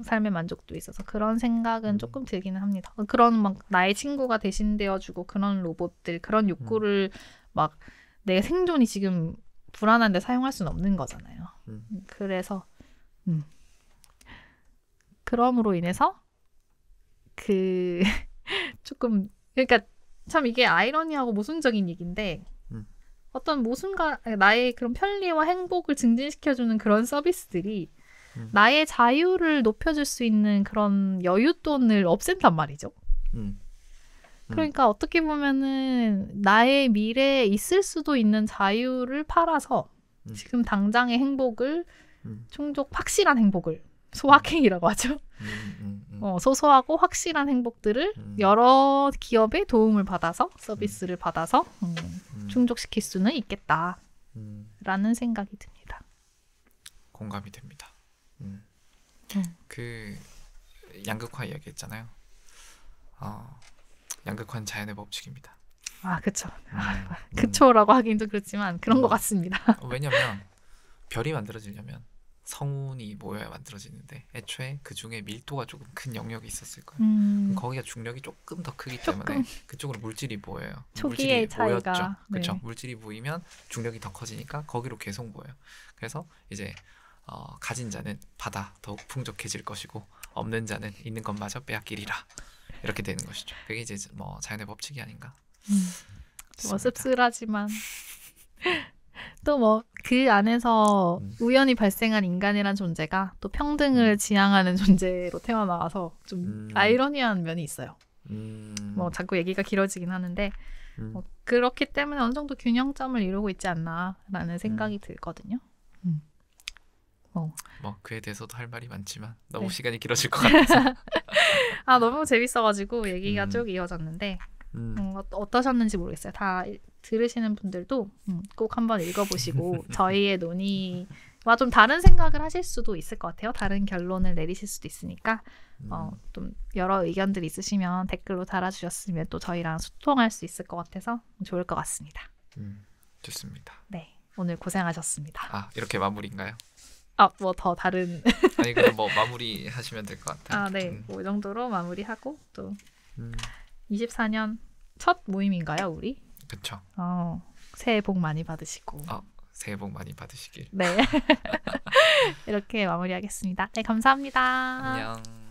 삶의 만족도에 있어서 그런 생각은 조금 들기는 합니다. 그런 막 나의 친구가 대신되어주고 그런 로봇들, 그런 욕구를 막 내 생존이 지금 불안한데 사용할 수는 없는 거잖아요. 그래서 그럼으로 인해서 조금 그러니까 참 이게 아이러니하고 모순적인 얘기인데 어떤 나의 그런 편리와 행복을 증진시켜주는 그런 서비스들이 나의 자유를 높여줄 수 있는 그런 여윳돈을 없앤단 말이죠. 그러니까 어떻게 보면은 나의 미래에 있을 수도 있는 자유를 팔아서 지금 당장의 행복을 확실한 행복을 소확행이라고 하죠. 소소하고 확실한 행복들을 여러 기업의 도움을 받아서 서비스를 받아서 충족시킬 수는 있겠다라는 생각이 듭니다. 공감이 됩니다. 그 양극화 이야기했잖아요. 양극화는 자연의 법칙입니다. 아, 그쵸. 그초라고 하긴 좀 그렇지만 그런 것 같습니다. 왜냐면 별이 만들어지려면 성운이 모여야 만들어지는데 애초에 그 중에 밀도가 조금 큰 영역이 있었을 거예요. 그럼 거기가 중력이 조금 더 크기 때문에 그쪽으로 물질이 모여요. 초기의 물질이 차이가. 모였죠. 그렇죠. 네. 물질이 모이면 중력이 더 커지니까 거기로 계속 모여요. 그래서 이제 가진 자는 받아 더욱 풍족해질 것이고 없는 자는 있는 것마저 빼앗기리라. 이렇게 되는 것이죠. 그게 이제 뭐 자연의 법칙이 아닌가. 뭐 씁쓸하지만 또 뭐 그 안에서 우연히 발생한 인간이란 존재가 또 평등을 지향하는 존재로 태어나와서 좀 아이러니한 면이 있어요. 뭐 자꾸 얘기가 길어지긴 하는데 뭐 그렇기 때문에 어느 정도 균형점을 이루고 있지 않나라는 생각이 들거든요. 뭐 그에 대해서도 할 말이 많지만 너무 네. 시간이 길어질 것 같아서 너무 재밌어가지고 얘기가 쭉 이어졌는데 어떠셨는지 모르겠어요. 다 들으시는 분들도 꼭 한번 읽어보시고 저희의 논의와 좀 다른 생각을 하실 수도 있을 것 같아요. 다른 결론을 내리실 수도 있으니까 좀 여러 의견들 있으시면 댓글로 달아주셨으면 또 저희랑 소통할 수 있을 것 같아서 좋을 것 같습니다. 좋습니다. 네, 오늘 고생하셨습니다. 이렇게 마무리인가요? 뭐 더 다른 아니 그럼 뭐 마무리 하시면 될 것 같아요. 네, 뭐 이 정도로 마무리하고 또 24년 첫 모임인가요, 우리? 그렇죠. 새해 복 많이 받으시고. 새해 복 많이 받으시길. 네. 이렇게 마무리하겠습니다. 네, 감사합니다. 안녕.